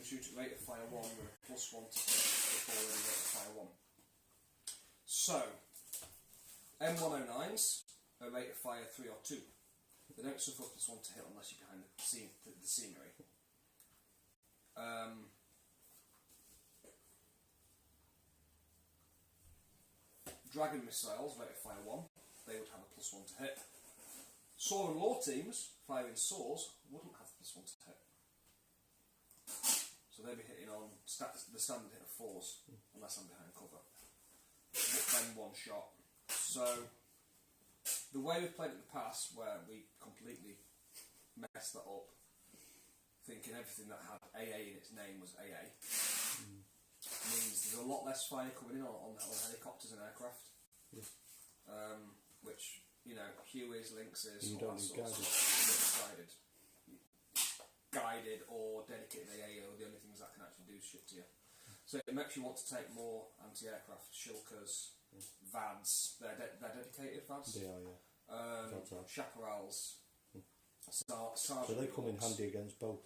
shoot at rate of fire 1 with a +1 to hit before in rate of fire 1. So, M109s are rate of fire 3 or 2. They don't suffer a +1 to hit unless you're behind the scenery. Dragon missiles, rate of fire 1, they would have a +1 to hit. Saw and law teams, firing saws, wouldn't have a +1 to hit. So they'd be hitting on the standard hit of 4s, unless I'm behind cover. Then 1 shot. So, the way we've played it in the past, where we completely messed that up, thinking everything that had AA in its name was AA, means there's a lot less fire coming in on helicopters and aircraft. Yeah. Which, you know, Hueys, Lynxes, you all don't that need sort of stuff. Guided or dedicated AA are the only things that can actually do shit to you. So it makes you want to take more anti-aircraft, Shilkers, VADs. They're dedicated VADs. They are, yeah. Chaparrals. So they come in handy against both.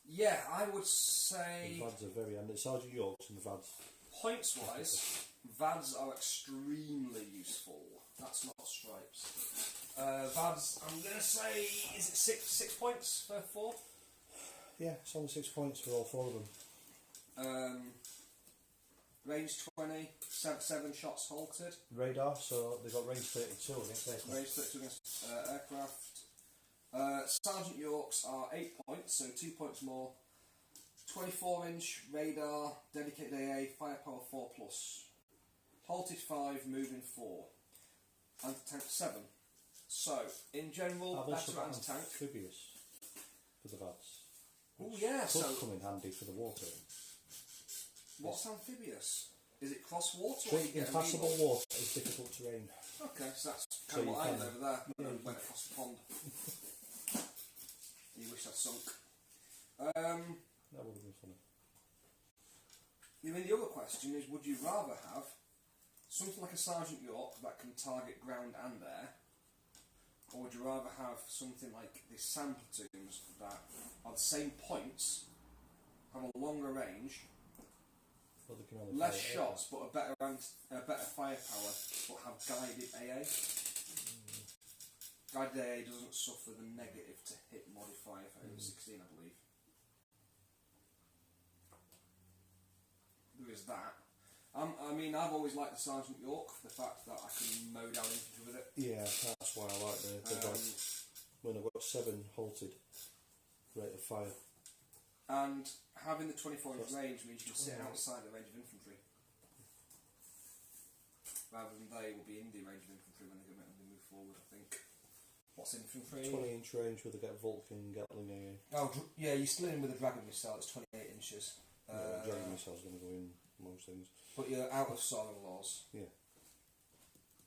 Yeah, I would say... The VADs are very handy. Sergeant Yorks and the VADs. Points-wise, VADs are extremely useful. That's not stripes. VADs, I'm going to say, is it 6 points for 4? Yeah, it's only 6 points for all 4 of them. Range 20, 7 shots halted. Radar, so they've got range 32 against aircraft. Range 32 against aircraft. Sergeant Yorks are 8 points, so 2 points more. 24-inch radar, dedicated AA, firepower 4+. Halted 5, moving 4. Anti-tank 7. So, in general, better anti-tank. Amphibious for the VADs. Oh yeah, could come in handy for the water. What's amphibious? Is it cross water? Impassable water is difficult terrain. Okay, so that's kind of what I did over there when I went across the pond. You wish I'd sunk. That would have been funny. I mean, the other question is, would you rather have something like a Sergeant York that can target ground and air, or would you rather have something like the SAM platoons that are the same points, have a longer range, less shots but a better firepower, but have guided AA? Guided AA doesn't suffer the negative to hit modifier for over 16, I believe. There is that. I mean, I've always liked the Sergeant York for the fact that I can mow down infantry with it. Yeah, that's why I like when I've got 7 halted rate of fire. And having the 24-inch range means you can sit outside the range of infantry, rather than they will be in the range of infantry when they move forward, I think. What's infantry? 20-inch range where they get Vulcan, Gatling AA. Oh, yeah, you're still in with a Dragon missile, it's 28 inches. Dragon missile's going to go in most things. But you're out of Sovereign laws. Yeah.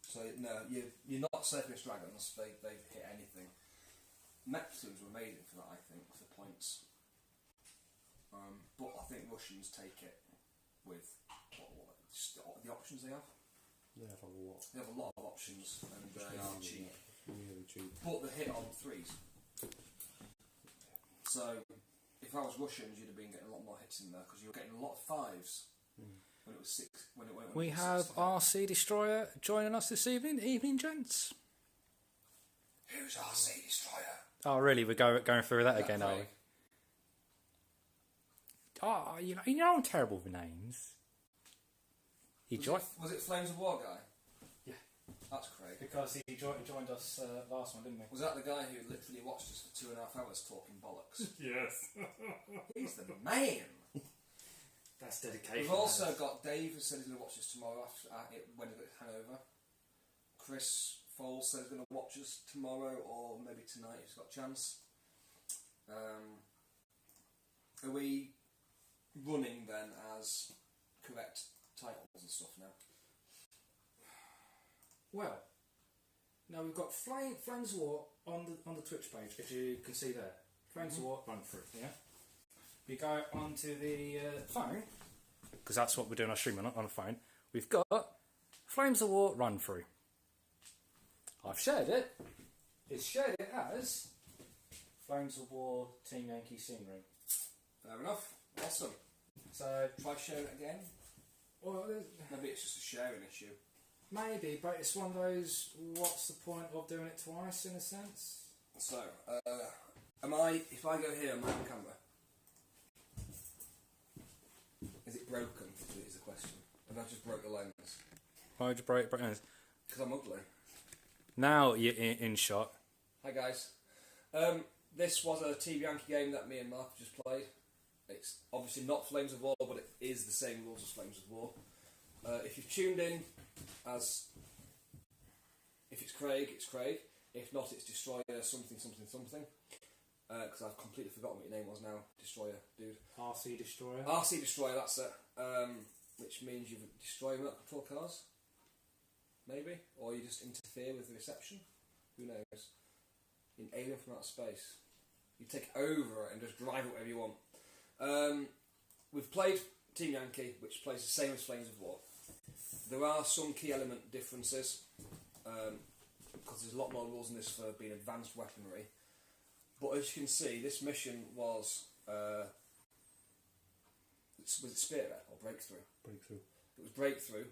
So, no, you're not safe against Dragons, they hit anything. Mech platoons were amazing for that, I think, for points. But I think Russians take it with the options they have. They have a lot. They have a lot of options, and they are cheap. Really cheap. But they hit on 3s. So, if I was Russians, you'd have been getting a lot more hits in there, because you were getting a lot of 5s when it was 6. We have our Sea Destroyer joining us this evening. Evening, gents. Who's our Sea Destroyer? Oh, really? We're going through that again, are we? Oh, you know I'm terrible with names. Was it Flames of War guy? Yeah. That's Craig. Because he joined us last one, didn't he? Was that the guy who literally watched us for 2.5 hours talking bollocks? Yes. He's the man! That's dedication. We've also got Dave who said he's going to watch us tomorrow when he got hangover. Chris Foles said he's going to watch us tomorrow or maybe tonight if he's got a chance. Are we running then as correct titles and stuff now? Well, now we've got Flames of War on the Twitch page, if you can see there. Flames of War run through, yeah? We go onto the phone, because that's what we're doing our stream on the phone. We've got Flames of War run through. I've shared it. It's shared it as Flames of War Team Yankee scenery. Fair enough. Awesome. So, Try sharing it again. well, Maybe it's just a sharing issue. maybe, but it's one of those. What's the point of doing it twice, in a sense? So, if I go here, am I on camera? Is it broken? Is the question. Have I just broke the lens? Why would you break? Because I'm ugly. Now you're in shot. Hi guys. This was a TV Yankee game that me and Mark just played. It's obviously not Flames of War, but it is the same rules as Flames of War. If you've tuned in as... If it's Craig, it's Craig. If not, it's Destroyer something something something. Because I've completely forgotten what your name was now. Destroyer, dude. RC Destroyer. RC Destroyer, that's it. Which means you destroy remote control cars. Maybe. Or you just interfere with the reception. Who knows? In Alien from Outer Space. You take over and just drive it wherever you want. We've played Team Yankee, which plays the same as Flames of War. There are some key element differences, because there's a lot more rules in this for being advanced weaponry. But as you can see, this mission was it Spearhead or Breakthrough? Breakthrough. It was Breakthrough,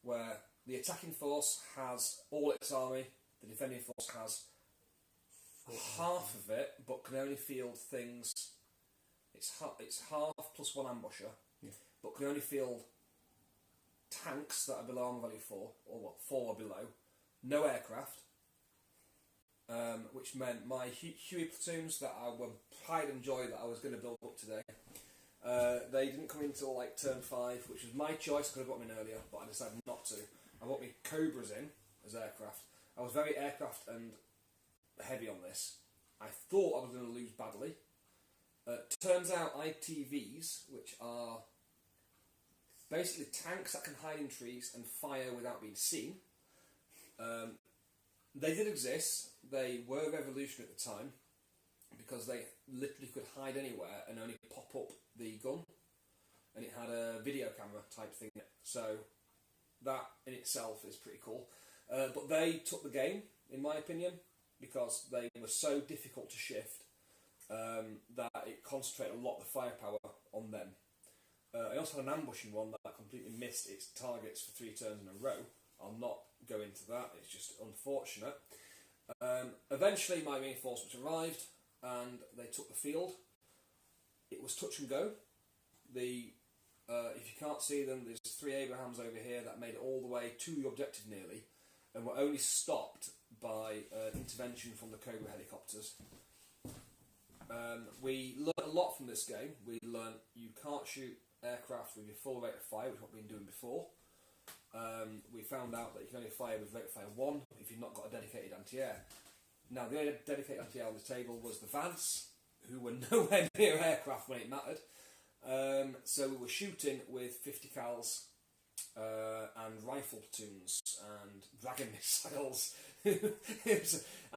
where the attacking force has all its army, the defending force has half of it, but can only field things. It's half plus one ambusher, yeah. But can only field tanks that are below armor value 4, or what, 4 or below. No aircraft, which meant my Huey platoons that I were pride and joy that I was going to build up today. They didn't come in until like turn 5, which was my choice. Could have got them in earlier, but I decided not to. I brought me Cobras in as aircraft. I was very aircraft and heavy on this. I thought I was going to lose badly. Turns out ITVs, which are basically tanks that can hide in trees and fire without being seen. They did exist. They were revolutionary at the time because they literally could hide anywhere and only pop up the gun, and it had a video camera type thing. So that in itself is pretty cool. But they took the game, in my opinion, because they were so difficult to shift that it concentrated a lot of the firepower on them. I also had an ambushing one that completely missed its targets for 3 turns in a row. I'll not go into that, it's just unfortunate. Eventually my reinforcements arrived and they took the field. It was touch and go. If you can't see them, there's 3 Abrahams over here that made it all the way to the objective nearly, and were only stopped by intervention from the Cobra helicopters. We learned a lot from this game. We learned you can't shoot aircraft with your full rate of fire, which is what we've been doing before. We found out that you can only fire with rate of fire 1 if you've not got a dedicated anti-air. Now, the only dedicated anti-air on the table was the Vance, who were nowhere near aircraft when it mattered. So we were shooting with 50 cals and rifle platoons and Dragon missiles.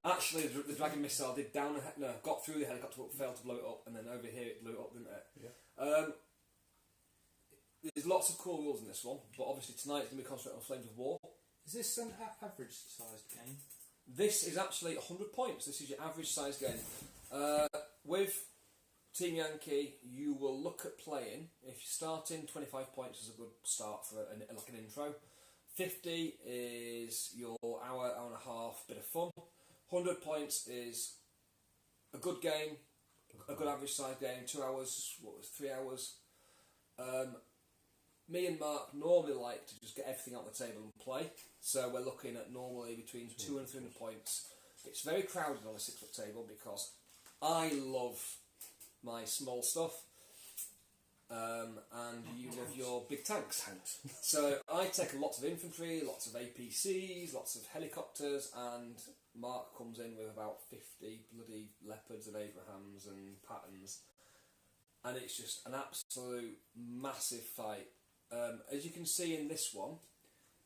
Actually, the Dragon missile did got through the helicopter but failed to blow it up, and then over here it blew it up, didn't it? Yeah. There's lots of cool rules in this one, but obviously tonight it's going to be concentrated on Flames of War. Is this an average sized game? This is actually 100 points. This is your average sized game. With Team Yankee, you will look at playing. If you start in 25 points is a good start for an intro. 50 is your hour and a half bit of fun. 100 points is a good game, a good average sized game. 2 hours, 3 hours. Me and Mark normally like to just get everything on the table and play, so we're looking at normally between 200 and 300 points. It's very crowded on a 6-foot table because I love my small stuff, and you love your big tanks. So I take lots of infantry, lots of APCs, lots of helicopters, and Mark comes in with about 50 bloody Leopards and Abrahams and Patterns, and it's just an absolute massive fight. As you can see in this one,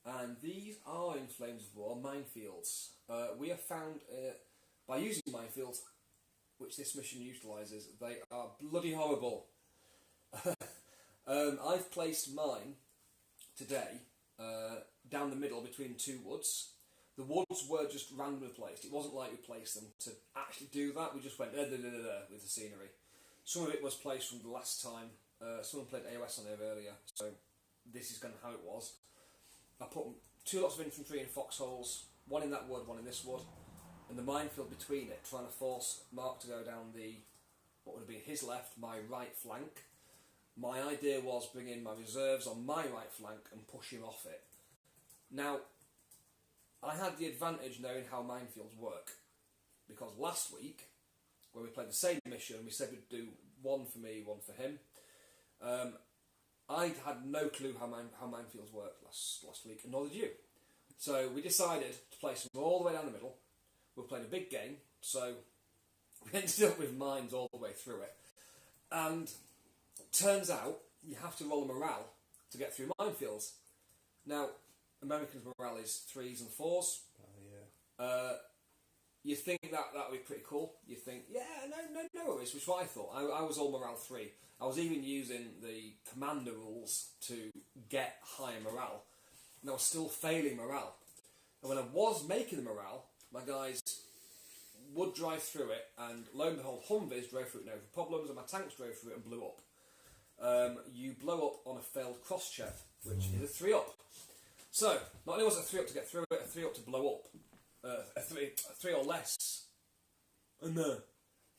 and these are in Flames of War, minefields. We have found, by using minefields, which this mission utilises, they are bloody horrible. I've placed mine today down the middle between 2 woods. The woods were just randomly placed. It wasn't like we placed them to actually do that. We just went with the scenery. Some of it was placed from the last time. Someone played AOS on there earlier, so this is kind of how it was. I put 2 lots of infantry in foxholes, one in that wood, one in this wood, and the minefield between it, trying to force Mark to go down what would have been his left, my right flank. My idea was bring in my reserves on my right flank and push him off it. Now, I had the advantage knowing how minefields work, because last week, when we played the same mission, we said we'd do one for me, one for him. I had no clue how minefields work last week, and nor did you. So we decided to place them all the way down the middle. We were playing a big game, so we ended up with mines all the way through it. And turns out you have to roll a morale to get through minefields. Now, Americans' morale is 3s and 4s. Oh, yeah. You think that would be pretty cool. You think, yeah, no worries, which is what I thought. I was all morale 3. I was even using the commander rules to get higher morale. And I was still failing morale. And when I was making the morale, my guys would drive through it, and lo and behold, Humvees drove through it no problems, and my tanks drove through it and blew up. You blow up on a failed cross-check, which is a 3-up. So, not only was it a 3-up to get through it, a 3-up to blow up. A 3 or less. And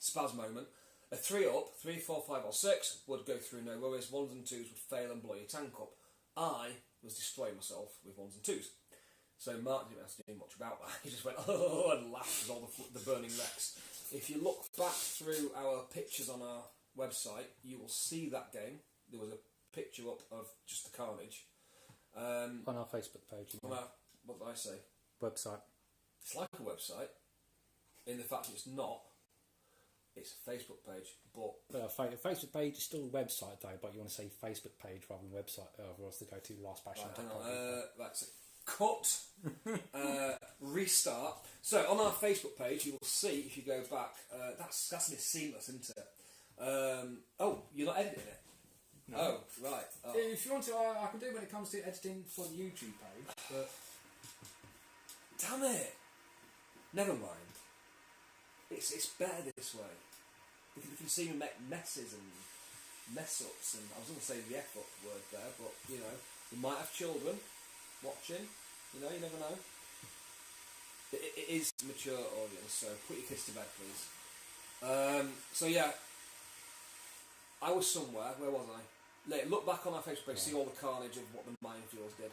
spaz moment. A 3-up, 3, 4, 5 or 6 would go through no worries. 1s and 2s would fail and blow your tank up. I was destroying myself with 1s and 2s. So Mark didn't have to do much about that. He just went, oh, and laughed at all the burning wrecks. If you look back through our pictures on our website, you will see that game. There was a picture up of just the carnage. On our Facebook page. On our, what did I say? Website. It's like a website, in the fact it's not. It's a Facebook page, but... Facebook page is still a website though, but you want to say Facebook page rather than website, or else to go to Bastion. Right, hang on, that's it. Cut, restart. So on our Facebook page, you will see, if you go back, that's a bit seamless, isn't it? Oh, you're not editing it? No. Oh, right. Oh. If you want to, I can do when it comes to editing for the YouTube page, but... Damn it! Never mind. It's better this way. Because you can see me make messes and mess-ups, and I was going to say the F-up word there, but, you know, we might have children watching, you know, you never know. It is a mature audience, so put your kids to bed, please. So yeah, I was somewhere, where was I? Look back on our Facebook page, see all the carnage of what the minefields did.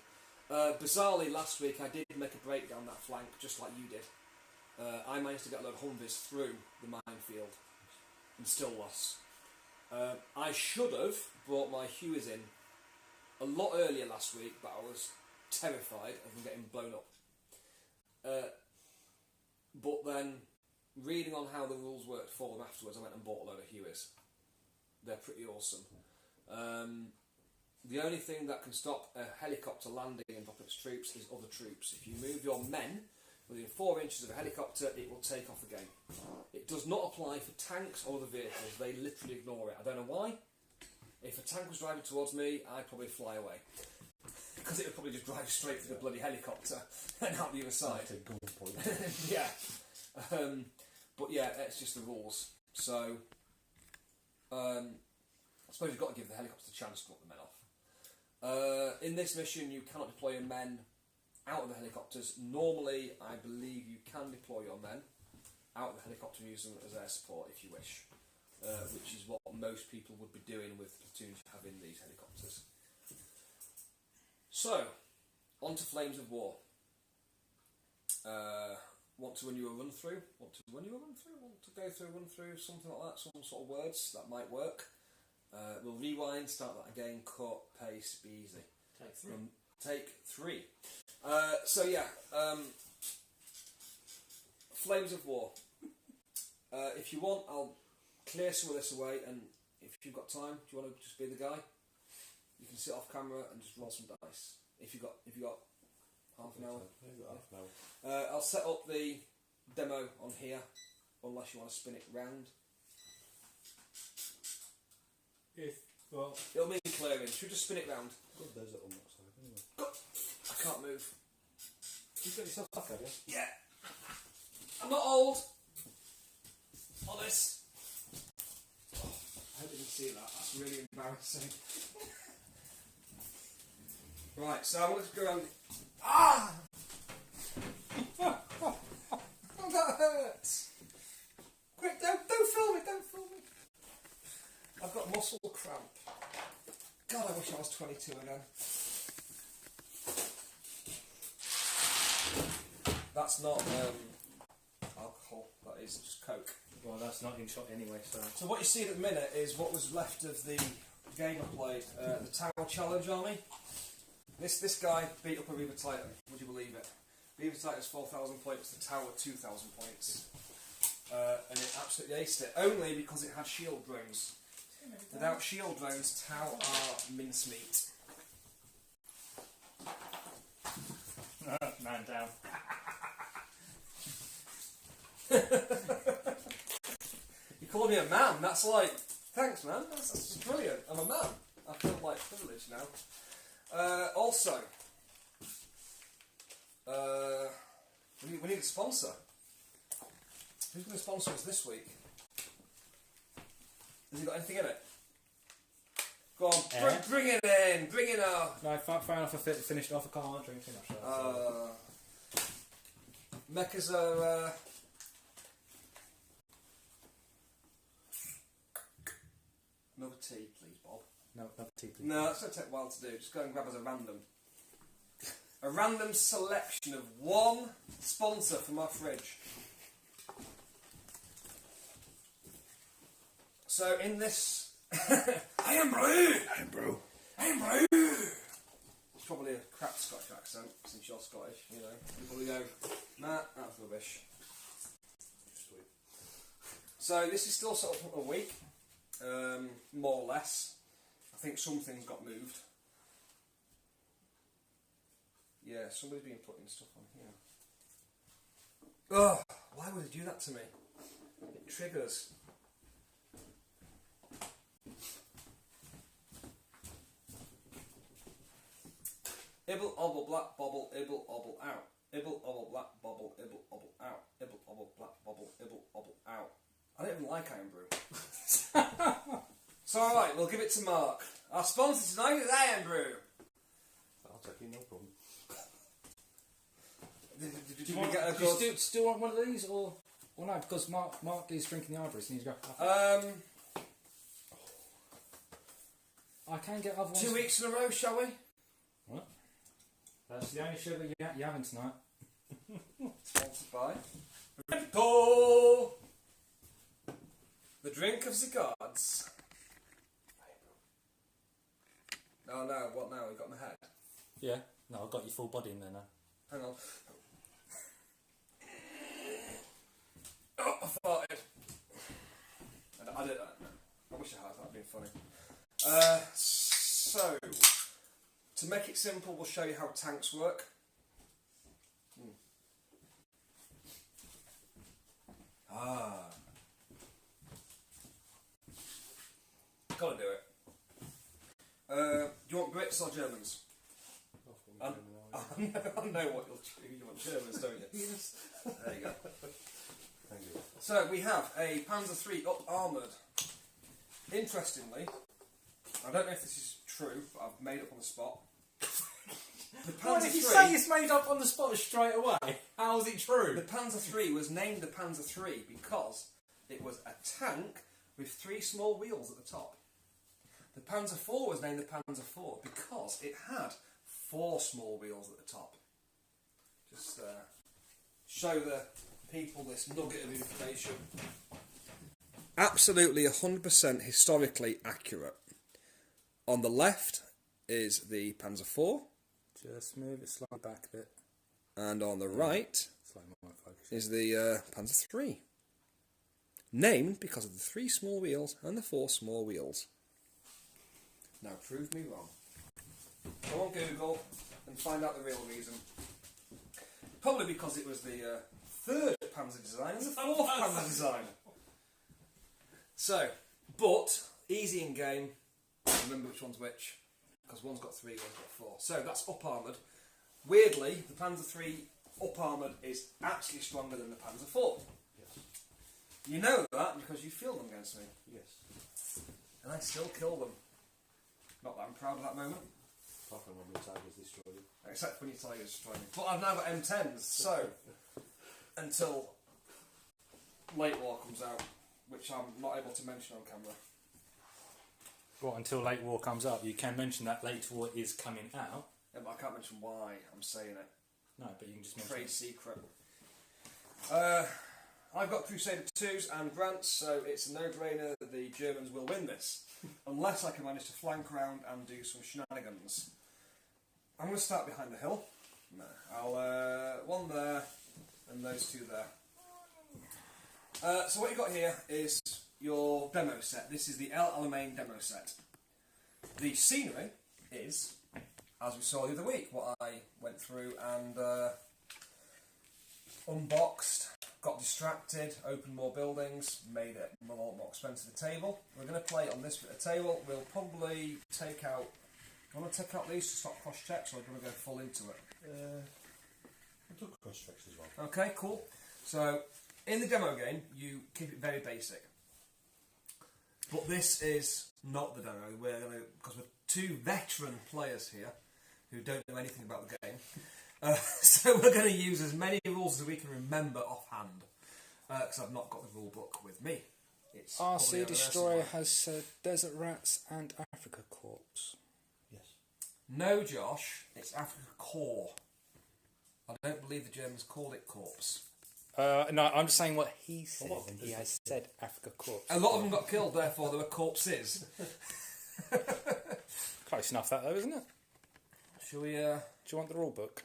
Bizarrely, last week I did make a break down that flank, just like you did. I managed to get a load of Humvees through the minefield and still lost. I should have brought my Hueys in a lot earlier last week, but I was terrified of them getting blown up. But then, reading on how the rules worked for them afterwards, I went and bought a load of Hueys. They're pretty awesome. The only thing that can stop a helicopter landing and dropping its troops is other troops. If you move your men within 4 inches of a helicopter, it will take off again. It does not apply for tanks or other vehicles. They literally ignore it. I don't know why. If a tank was driving towards me, I'd probably fly away. Because it would probably just drive straight through the bloody helicopter and out the other side. That's a good point. Yeah. But yeah, it's just the rules. So, I suppose you've got to give the helicopters a chance to put the men off. In this mission, you cannot deploy your men out of the helicopters. Normally, I believe you can deploy your men out of the helicopter and use them as air support if you wish, which is what most people would be doing with platoons you have in these helicopters. So, on to Flames of War. Want to run you a run through? Want to go through a run through, something like that, some sort of words that might work. We'll rewind, start that again, cut, paste, be easy. Take three. So yeah, Flames of War. If you want, I'll clear some of this away, and if you've got time, do you want to just be the guy? You can sit off camera and just roll some dice. If you got half an hour. Yeah, half an hour. I'll set up the demo on here, unless you want to spin it round. It'll mean clearing. Should we just spin it round? God, there's it on that side anyway. I can't move. You've got yourself back, have you? Yeah. I'm not old. Honest. see that. That's really embarrassing. Right, so I'm going to go around. Ah! Oh, that hurts! Quick, don't film me, don't film me. I've got muscle cramp. God, I wish I was 22 again. That's not alcohol, that is just Coke. Well, that's not in shot anyway, so... So what you see at the minute is what was left of the game I played, the Tower Challenge Army. This guy beat up a Reaver Titan, would you believe it? Reaver Titan's 4,000 points, the Tower 2,000 points. And it absolutely aced it, only because it had shield drones. Without shield drones, Tau are mincemeat. Man down. You called me a man, that's like, thanks man, that's brilliant, I'm a man. I feel like privileged now. Also, we need a sponsor. Who's going to sponsor us this week? Has he got anything in it? Go on, bring it in, bring it up. No, fair enough, I finished off, I can't drink too much. Mechas are... Another tea, please, Bob. No, another tea, please. No, that's going to take a while to do. Just go and grab us a random. A random selection of one sponsor from our fridge. So in this... I am blue! I am blue! I am blue! It's probably a crap Scottish accent, since you're Scottish, you know. You probably go, nah, that's rubbish. So this is still sort of a week, more or less. I think some things got moved. Yeah, somebody's been putting stuff on here. Ugh, why would they do that to me? It triggers. Ibble, obble, black, bobble, ibble, obble, out. Ibble, obble, black, bobble, ibble, obble, out. Ibble, obble, black, bobble, ibble, obble, out. I don't even like Iron Brew. So alright, we'll give it to Mark. Our sponsor tonight is Iron Brew. I'll take it, no problem. Do you still want one of these, or no? Because Mark is drinking the Ivory, so you need to go. I can get other ones. 2 weeks in a row, shall we? What? That's the only sugar you're having tonight. Sponsored by Red Bull, the drink of the gods. Oh no, what now? You got my head? Yeah. No, I've got your full body in there now. Hang on. Oh, I farted. I did that. I wish I had. That'd been funny. So, to make it simple, we'll show you how tanks work. Gotta do it. Do you want Brits or Germans? I know what you'll choose. You want Germans, don't you? Yes. There you go. Thank you. So we have a Panzer III up armoured. Interestingly, I don't know if this is true, but I've made it up on the spot. The Panzer What did you III, say it's made up on the spot straight away? How is it true? The Panzer III was named the Panzer III because it was a tank with 3 small wheels at the top. The Panzer IV was named the Panzer IV because it had 4 small wheels at the top. Just show the people this nugget of information. Absolutely 100% historically accurate. On the left is the Panzer IV, Just move it slightly back a bit. and on the right Slightly more focus. is the Panzer III. Named because of the 3 small wheels and the 4 small wheels. Now prove me wrong. Go on Google and find out the real reason. Probably because it was the 3rd Panzer design and the 4th Panzer design. So, but, easy in game, remember which one's which, because one's got 3, one's got 4. So that's up armoured. Weirdly, the Panzer III up armoured is actually stronger than the Panzer IV. Yes. You know that because you feel them against me. Yes. and I still kill them. Not that I'm proud of that moment. Apart from when the tigers destroy you. Except when your tigers destroy me. But I've now got M10s, so until Late War comes out, which I'm not able to mention on camera. What, until Late War comes up? You can mention that Late War is coming out. Yeah, but I can't mention why I'm saying it. No, but you can just mention Trade it. secret. I've got Crusader 2s and Grants, so it's a no-brainer that the Germans will win this. Unless I can manage to flank around and do some shenanigans. I'm going to start behind the hill. No, I'll one there and those two there. So what you've got here is your demo set. This is the El Alamein demo set. The scenery is, as we saw the other week, what I went through and unboxed, got distracted, opened more buildings, made it a lot more expensive table. We're going to play on this bit of table. We'll probably take out... Do you want to take out these to stop cross checks, or do you want to go full into it? I took cross checks as well. Okay, cool. So, in the demo game, you keep it very basic. But this is not the demo. We're going to, because we're two veteran players here who don't know anything about the game. So we're going to use as many rules as we can remember offhand. Because I've not got the rule book with me. It's RC Destroyer has Desert Rats and Africa Corps. Yes. No, Josh, it's Africa Corps. I don't believe the Germans called it Corps. No, I'm just saying what he said. lot of them He do. has said Africa Corps. A lot of them got killed, therefore there were corpses. Close enough that though, isn't it? Shall we... Do you want the rule book?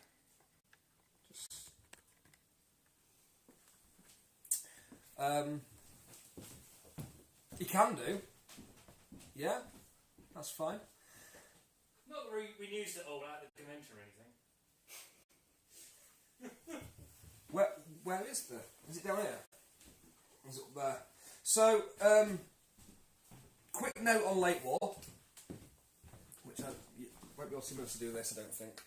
You can do. Yeah, that's fine. Not that we used it all at the convention or anything. Where is the... Is it down here? Or is it up there? So, quick note on Late War. Which you won't be able to see much to do this, I don't think.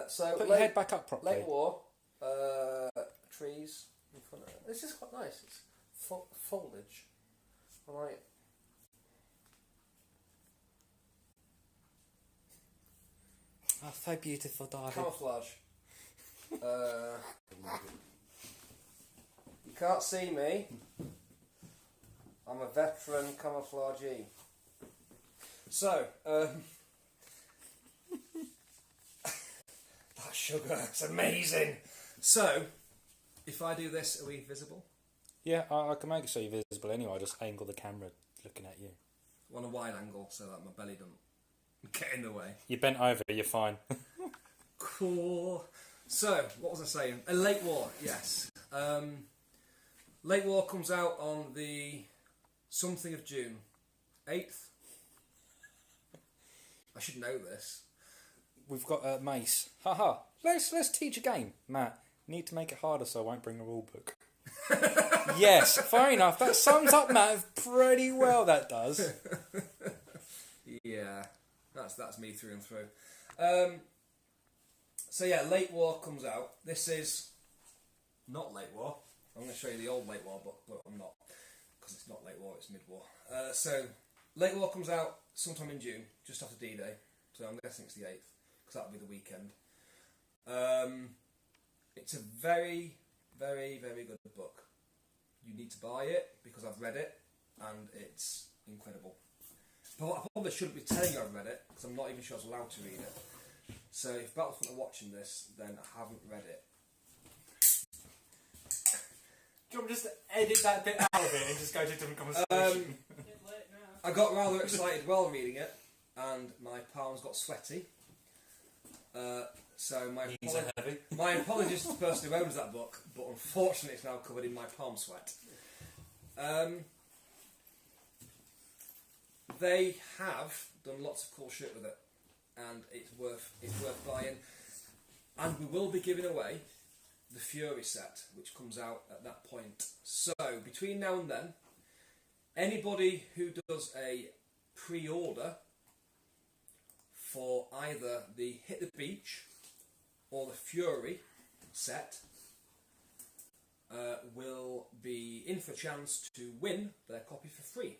So Put your head back up properly. Late War, trees in front of it. This is quite nice. It's foliage. I like it. Oh, so beautiful, darling. Camouflage. You can't see me. I'm a veteran camouflagee. So, that sugar, it's amazing. So, if I do this, are we visible? Yeah, I can make it so you're visible anyway. I just angle the camera looking at you. On a wide angle so that my belly doesn't get in the way. You're bent over, you're fine. Cool. So, what was I saying? A Late War, yes. Late War comes out on the something of June. 8th? I should know this. We've got a mace. Haha. Let's teach a game. Matt, you need to make it harder so I won't bring a rule book. Yes, fair enough. That sums up Matt pretty well, that does. Yeah, that's me through and through. So yeah, Late War comes out. This is not Late War. I'm going to show you the old Late War book, but I'm not. Because it's not Late War, it's Mid-War. So, Late War comes out sometime in June, just after D-Day. So I'm guessing it's the 8th, because that'll be the weekend. It's a very, very, very good book. You need to buy it, because I've read it, and it's incredible. But I probably shouldn't be telling you I've read it, because I'm not even sure I was allowed to read it. So if Battlefront are watching this, then I haven't read it. Do you want me just to edit that bit out of it and just go to a different conversation? I got rather excited while reading it, and my palms got sweaty. So my apologies to the person who owns that book, but unfortunately it's now covered in my palm sweat. They have done lots of cool shit with it, and it's worth buying. And we will be giving away the Fury set, which comes out at that point. So between now and then, anybody who does a pre-order for either the Hit the Beach or the Fury set will be in for a chance to win their copy for free.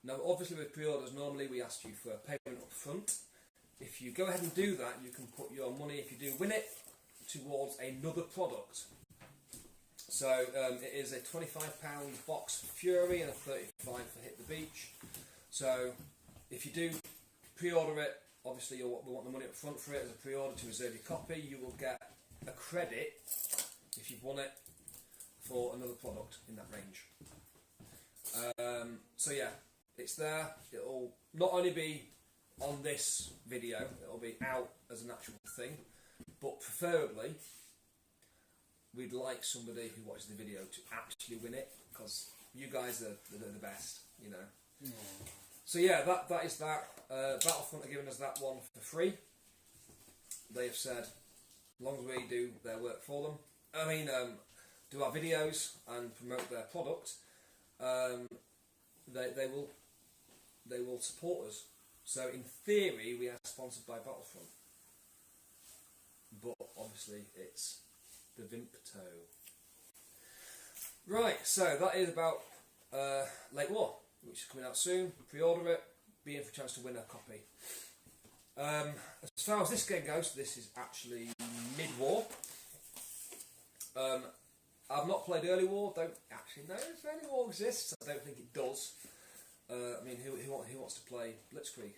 Now, obviously, with pre-orders, normally we ask you for a payment up front. If you go ahead and do that, you can put your money, if you do win it, towards another product. So it is a £25 box for Fury and a £35 for Hit the Beach. So if you do pre-order it, obviously we want the money up front for it as a pre-order to reserve your copy. You will get a credit if you've won it for another product in that range. So yeah, it's there. It'll not only be on this video, it'll be out as an actual thing, but preferably we'd like somebody who watches the video to actually win it, because you guys are the best, you know. So yeah, that is that. Battlefront are giving us that one for free. They have said, as long as we do their work for them, do our videos and promote their product, they will support us. So in theory, we are sponsored by Battlefront, but obviously it's the Vimpto. Right, so that is about Late War, which is coming out soon. Pre-order it, be in for a chance to win a copy. As far as this game goes, this is actually mid-war. I've not played Early War, don't actually know if Early War exists. I don't think it does. Who wants to play Blitzkrieg?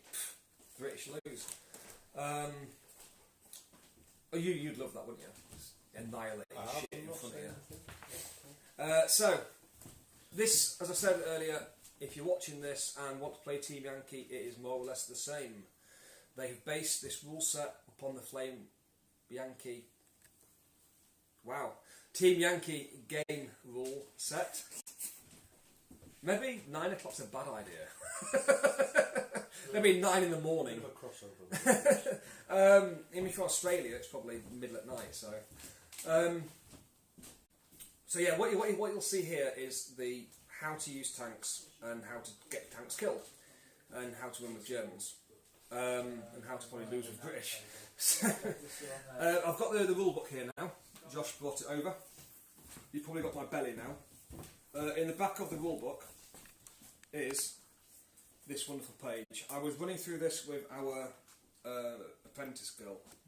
British lose. You'd love that, wouldn't you? Just annihilate shit in front of you. So, this, as I said earlier, if you're watching this and want to play Team Yankee, it is more or less the same. They have based this rule set upon the Flame Yankee. Wow. Team Yankee game rule set. Maybe 9 o'clock's a bad idea. Maybe 9 in the morning. Even for Australia, it's probably middle at night. So yeah, what you'll see here is the how to use tanks and how to get tanks killed, and how to win with Germans, and how to probably lose with British. So, I've got the rule book here now. Josh brought it over. You've probably got my belly now. In the back of the rule book is this wonderful page. I was running through this with our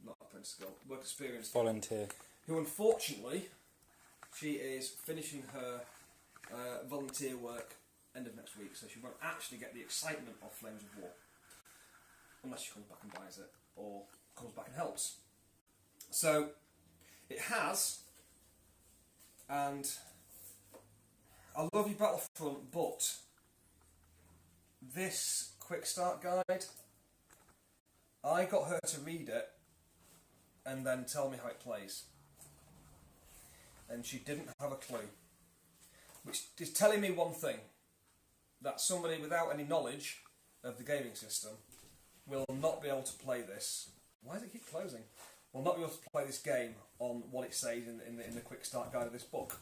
work experience volunteer, who unfortunately, she is finishing her volunteer work end of next week, so she won't actually get the excitement of Flames of War unless she comes back and buys it or comes back and helps. So it has, and I love you Battlefront, but this quick start guide, I got her to read it and then tell me how it plays, and she didn't have a clue, which is telling me one thing, that somebody without any knowledge of the gaming system will not be able to play this. Why does it keep closing? Will not be able to play this game on what it says in the quick start guide of this book.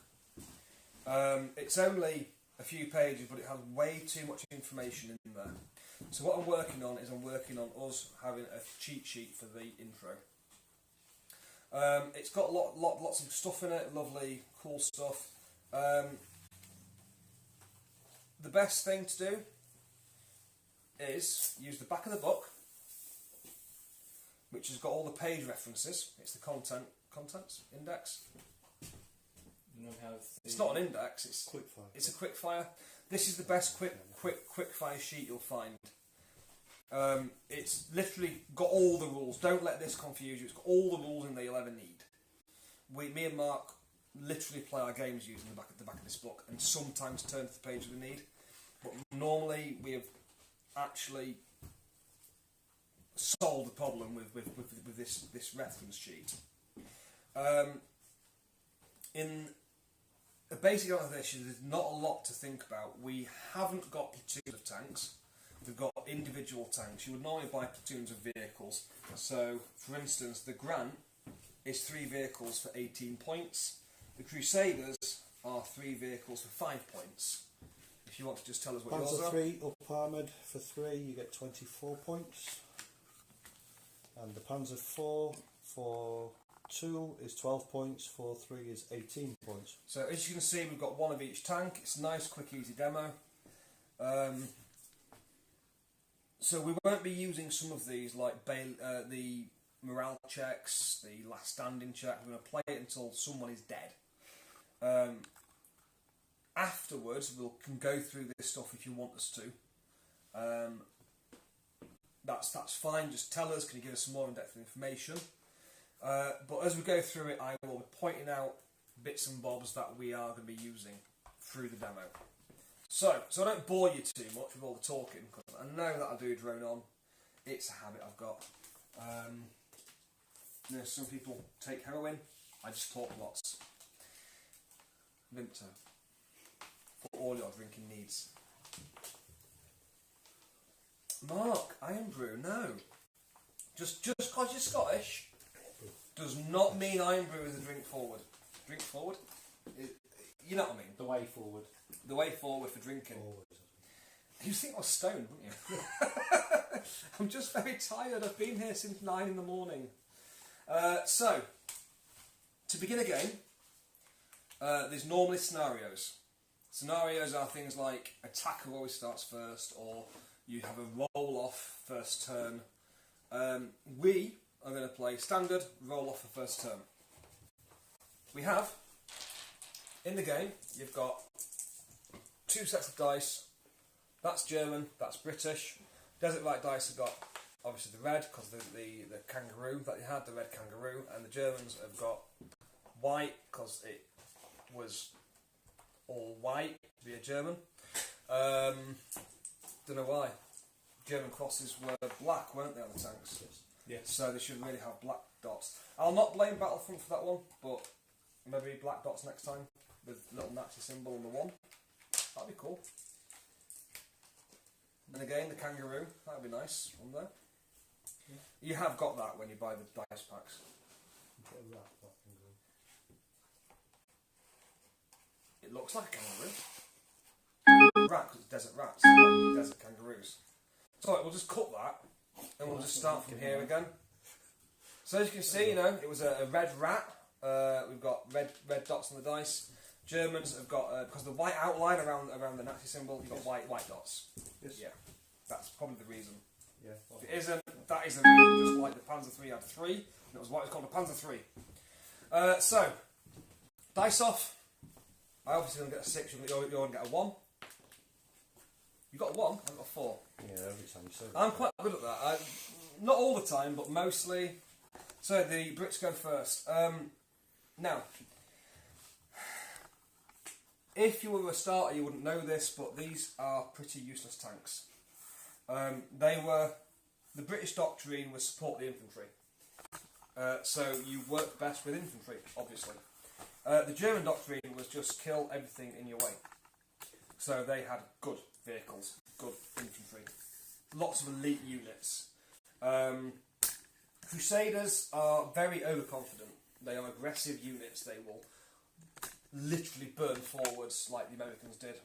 It's only a few pages, but it has way too much information in there. So what I'm working on is us having a cheat sheet for the intro. It's got lots of stuff in it, lovely, cool stuff. The best thing to do is use the back of the book, which has got all the page references. It's the contents index. It's not an index. It's Quickfire. It's a quick fire. This is the best quick fire sheet you'll find. It's literally got all the rules. Don't let this confuse you. It's got all the rules in there you'll ever need. Me and Mark literally play our games using the back of this book, and sometimes turn to the page we need. But normally we have actually solved the problem with this reference sheet. In a basic out of this, there's not a lot to think about. We haven't got platoons of tanks. We've got individual tanks. You would normally buy platoons of vehicles. So, for instance, the Grant is 3 vehicles for 18 points. The Crusaders are 3 vehicles for 5 points. If you want to just tell us what yours are. Panzer 3 up armoured for 3, you get 24 points. And the Panzer 4 for 2 is 12 points, for 3 is 18 points. So as you can see, we've got one of each tank. It's a nice, quick, easy demo. So we won't be using some of these like the morale checks, the last standing check. We're going to play it until someone is dead. Afterwards, we can go through this stuff if you want us to. That's fine. Just tell us. Can you give us some more in-depth information? But as we go through it, I will be pointing out bits and bobs that we are going to be using through the demo. So I don't bore you too much with all the talking, because I know that I do drone on. It's a habit I've got. Some people take heroin. I just talk lots. Vimto. For all your drinking needs. Mark, Iron Brew, no. Just because you're Scottish does not mean Iron Brew is a drink forward. Drink forward? You know what I mean? The way forward. The way forward for drinking. You think I was stoned, wouldn't you? I'm just very tired. I've been here since 9 in the morning. So, to begin a game, there's normally scenarios. Scenarios are things like attacker always starts first, or you have a roll-off first turn. We are going to play standard roll-off for first turn. We have, in the game, you've got 2 sets of dice. That's German, that's British. Desert Right dice have got, obviously, the red, because the kangaroo that you had, the red kangaroo, and the Germans have got white, because it was all white to be a German. Don't know why. German crosses were black, weren't they, on the tanks? Yes. So they should really have black dots. I'll not blame Battlefront for that one, but maybe black dots next time with little Nazi symbol on the one. That'd be cool. And again, the kangaroo, that'd be nice on there. Yeah. You have got that when you buy the dice packs. It looks like a kangaroo. Rat, because it's desert rats, like desert kangaroos. So we'll just cut that, and we'll just start from here again. So as you can see, it was a red rat. We've got red dots on the dice. Germans have got, because the white outline around the Nazi symbol, you've got white dots. Yes. Yeah, that's probably the reason. Yeah. If it isn't, that is the reason, just like the Panzer III had 3, and it was what it's called a Panzer III. So, dice off. I obviously don't get a 6, you're going to get a 1. You got a 1, I've got a 4. Yeah, every time you say that. I'm quite good at that. Not all the time, but mostly. So the Brits go first. Now, if you were a starter, you wouldn't know this, but these are pretty useless tanks. The British doctrine was support the infantry. So you work best with infantry, obviously. The German doctrine was just kill everything in your way. So they had good vehicles, good infantry, lots of elite units. Crusaders are very overconfident. They are aggressive units. They will literally burn forwards like the Americans did,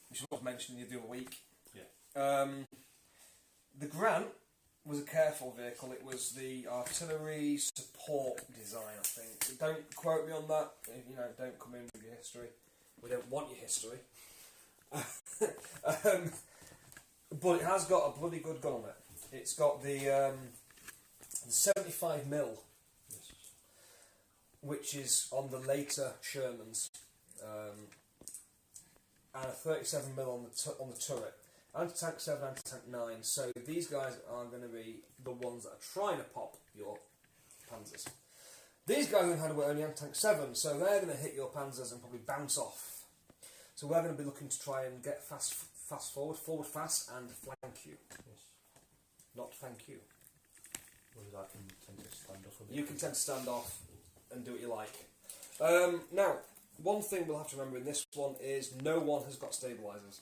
which was mentioned the other week. Yeah. The Grant was a careful vehicle. It was the artillery support design, I think. Don't quote me on that. Don't come in with your history. We don't want your history. But it has got a bloody good gun on it. It's got the 75mm, which is on the later Shermans, and a 37mm on the turret. Anti-tank 7, anti-tank 9. So these guys are going to be the ones that are trying to pop your panzers. These guys are going to only anti-tank 7, so they're going to hit your panzers and probably bounce off. So we're going to be looking to try and get fast forward fast, and flank you. Yes. Not thank you. Whereas I can tend to stand off a bit. You can tend to stand off and do what you like. Now, one thing we'll have to remember in this one is no one has got stabilisers.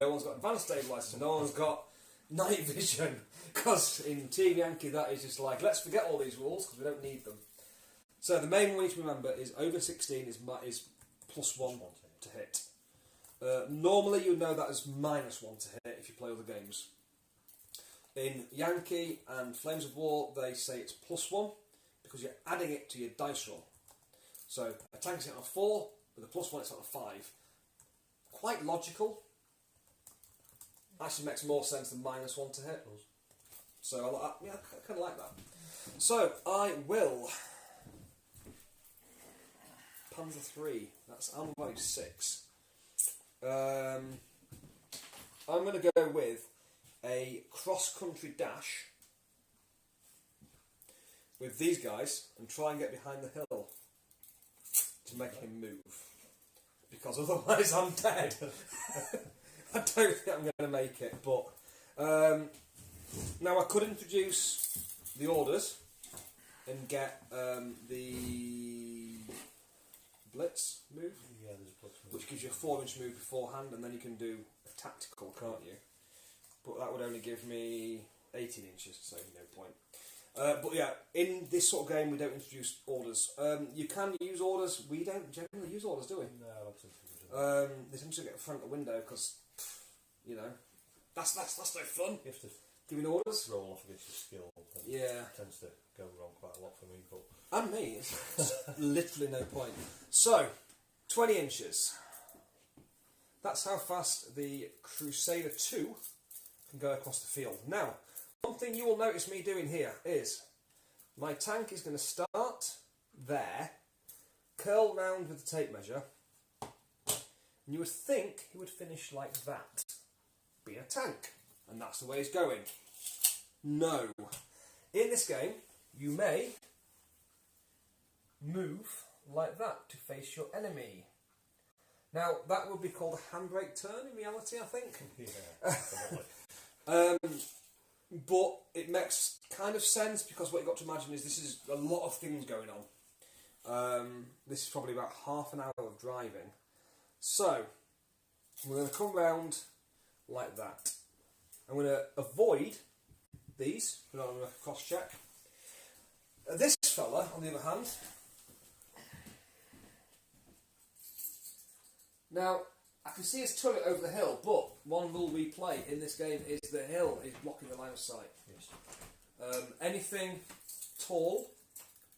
No one's got advanced stabilisers. No one's got night vision. Because in Team Yankee, that is just like, let's forget all these rules because we don't need them. So the main one you need to remember is over 16 is +1 to hit. Normally you would know that as -1 to hit if you play other games. In Yankee and Flames of War, they say it's +1 because you're adding it to your dice roll. So a tank's hit on a 4, with a +1 it's on a 5. Quite logical. Actually makes more sense than -1 to hit. So I kind of like that. So I will Panzer 3. That's armor value 6. I'm going to go with a cross-country dash with these guys and try and get behind the hill to make him move. Because otherwise I'm dead. I don't think I'm going to make it. But now I could introduce the orders and get the blitz move. Yeah, there's a blitz move. Which gives you a 4-inch move beforehand, and then you can do a tactical, can't you? But that would only give me 18 inches, so no point. But yeah, in this sort of game we don't introduce orders. You can use orders. We don't generally use orders, do we? No, I don't think we do. They seem to get in front of the window because, you know, that's no fun. You have to Giving orders. roll off against your skill. And Yeah. it tends to go wrong quite a lot for me, but And me, it's literally no point. So, 20 inches. That's how fast the Crusader 2 can go across the field. Now, one thing you will notice me doing here is my tank is going to start there, curl round with the tape measure, and you would think he would finish like that, being a tank. And that's the way he's going. No. In this game, you may move like that to face your enemy. Now, that would be called a handbrake turn in reality, I think. yeah, But it makes kind of sense because what you've got to imagine is this is a lot of things going on. This is probably about half an hour of driving. So, we're going to come round like that. I'm going to avoid these. We're not going to make a cross check. This fella, on the other hand, now I can see his turret over the hill, but one rule we play in this game is the hill is blocking the line of sight. yes. Anything tall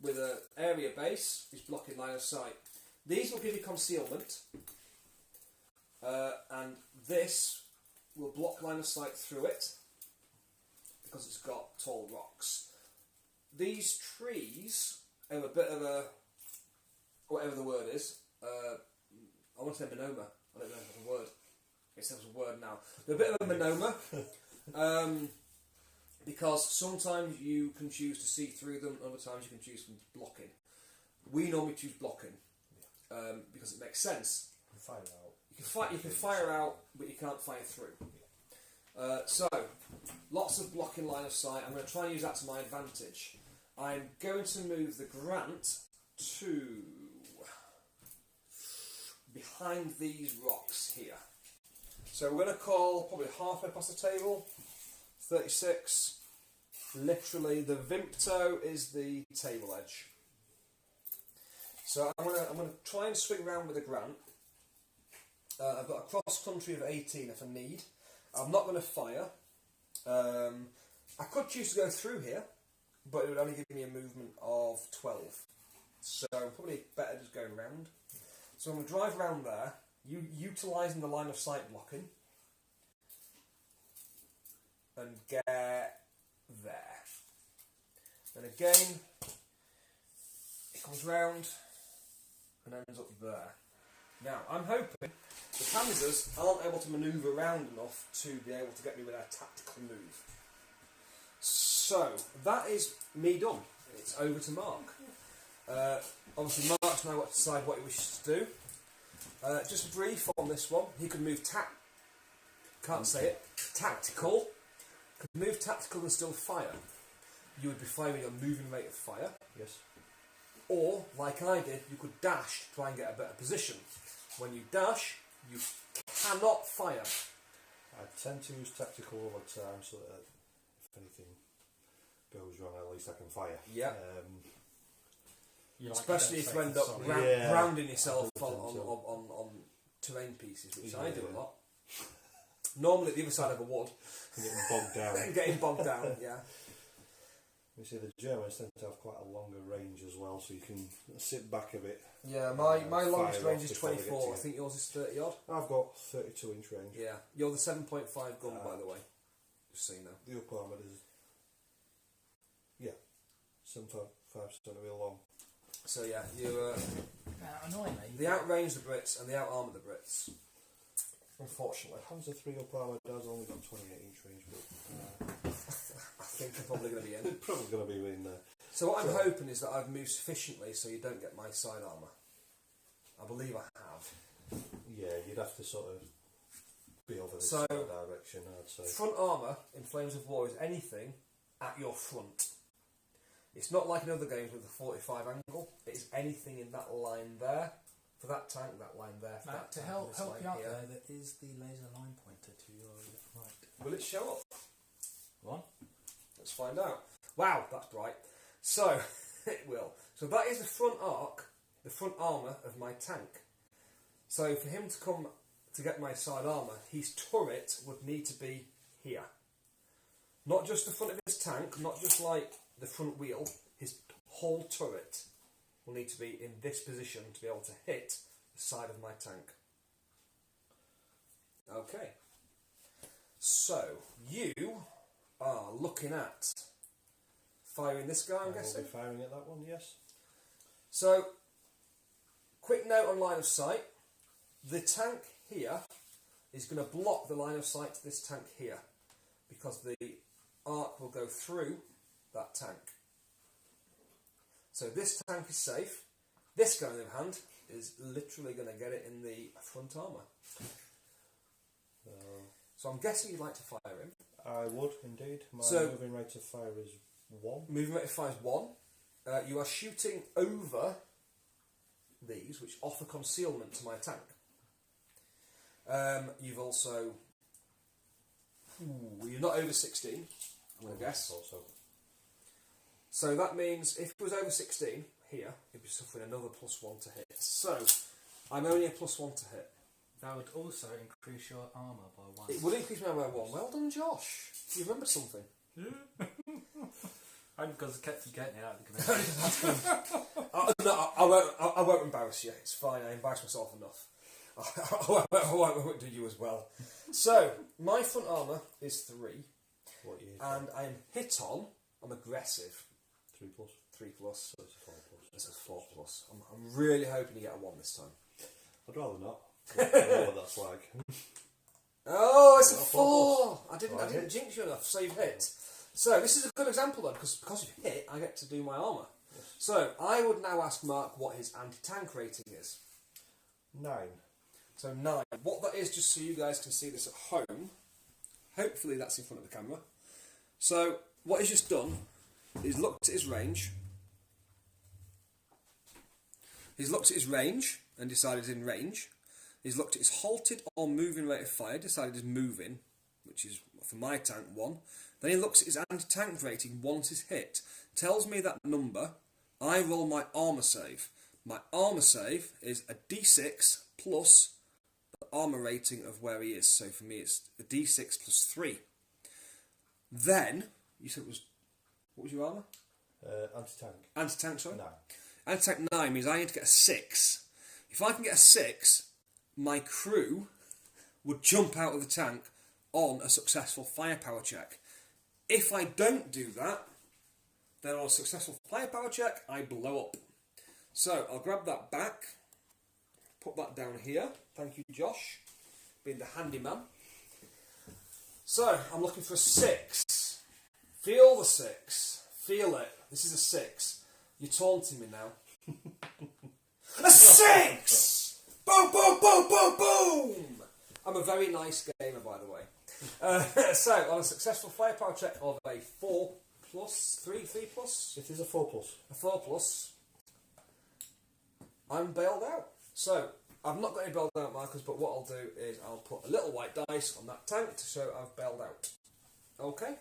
with an area base is blocking line of sight. These will give you concealment, and this will block line of sight through it because it's got tall rocks. These trees have a bit of a, whatever the word is, I want to say monoma. I don't know if it's a word. It's a word now. They're a bit of a monoma because sometimes you can choose to see through them, other times you can choose from blocking. We normally choose blocking because it makes sense. You can fire out. You can fire out, but you can't fire through. So, lots of blocking line of sight. I'm going to try and use that to my advantage. I'm going to move the Grant to behind these rocks here. So we're going to call probably halfway across the table, 36. Literally, the Vimpto is the table edge. So I'm going to try and swing round with the Grant. I've got a cross country of 18 if I need. I'm not going to fire. I could choose to go through here, but it would only give me a movement of 12. So probably better just going round. So I'm going to drive around there, utilising the line of sight blocking, and get there. Then again, it comes round and ends up there. Now, I'm hoping the Panzers aren't able to manoeuvre around enough to be able to get me with their tactical move. So, that is me done. It's over to Mark. Obviously, Mark's now got to decide what he wishes to do. Just brief on this one. He could move tactical. Could move tactical and still fire. You would be firing your moving rate of fire. Yes. Or, like I did, you could dash to try and get a better position. When you dash, you cannot fire. I tend to use tactical all the time so that if anything goes wrong, at least I can fire. Yeah. You like Especially if you end up grounding yourself on terrain pieces, which I do a lot. Normally at the other side of a wood. Getting bogged down. Getting bogged down, yeah. You see, the Germans tend to have quite a longer range as well, so you can sit back a bit. Yeah, my longest fire range off is before they get to 24. you. I think yours is 30 odd. I've got 32-inch range. Yeah, you're the 7.5 gun, by the way. Just so you know. The upper armour is, 7.5% of it long. So yeah, you Annoyingly, the outrange the Brits and the outarmour the Brits. Unfortunately, Panzer III upper armour does only got 28-inch range, but I think they're probably going to be in. it's probably going to be in there. So what I'm hoping is that I've moved sufficiently so you don't get my side armour. I believe I have. Yeah, you'd have to sort of be over this So, direction, I'd say. Front armour in Flames of War is anything at your front. It's not like in other games with the 45 angle. It is anything in that line there. For that tank, that line there. For that to tank, help this help line you out here. there is the laser line pointer to your right. Will it show up? What? Let's find out. Wow, that's bright. So, it will. So that is the front armour of my tank. So for him to come to get my side armour, his turret would need to be here. Not just the front of his tank, not just like the front wheel, his whole turret will need to be in this position to be able to hit the side of my tank. Okay. So, you are looking at firing this guy, I'm guessing? I will be firing at that one, yes. So, quick note on line of sight. The tank here is going to block the line of sight to this tank here because the arc will go through that tank. So this tank is safe. This guy, on the other hand, is literally going to get it in the front armour. So I'm guessing you'd like to fire him. I would, indeed. My So- moving rate of fire is 1. Moving rate of fire is 1. You are shooting over these, which offer concealment to my tank. You've also... you're not over 16, I'm going to guess. Also. So that means if it was over 16, here, you'd be suffering another +1 to hit. So, I'm only a +1 to hit. That would also increase your armour by 1. It would increase my armour by 1. Well done, Josh. You remember something. Only because I kept forgetting it out of the command. No, I won't embarrass you. It's fine. I embarrass myself enough. I won't do you as well. So, my front armour is 3, What year? and I am hit on. I'm aggressive. 3 plus. 3 plus. So it's a 4 plus. It's a 4 plus. I'm really hoping to get a 1 this time. I'd rather not. I know what that's like. Oh, it's a Yeah, 4! I Right. didn't jinx you enough, so you've hit. So this is a good example then, because you've hit, I get to do my armour. Yes. So I would now ask Mark what his anti-tank rating is. 9. So 9. What that is, just so you guys can see this at home, hopefully that's in front of the camera. So what he's just done is looked at his range. He's looked at his range and decided he's in range. He's looked at his halted or moving rate of fire, decided he's moving, which is for my tank 1. Then he looks at his anti-tank rating once he's hit, tells me that number, I roll my armour save. My armour save is a d6 plus the armour rating of where he is. So for me it's a d6 plus 3. Then, you said it was, what was your armour? Anti-tank. Anti-tank, sorry? 9. Anti-tank 9 means I need to get a 6. If I can get a 6, my crew would jump out of the tank on a successful firepower check. If I don't do that, then on a successful firepower check, I blow up. So I'll grab that back, put that down here. Thank you, Josh, being the handyman. So I'm looking for a 6. Feel the 6. Feel it. This is a 6. You're taunting me now. A 6! Boom, boom, boom, boom, boom! I'm a very nice gamer, by the way. So, on a successful firepower check of a 4 plus, 3 plus, It is a 4 plus. a 4 plus, I'm bailed out. So, I've not got any bailed out markers, but what I'll do is I'll put a little white dice on that tank to show I've bailed out. Okay?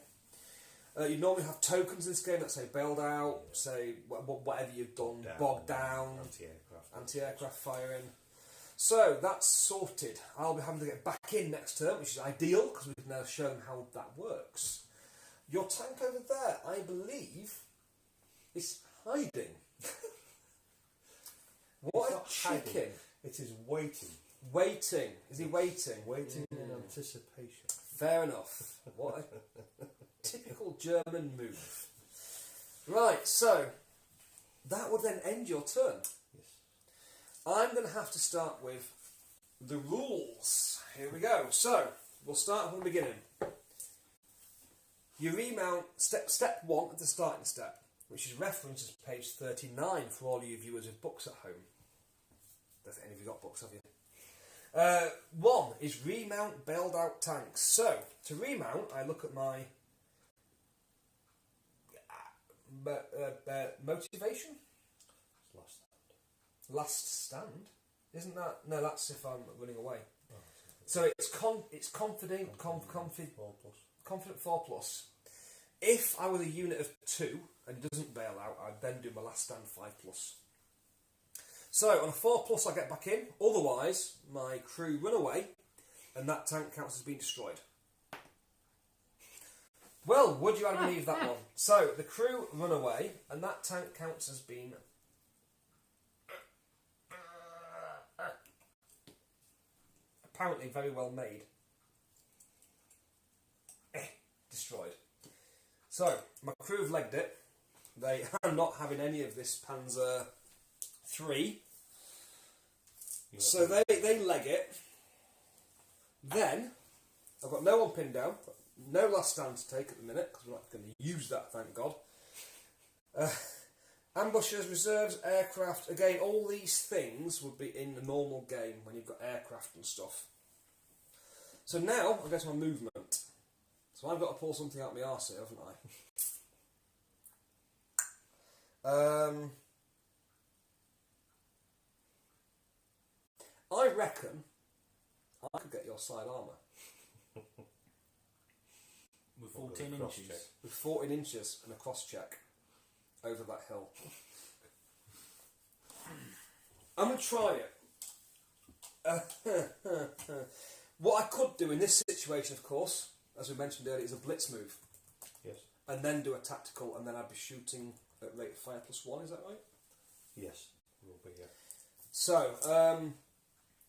You normally have tokens in this game that say bailed out, say whatever you've done, bogged down, anti-aircraft firing. So that's sorted. I'll be having to get back in next term, which is ideal because we can now show them how that works. Your tank over there, I believe, It's hiding. What a chicken. It is waiting. Waiting. Is he waiting? Waiting in anticipation. Fair enough. What a typical German move. Right, so that would then end your turn. Yes. I'm going to have to start with the rules. Here we go. So, we'll start from the beginning. You remount step 1 at the starting step, which is referenced as page 39 for all you viewers with books at home. Don't think any of you got books, have you? 1 is remount bailed out tanks. So, to remount, I look at my motivation? Last stand. Last stand? Isn't that? No, that's if I'm running away. Oh, so it's confident, confident 4+. If I was a unit of 2 and it doesn't bail out, I'd then do my last stand 5+. So on a 4+, I get back in. Otherwise, my crew run away, and that tank counts as being destroyed. Well, would you have believed that one? So the crew run away, and that tank counts as being apparently very well made. Destroyed. So my crew have legged it. They are not having any of this Panzer III. So they leg it. Then I've got no one pinned down. No last stand to take at the minute because we're not going to use that, thank God. Ambushers, reserves, aircraft. Again, all these things would be in the normal game when you've got aircraft and stuff. So now I'll go to my movement. So I've got to pull something out of my arse here, haven't I? I reckon I could get your side armour. With 14 inches. With 14 inches and a cross check over that hill. I'm going to try it. What I could do in this situation, of course, as we mentioned earlier, is a blitz move. Yes. And then do a tactical, and then I'd be shooting at rate of fire +1, is that right? Yes, will be, yeah. So,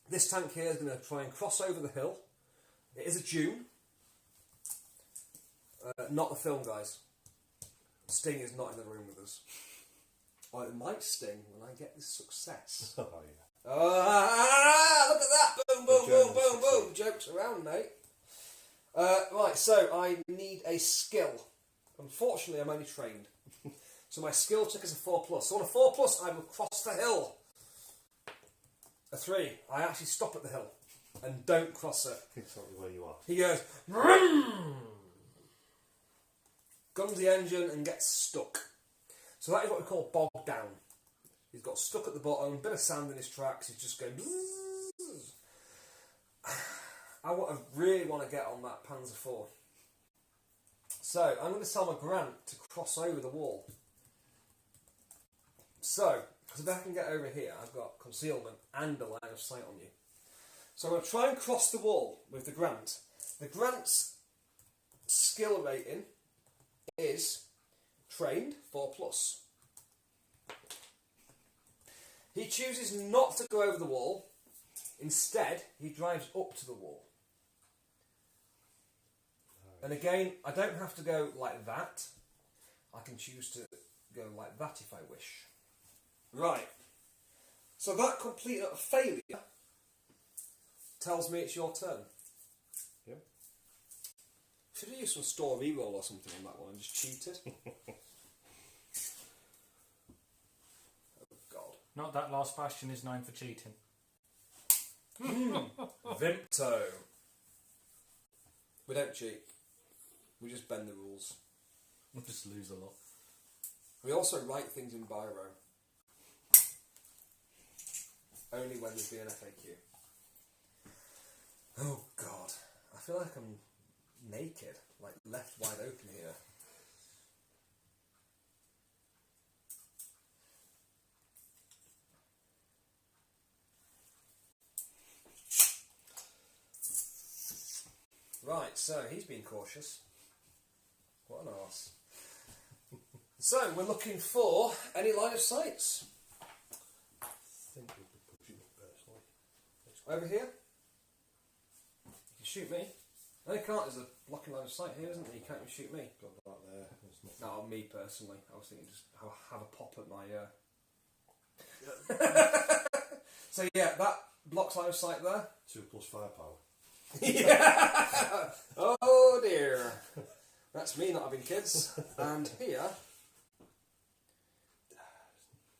this tank here is going to try and cross over the hill. It is a June. Not the film, guys. Sting is not in the room with us. Or it might sting when I get this success. Oh, yeah. Look at that! Boom, boom, boom, boom, boom! Jokes around, mate. Right, so I need a skill. Unfortunately, I'm only trained. So my skill check is a 4+. So on a 4+, I will cross the hill. A 3, I actually stop at the hill and don't cross it. Exactly where you are. He goes, vroom! Guns the engine and gets stuck. So that is what we call bogged down. He's got stuck at the bottom, bit of sand in his tracks, he's just going bzzz. I really want to get on that Panzer IV. So I'm going to tell my Grant to cross over the wall. So, because if I can get over here, I've got concealment and a line of sight on you. So I'm going to try and cross the wall with the Grant. The Grant's skill rating is trained 4+. He chooses not to go over the wall. Instead, he drives up to the wall. And again, I don't have to go like that. I can choose to go like that if I wish. Right. So that complete failure tells me it's your turn. Yep. Should I use some store reroll or something on that one and just cheat it? Oh God. Not that last Bastion is known for cheating. Vimto. We don't cheat. We just bend the rules. We'll just lose a lot. We also write things in biro. Only when there's been an FAQ. Oh God. I feel like I'm naked, like left wide open here. Right, so he's being cautious. What an arse. So, we're looking for any line of sights. I think we could push it personally. Over here? You can shoot me. No, you can't. There's a blocking line of sight here, isn't there? You can't even shoot me. Got that there. There's nothing. No, me personally. I was thinking just have a pop at my... So yeah, that blocks line of sight there. 2 plus firepower. Yeah. Oh dear. That's me not having kids. And here...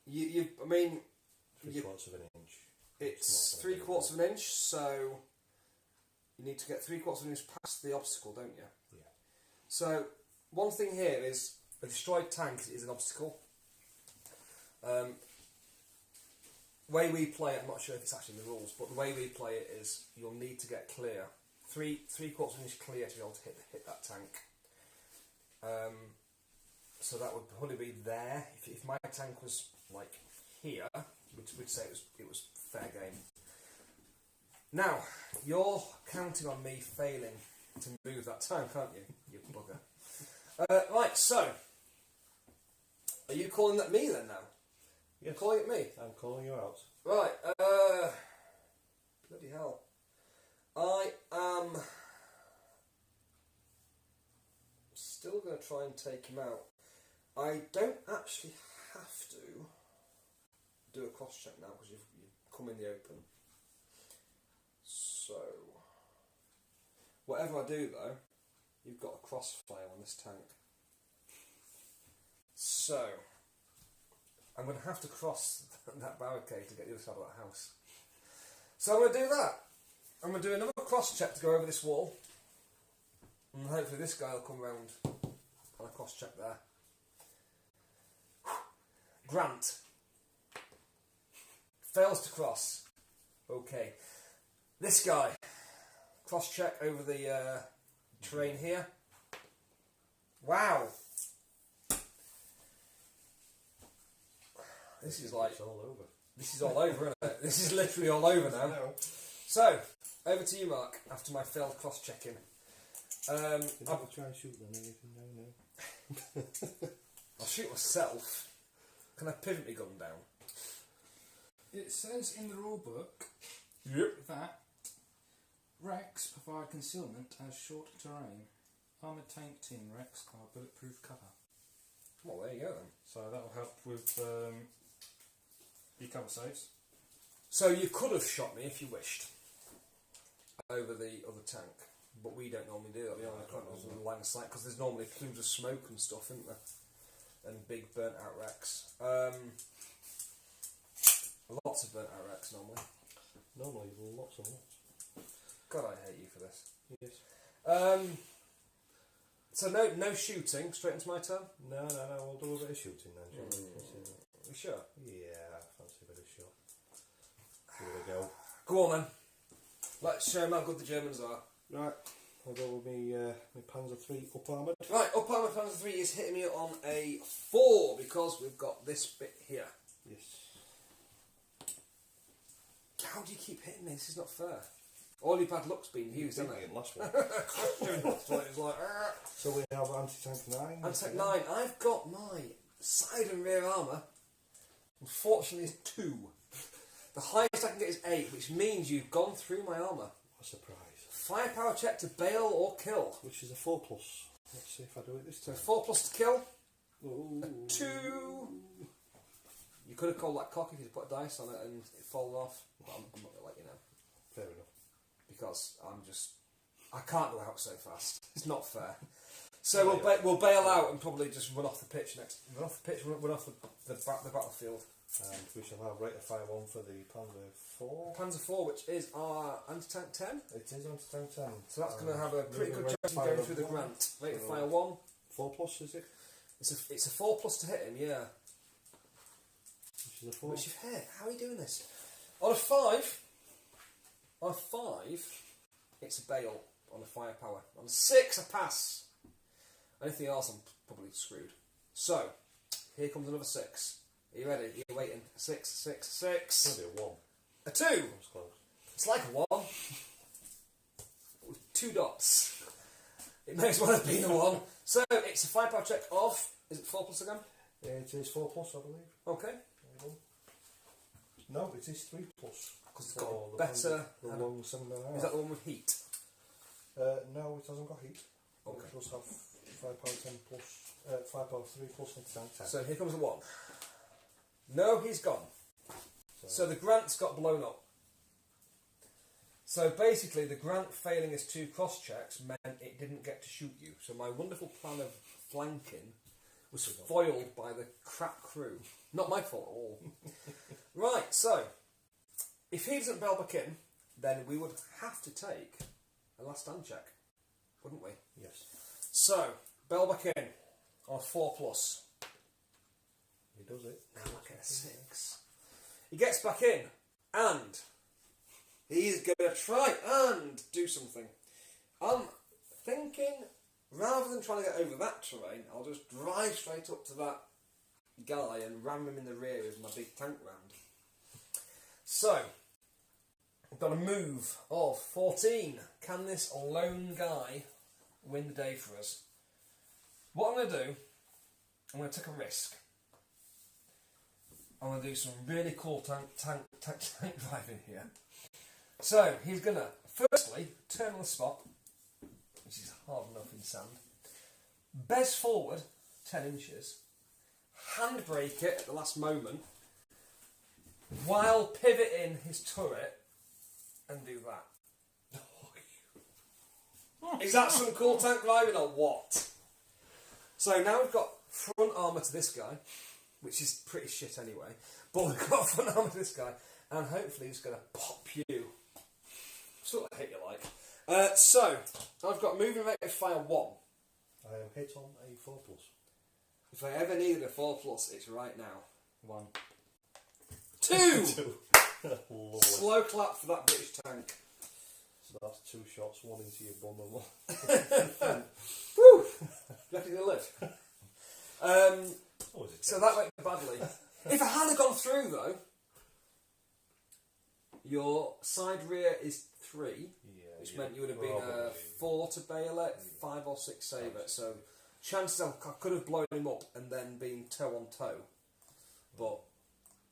I mean... 3/4 of an inch. It's 3/4 of an inch, so... You need to get 3/4 of an inch past the obstacle, don't you? Yeah. So, one thing here is a destroyed tank is an obstacle. Way we play it, I'm not sure if it's actually in the rules, but the way we play it is you'll need to get clear. 3/4 of an inch clear to be able to hit that tank. So that would probably be there. If my tank was like here, we'd say it was fair game. Now, you're counting on me failing to move that tank, aren't you? You bugger. Right, so... Are you calling that me then now? You're calling it me? I'm calling you out. Right, bloody hell. I am... still going to try and take him out. I don't actually have to do a cross-check now because you've come in the open. So, whatever I do though, you've got a crossfire on this tank. So, I'm going to have to cross that barricade to get the other side of that house. So I'm going to do that. I'm going to do another cross check to go over this wall. And hopefully this guy will come round on a cross check there. Grant. Fails to cross. Okay. This guy, cross check over the terrain here. Wow. This is like... It's all over. This is all over, isn't it? This is literally all over now. So, over to you, Mark, after my failed cross checking. I'll try and shoot them anything now. I'll shoot myself. Can I pivot my gun down? It says in the rule book that wrecks provide concealment as short terrain. Armoured tank team wrecks are bulletproof cover. Well, there you go then. So that'll help with your cover saves. So you could have shot me if you wished over the other tank, but we don't normally do that. We only can't use a line of sight because there's normally plumes of smoke and stuff, isn't there? And big burnt out wrecks. Lots of burnt out wrecks normally. Normally, lots and lots. God, I hate you for this. Yes. So no shooting. Straight into my turn. No. We'll do a bit of shooting then, shall we? You sure? Yeah, I fancy a bit of shot. Here we go. Go on then. Let's show them how good the Germans are. Right. I'll go with me Panzer III up armoured. Right, up armoured Panzer 3 is hitting me on a 4 because we've got this bit here. Yes. How do you keep hitting me? This is not fair. All your bad luck's been used, hasn't it? Last one. It's like, So we have anti-tank 9. Anti-tank 9. I've got my side and rear armour. Unfortunately, is 2. The highest I can get is 8, which means you've gone through my armour. What a surprise. Firepower check to bail or kill. Which is a 4+. Let's see if I do it this So time. 4+ to kill. Ooh. A 2. You could have called that cock if you'd put a dice on it and it fallen off. But I'm not going to let you know. Fair enough. Because I can't go out so fast. It's not fair. So we'll bail out and probably just run off the pitch run off the battlefield. And we shall have rate of fire 1 for the Panzer 4. Panzer 4, which is our anti-tank 10. It is anti-tank 10. So that's going to have a pretty good rate chance of of fire going through the of Grant. Rate of So- fire 1. 4+, is it? It's a 4+ to hit him, yeah. Which is a 4. Which you've hit. How are you doing this? On a 5, it's a bail on a firepower. On a 6, a pass. Anything else, I'm probably screwed. So, here comes another 6. Are you ready? You're waiting. 6, 6, 6. It's going to be a 1. A 2. That's close. It's like a 1. With 2 dots. It may as well have been a 1. So, it's a firepower check of Is it 4+ again? It is 4+, I believe. Okay. No, it is 3+. Because it's got a better... The long 7.5. Is that the one with heat? No, it hasn't got heat. Okay. It does have 5 power 10 plus, 5 power 3 plus and 10. So here comes the 1. No, he's gone. So the Grant's got blown up. So basically, the Grant failing his 2 cross checks meant it didn't get to shoot you. So my wonderful plan of flanking was foiled by the crap crew. Not my fault at all. Right, so if he doesn't bell back in, then we would have to take a last stand check, wouldn't we? Yes. So bell back in on a 4+. He does it. Now look at a 6. He gets back in and he's going to try and do something. I'm thinking, rather than trying to get over that terrain, I'll just drive straight up to that guy and ram him in the rear with my big tank round. So, I've got a move of 14. Can this lone guy win the day for us? What I'm going to do, I'm going to take a risk. I'm going to do some really cool tank driving here. So, he's going to, firstly, turn on the spot, which is hard enough in sand, bez forward 10 inches, handbrake it at the last moment, while pivoting his turret, and do that. Is that some cool tank driving or what? So now we've got front armour to this guy, which is pretty shit anyway, but we've got front armour to this guy, and hopefully he's going to pop you. Sort of hit you like. So, I've got moving rate of fire 1. I am hit on a 4+. If I ever needed a 4+, it's right now. 1. 2! 2. Slow clap for that British tank. So that's 2 shots, 1 into your bum and 1. Woo! Ready to live. So that went badly. If I hadn't gone through though, your side rear is 3, which meant you would have been a 4 to bail it, 5 or 6 save it. So chances are I could have blown him up and then been toe on toe. But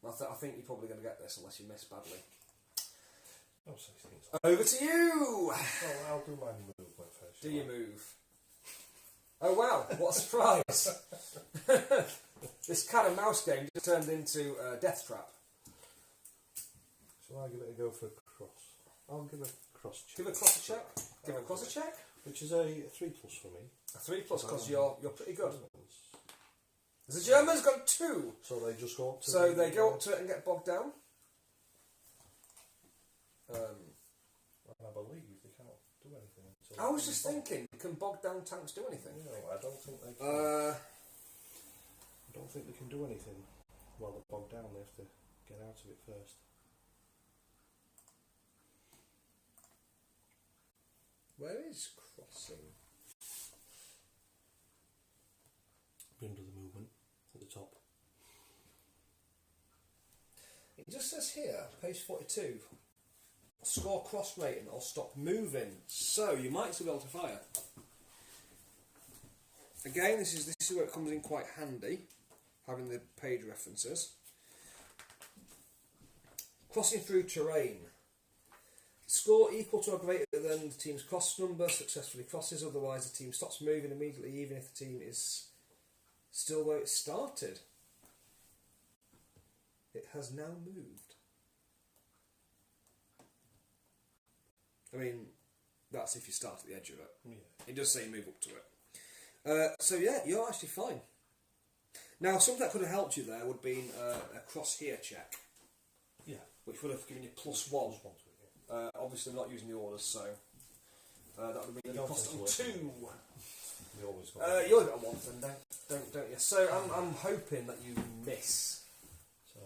I think you're probably going to get this unless you miss badly. No such things. Over to you! Well, I'll do my movement first. Do your move. Oh wow, what a surprise! This cat and mouse game just turned into a death trap. So I give it a go for a cross. I'll give a cross check. Give a cross a check. Give a cross a check. Which is a 3+ for me. A 3+ because you're pretty good. The Germans got 2. So they just go up to So they go up to it and get bogged down. I believe they cannot do anything until... I was just thinking, can bogged down tanks do anything? No, I don't think they can. I don't think they can do anything while they're bogged down. They have to get out of it first. Where is crossing? Under the movement at the top. It just says here, page 42, score cross rating or stop moving. So you might still be able to fire. Again, this is where it comes in quite handy, having the page references. Crossing through terrain. Score equal to or greater than the team's cross number, successfully crosses, otherwise the team stops moving immediately even if the team is still where it started. It has now moved. I mean, that's if you start at the edge of it. Yeah. It does say move up to it. So yeah, you're actually fine. Now, something that could have helped you there would have been a cross here check. Yeah. Which would have given you +1. Plus one to it, yeah. Obviously not using the orders, so that would have been You plus don't 2. You always got You only got 1 then, don't you? So I'm hoping that you miss. So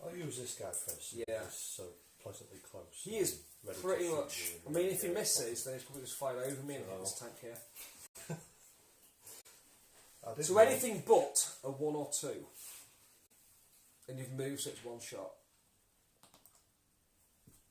I'll use this guy first. Yeah. He's so pleasantly close. He is ready to pretty shoot much. you I mean, if he and misses, then he's probably just fired over me and hit this tank here. I did So know- anything but a 1 or 2, and you've moved, so it's 1 shot.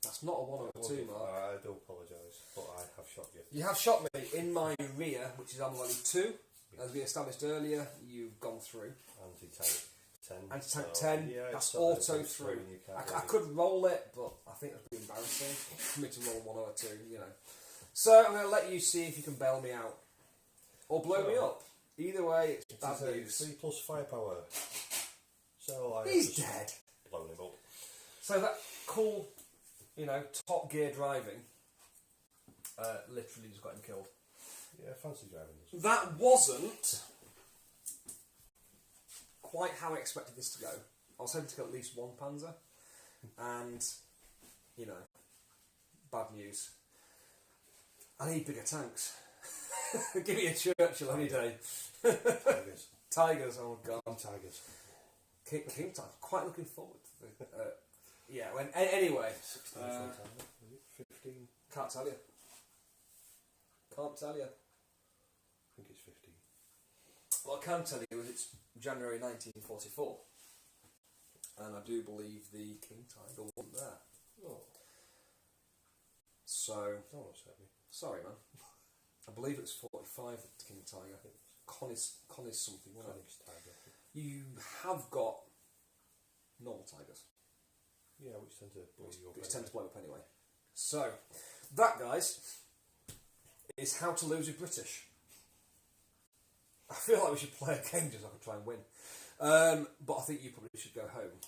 That's not a 1 or a 2, Mark. I do apologise, but I have shot you. You have shot me in my rear, which is I'm only 2. as we established earlier, you've gone through. Anti-tank 10. Anti-tank so, 10, yeah, that's it's auto it's through. you can't I really- could roll it, but I think it'd be embarrassing for me to roll one or two, you know. So I'm going to let you see if you can bail me out. Or blow me up. Either way, it's bad It is news. 3 plus firepower. So I He's have just dead. blown him up. So that cool, you know, top gear driving, literally just got him killed. Yeah, fancy driving this. That wasn't quite how I expected this to go. I was hoping to get at least one Panzer, and, you know, bad news. I need bigger tanks. Give me a Churchill any day. Tigers. Tigers, oh god. Tigers. King Tiger, quite looking forward to the... yeah, anyway. 16 front end, is it? 15? Can't tell you. Can't tell you. I think it's 15. What I can tell you is it's January 1944, and I do believe the King Tiger wasn't there. Oh, So, don't upset me. sorry man. I believe it's 45 the King Tiger. Connie's something, wasn't it? Phoenix Tiger. You have got normal Tigers, Yeah, which tend to blow you up. which tend to blow up anyway. So, that, guys, is how to lose with British. I feel like we should play a game just so I can try and win. But I think you probably should go home.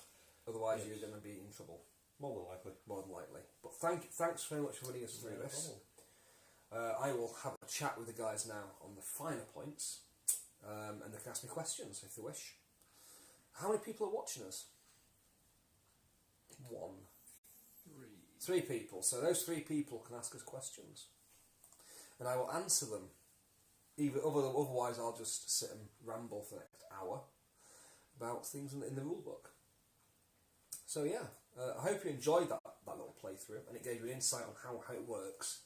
Otherwise, Yes. you're going to be in trouble. More than likely. More than likely. But thanks very much for running us through this. I will have a chat with the guys now on the finer points, and they can ask me questions if they wish. How many people are watching us? 1. 3 people. So those 3 people can ask us questions, and I will answer them. Otherwise, I'll just sit and ramble for the next hour about things in the rule book. So yeah, I hope you enjoyed that little playthrough, and it gave you an insight on how it works.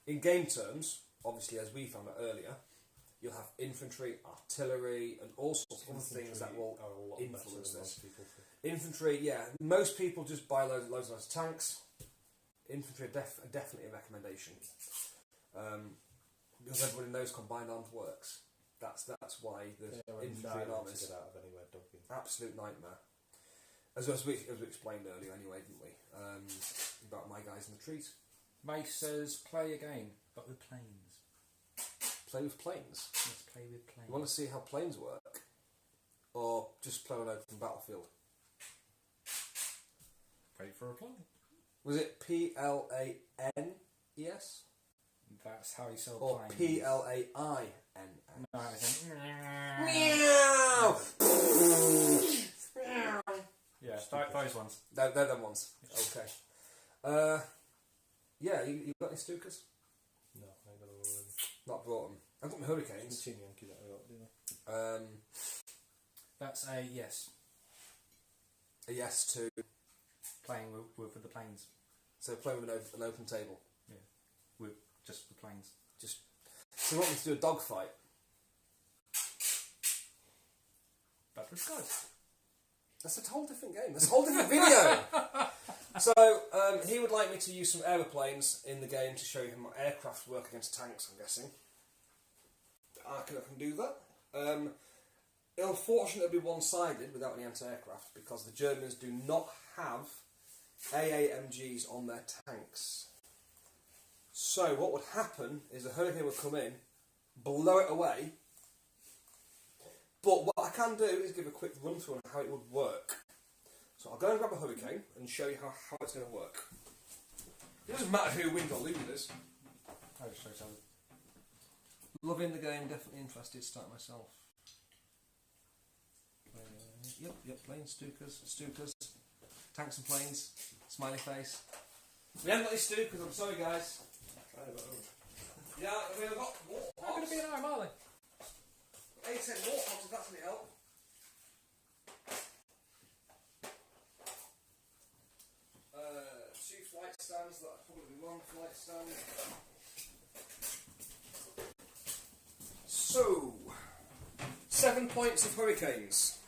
In game terms, obviously, as we found out earlier, you'll have infantry, artillery, and all sorts of other things that will influence this. Infantry, yeah, most people just buy loads of tanks. Infantry are definitely a recommendation, because everybody knows combined arms works. That's why the infantry and armies to get out of anywhere, don't you? absolute nightmare. As we explained earlier, anyway, didn't we? About my guys in the trees. Mace says, play a game, but with planes. Play with planes. Let's play with planes. You want to see how planes work, or just play on an open battlefield? Wait for a plane. Was it PLANES That's how you sell or planes. PLAINS? No, I think... Meow. Yeah, those ones. They're them ones. Okay. Yeah, you got any Stukas? No, I ain't got all of them. Not brought them. I've got my Hurricanes. Team Yankee that I got, didn't I? That's a yes. A yes to. Playing with the planes. So playing with an open table. Yeah. With just the planes. So you want me to do a dogfight? That was good. That's a whole different game. That's a whole different video. So he would like me to use some aeroplanes in the game to show him how aircraft work against tanks, I'm guessing. I can do that. It'll fortunately be one-sided without any anti-aircraft, because the Germans do not have AAMGs on their tanks. So what would happen is a Hurricane would come in, blow it away, but what I can do is give a quick run through on how it would work. So I'll go and grab a Hurricane and show you how it's going to work. It doesn't matter who wins or loses. Oh, sorry, sorry. Loving the game, definitely interested to start myself. Yep, planes, Stukas, tanks and planes, smiley face. We haven't got any Stukas, I'm sorry guys. Yeah, I mean, I've got I'm going to be an Warthogs. arm, are 8 Warthogs, if that's any help. Two flight stands, that'll probably be one flight stand. So, 7 points of Hurricanes.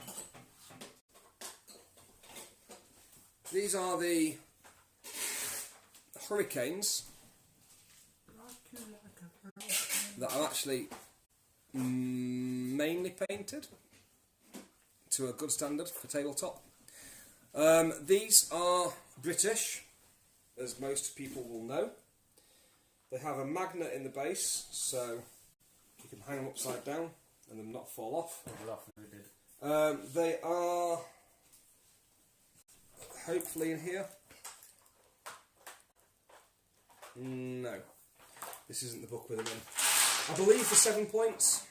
These are the Hurricanes that are actually mainly painted to a good standard for tabletop. These are British, as most people will know. They have a magnet in the base, so you can hang them upside down and them not fall off. They are hopefully in here. No, this isn't the book with them in. I believe for 7 points.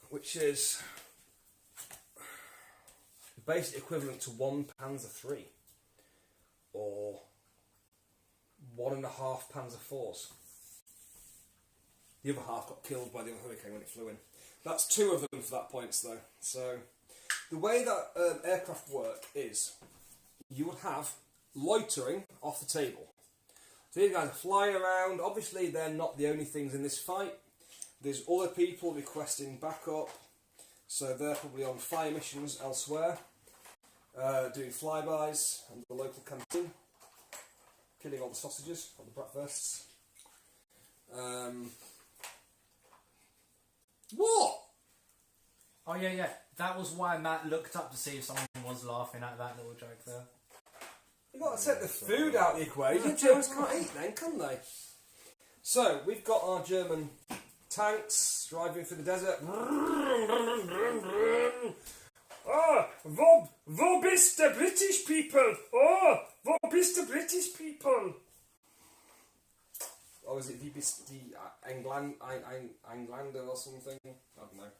Which is basically equivalent to 1 Panzer III or 1.5 Panzer IVs. The other half got killed by the other Hurricane when it flew in. That's 2 of them for that points though. So the way that aircraft work is you would have loitering off the table. So these guys fly around. Obviously they're not the only things in this fight. There's other people requesting backup, so they're probably on fire missions elsewhere, doing flybys and the local canteen, killing all the sausages, all the bratwursts. What? Oh yeah. That was why Matt looked up to see if someone was laughing at that little joke there. You've got to take the food out of the equation. Germans can't eat then, can they? So, we've got our German tanks driving through the desert. Ah, wo bist der British people? Oh, wo bist der British people? Or is it wie bist die Englander or something? I don't know.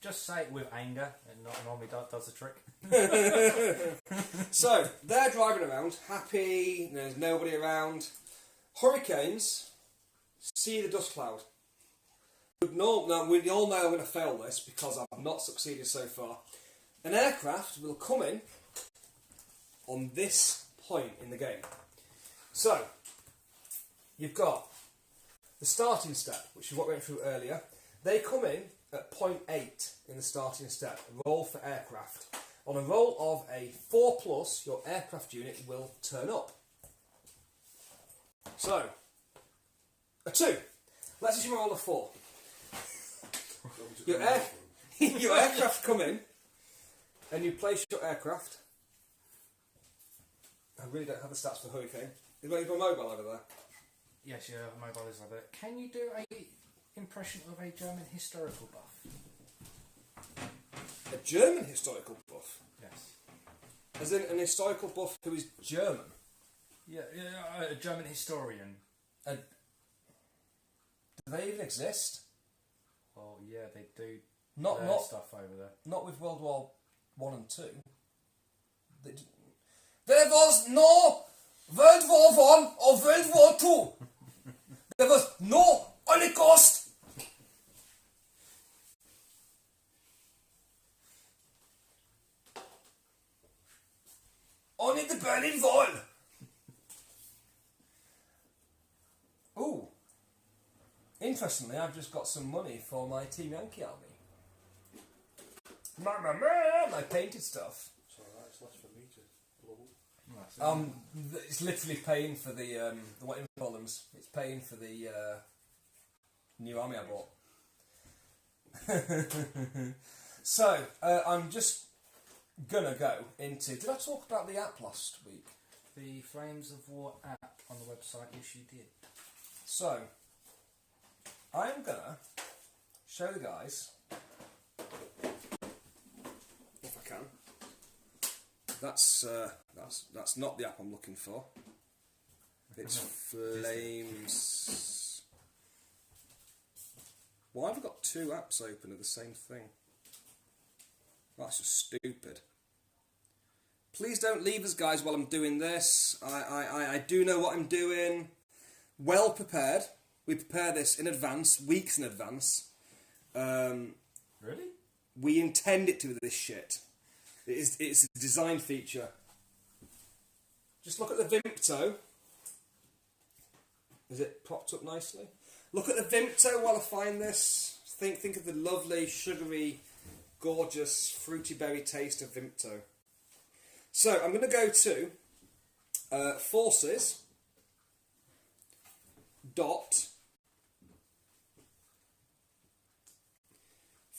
Just say it with anger, and not normally does the trick. So, they're driving around, happy, there's nobody around. Hurricanes see the dust cloud. Now, we all know I'm going to fail this because I've not succeeded so far. An aircraft will come in on this point in the game. So, you've got the starting step, which is what we went through earlier. They come in at point 8 in the starting step, roll for aircraft. On a roll of a 4+, your aircraft unit will turn up. So, a 2. Let's assume I roll a 4. Your aircraft come in, and you place your aircraft. I really don't have the stats for Hurricane. Is my mobile over there? Yes, your mobile is over there. Can you do a impression of a German historical buff? A German historical buff? Yes. As in an historical buff who is German? Yeah, a German historian. Do they even exist? Oh yeah, they do. Not stuff over there. Not with World War 1 and 2. There was no World War 1 or World War 2. There was no Holocaust. Only the Berlin Wall. Ooh. Interestingly, I've just got some money for my Team Yankee army. My painted stuff. So that's less for me to level. It's literally paying for the what in columns. It's paying for the new army I bought. So I'm just gonna go into. Did I talk about the app last week? The Flames of War app on the website. Yes, you did. So I'm gonna show the guys, if I can. That's not the app I'm looking for. It's Flames. Why have I got 2 apps open of the same thing? That's just stupid. Please don't leave us, guys, while I'm doing this. I do know what I'm doing. Well prepared. We prepare this in advance, weeks in advance. Really? We intend it to be this shit. It's a design feature. Just look at the Vimto. Is it propped up nicely? Look at the Vimto while I find this. Think of the lovely, sugary, gorgeous, fruity berry taste of Vimto. So I'm going to go to Forces, dot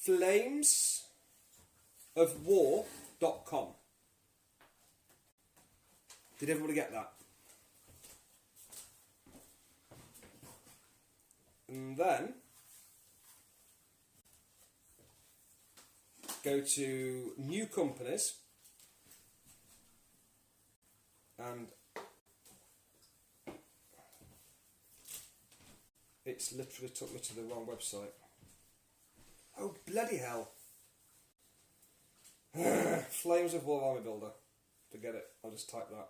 flamesofwar.com. Did everybody get that? And then go to new companies and it's literally took me to the wrong website. Oh bloody hell. Flames of War Army Builder. Forget it, I'll just type that.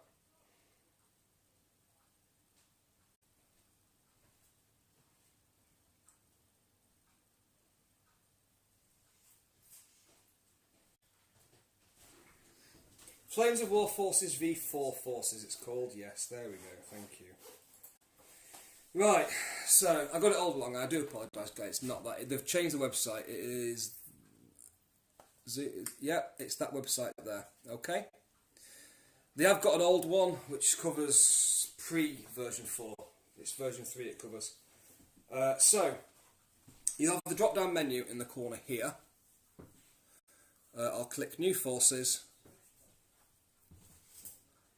Flames of War Forces V4 Forces, it's called. Yes, there we go. Thank you. Right, so I got it all wrong. I do apologise, guys. It's not that. They've changed the website. It is. Yeah, it's that website there. Okay. They have got an old one which covers pre-version 4. It's version 3 it covers. So you have the drop-down menu in the corner here. I'll click New Forces.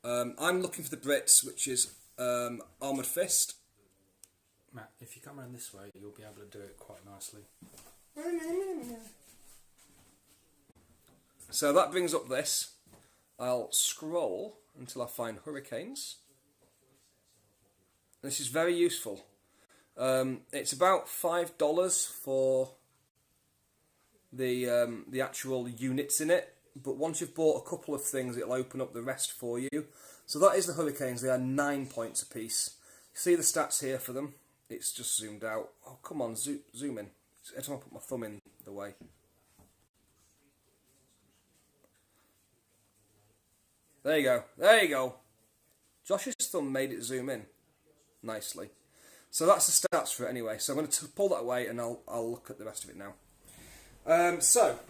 I'm looking for the Brits, which is Armoured Fist. Matt, if you come around this way, you'll be able to do it quite nicely. So that brings up this. I'll scroll until I find Hurricanes. This is very useful. It's about $5 for the actual units in it. But once you've bought a couple of things, it'll open up the rest for you. So that is the Hurricanes. They are 9 points apiece. See the stats here for them? It's just zoomed out. Oh, come on, zoom in. Every time I put my thumb in the way. There you go. There you go. Josh's thumb made it zoom in nicely. So that's the stats for it anyway. So I'm going to pull that away and I'll look at the rest of it now. So...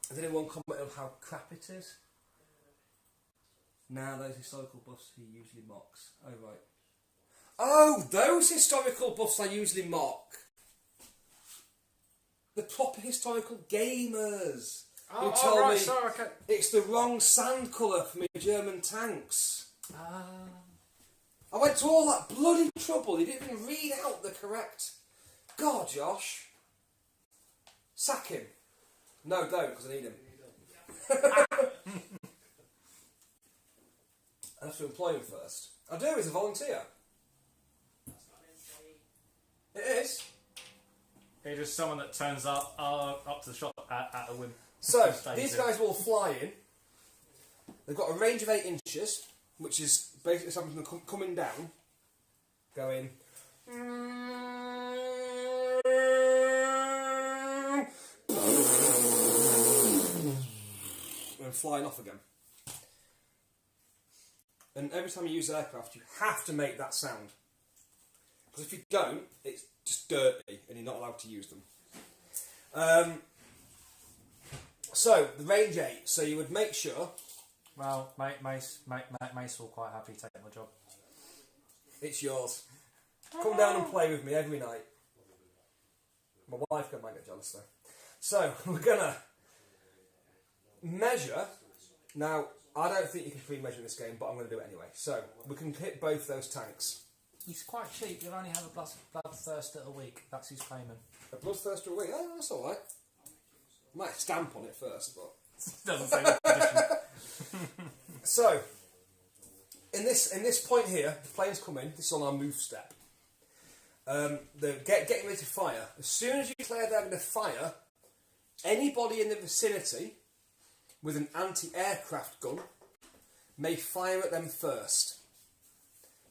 Has anyone commented on how crap it is? Now those historical buffs he usually mocks. Oh right. Oh, those historical buffs I usually mock. The proper historical gamers. Oh, who told right, me sorry, okay. it's the wrong sand colour for my German tanks. I went to all that bloody trouble. You didn't even read out the correct. God, Josh. Sack him. No, don't, because I need him. I have to employ him first. I do, he's a volunteer. It is. He's just someone that turns up to the shop at a whim. So, these guys will fly in. They've got a range of 8 inches, which is basically something coming down, going... and flying off again. And every time you use aircraft, you have to make that sound. Because if you don't, it's just dirty and you're not allowed to use them. So, the range 8, so you would make sure... Well, Mace will quite happy taking my job. It's yours. Come down and play with me every night. My wife might get jealous though. So, we're going to measure. Now, I don't think you can pre-measure in this game, but I'm going to do it anyway. So, we can hit both those tanks. He's quite cheap. You'll only have a bloodthirster a week. That's his payment. A bloodthirster a week? Oh, that's alright. Might stamp on it first, but... Doesn't say the condition. So, in this point here, the planes come in. This is on our move step. They're getting ready to fire. As soon as you declare they're going to fire, anybody in the vicinity with an anti-aircraft gun may fire at them first.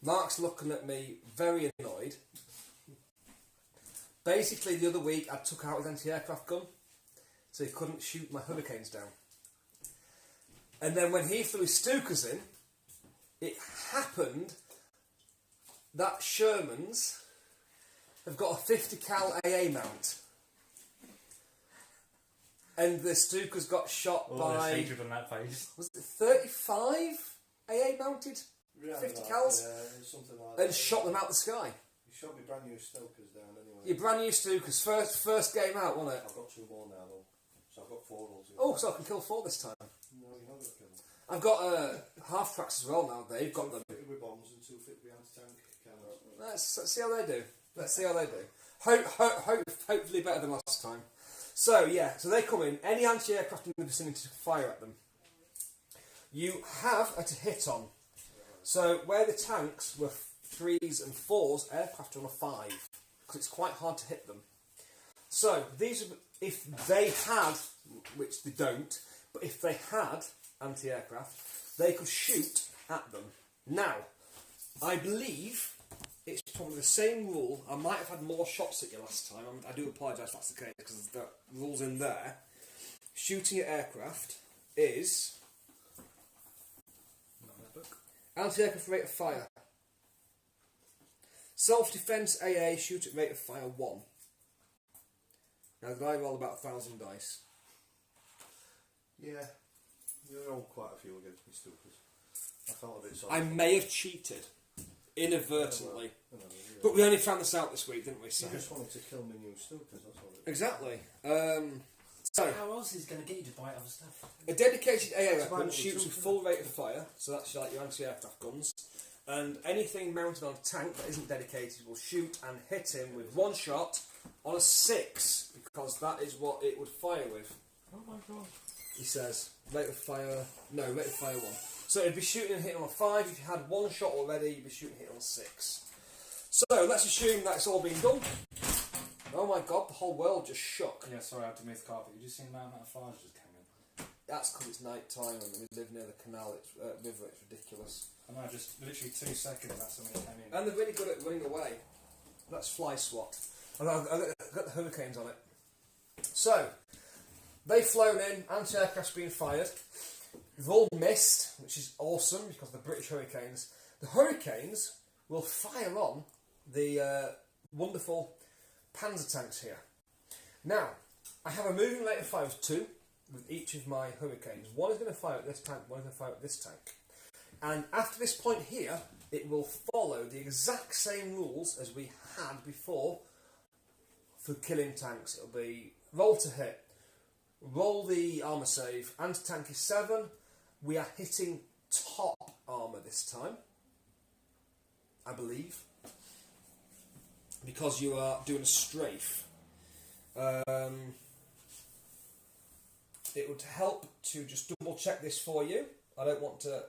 Mark's looking at me very annoyed. Basically, the other week I took out his anti-aircraft gun, so he couldn't shoot my Hurricanes down. And then when he threw his Stukas in, it happened that Shermans have got a 50 cal AA mount. And the Stukas got shot by... hatred on that face. Was it 35 AA mounted? Yeah, 50 that, cals? yeah, something like and that. shot them out the sky. shot me brand new Stokers down anyway. You're brand used to, because first game out, wasn't it? I've got 2 more now though. So I've got 4 rolls. Oh, so I can kill 4 this time. No, you're not going to kill them. I've got half tracks as well now. They've got them. 2 fitted with bombs and 2 fitted with anti-tank cannons. Let's see how they do. Let's see how they do. Hopefully better than last time. So yeah, so they come in. Any anti-aircraft in the vicinity to fire at them. You have a to hit on. So where the tanks were 3s and 4s, aircraft are on a 5 because it's quite hard to hit them. So these, if they had, which they don't, but if they had anti-aircraft, they could shoot at them. Now, I believe it's probably the same rule. I might have had more shots at you last time. I do apologise if that's the case because the rules in there. Shooting at aircraft is anti-aircraft rate of fire. Self-defence AA, shoot at rate of fire 1. Now, did I roll about 1,000 dice? Yeah. You rolled quite a few against me, Stokers. I felt a bit sorry. I may have cheated. Inadvertently. Yeah. But we only found this out this week, didn't we? So. You just wanted to kill me new Stokers, that's all it is. Exactly. So, how else is he going to get you to buy other stuff? a dedicated AA That's weapon right, shoots with it's full rate of fire, so that's like your anti-aircraft guns. And anything mounted on a tank that isn't dedicated will shoot and hit him with 1 shot on a 6, because that is what it would fire with. Oh my god. He says, rate of fire 1. So it'd be shooting and hitting on a 5. If you had 1 shot already, you'd be shooting and hitting on a 6. So let's assume that's all been done. Oh my god, the whole world just shook. Yeah, sorry, I had to move the carpet. Did you see the amount of fires just came in? That's because it's night time and we live near the canal, river, it's ridiculous. I know, just literally 2 seconds, that's how many came in. And they're really good at running away. That's fly swat. I've got the hurricanes on it. So, they've flown in, anti-aircraft's been fired. We've all missed, which is awesome because the British Hurricanes. The Hurricanes will fire on the wonderful Panzer tanks here. Now, I have a moving rate of fire of 2 with each of my Hurricanes. One is going to fire at this tank, one is going to fire at this tank. And after this point here, it will follow the exact same rules as we had before for killing tanks. It'll be roll to hit, roll the armour save, anti-tank is 7. We are hitting top armour this time, I believe, because you are doing a strafe. It would help to just double check this for you. I don't want to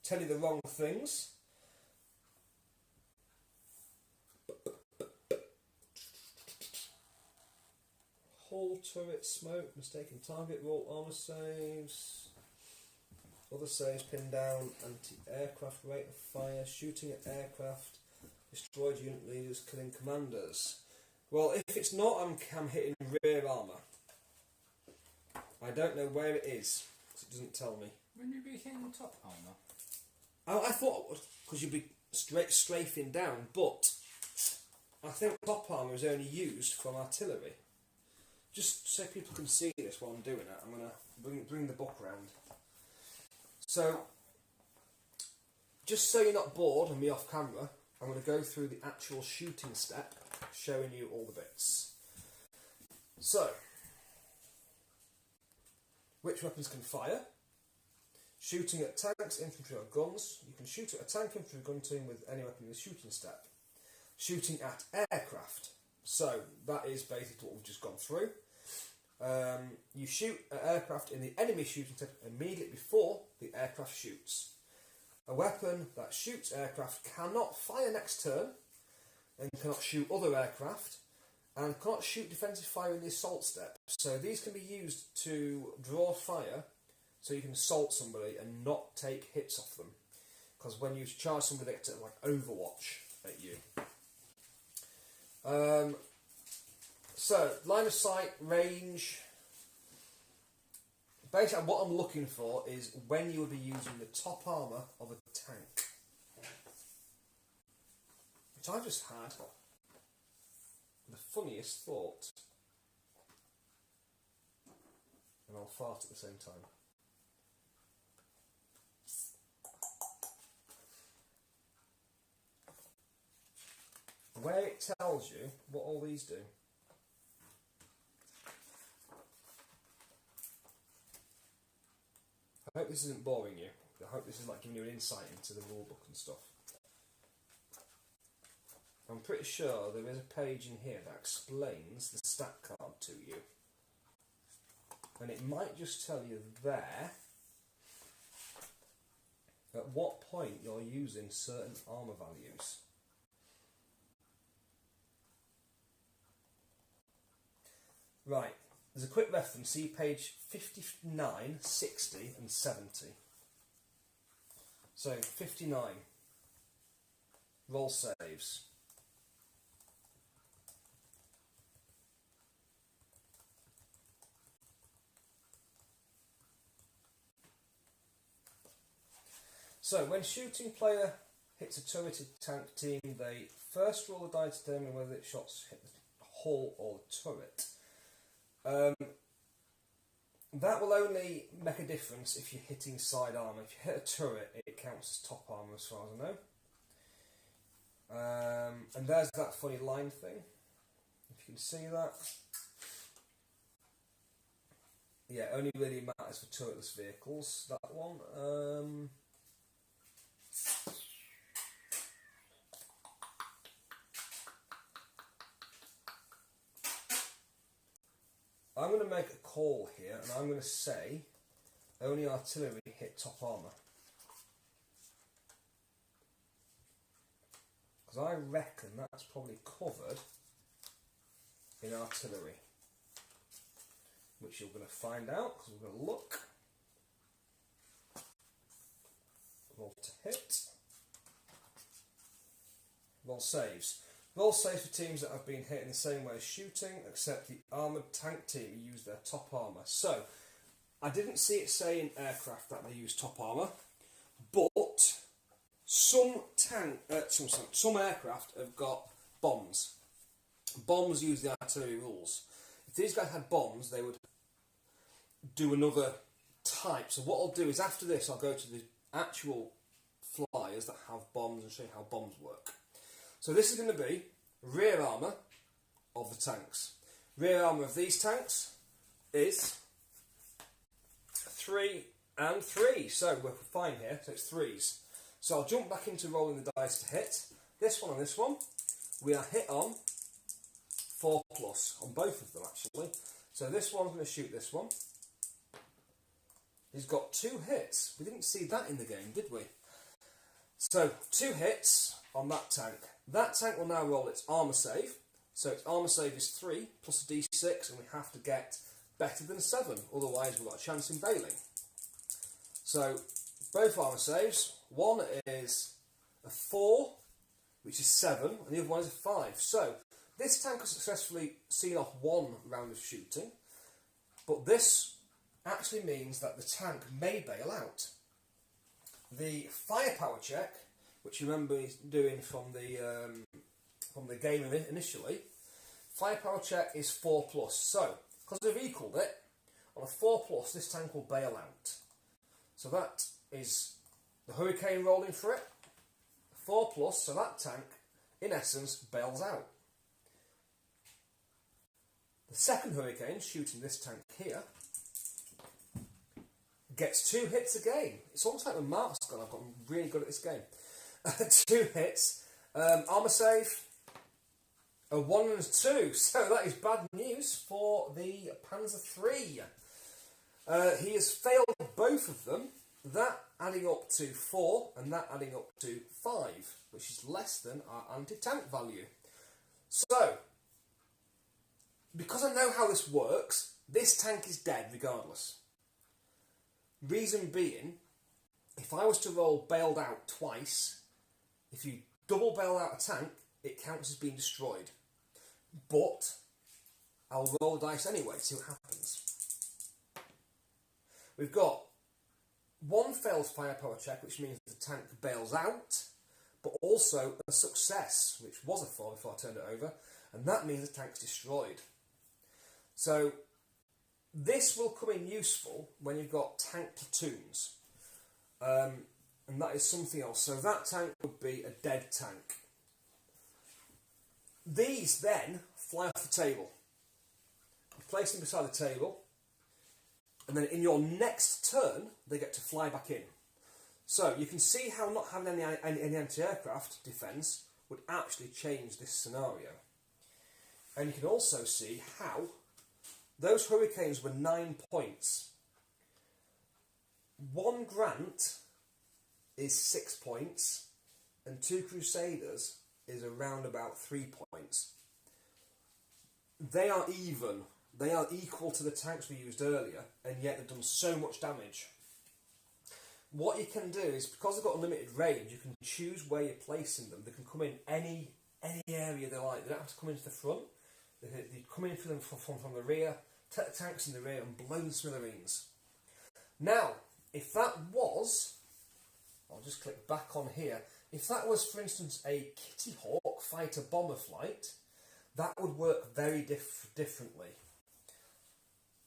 tell you the wrong things. Hull, turret, smoke, mistaken target, roll armour saves. Other saves, pin down, anti-aircraft rate of fire, shooting at aircraft, destroyed unit leaders, killing commanders. Well, if it's not, I'm hitting rear armour. I don't know where it is, because it doesn't tell me. Wouldn't you be hitting the top armour? I thought it would, because you'd be strafing down, but I think top armour is only used from artillery. Just so people can see this while I'm doing it, I'm going to bring the book round. So, just so you're not bored and me off camera, I'm going to go through the actual shooting step, showing you all the bits. So, which weapons can fire? Shooting at tanks, infantry or guns. You can shoot at a tank, infantry, gun team with any weapon in the shooting step. Shooting at aircraft. So, that is basically what we've just gone through. You shoot at aircraft in the enemy shooting step immediately before the aircraft shoots. A weapon that shoots aircraft cannot fire next turn, and cannot shoot other aircraft, and cannot shoot defensive fire in the assault step. So these can be used to draw fire, so you can assault somebody and not take hits off them. Because when you charge somebody, they get to like Overwatch at you. So, line of sight, range. Basically, what I'm looking for is when you would be using the top armour of a tank. Which I just had the funniest thought. And I'll fart at the same time. where it tells you what all these do. I hope this isn't boring you. I hope this is like giving you an insight into the rulebook and stuff. I'm pretty sure there is a page in here that explains the stat card to you. And it might just tell you there at what point you're using certain armour values. Right, there's a quick reference, see page 59, 60 and 70. So 59, roll saves. So when shooting player hits a turreted tank team, they first roll a die to determine whether its shots hit the hull or the turret. That will only make a difference if you're hitting side armour. If you hit a turret, it counts as top armour as far as I know. And there's that funny line thing, if you can see that. Yeah, it only really matters for turretless vehicles, that one. I'm going to make a call here, and I'm going to say only artillery hit top armour. Because I reckon that's probably covered in artillery. Which you're going to find out, because we're going to look. Roll to hit. Roll saves. Roll saves for teams that have been hit in the same way as shooting, except the armoured tank team use their top armour. So, I didn't see it say in aircraft that they use top armour, but some aircraft have got bombs. Bombs use the artillery rules. If these guys had bombs, they would do another type. So what I'll do is after this, I'll go to the actual flyers that have bombs and show you how bombs work. So this is going to be rear armour of the tanks. Rear armour of these tanks is 3 and 3. So we're fine here, so it's 3s. So I'll jump back into rolling the dice to hit. This one and this one, we are hit on 4+, on both of them actually. So this one's going to shoot this one. He's got 2 hits. We didn't see that in the game, did we? So 2 hits on that tank. That tank will now roll its armour save. So its armour save is 3 plus a d6, and we have to get better than 7. Otherwise we've got a chance in bailing. So both armour saves. One is a 4, which is 7, and the other one is a 5. So this tank has successfully seen off 1 round of shooting, but this actually means that the tank may bail out. The firepower check, which you remember doing from the game initially, firepower check is 4+. So, because they've equalled it, on a 4+, this tank will bail out. So that is the Hurricane rolling for it. 4+, so that tank, in essence, bails out. The second Hurricane, shooting this tank here, gets 2 hits again. It's almost like the Mark's gun. I've gotten really good at this game. 2 hits. Armour save, a 1 and a 2. So that is bad news for the Panzer III. He has failed both of them. That adding up to 4 and that adding up to 5, which is less than our anti-tank value. So, because I know how this works, this tank is dead regardless. Reason being, if I was to roll bailed out twice, if you double bail out a tank, it counts as being destroyed. But I'll roll the dice anyway to see what happens. We've got 1 failed firepower check, which means the tank bails out, but also a success, which was a 4 before I turned it over, and that means the tank's destroyed. So this will come in useful when you've got tank platoons, and that is something else. So that tank would be a dead tank. These then fly off the table. You place them beside the table, and then in your next turn, they get to fly back in. So you can see how not having any anti-aircraft defence would actually change this scenario. And you can also see how those Hurricanes were 9 points. One Grant is 6 points, and 2 Crusaders is around about 3 points. They are even. They are equal to the tanks we used earlier, and yet they've done so much damage. What you can do is, because they've got unlimited range, you can choose where you're placing them. They can come in any area they like. They don't have to come into the front. They come in from the rear, take the tanks in the rear and blow the smithereens. Now, if that was, I'll just click back on here, if that was, for instance, a Kitty Hawk fighter bomber flight, that would work very differently.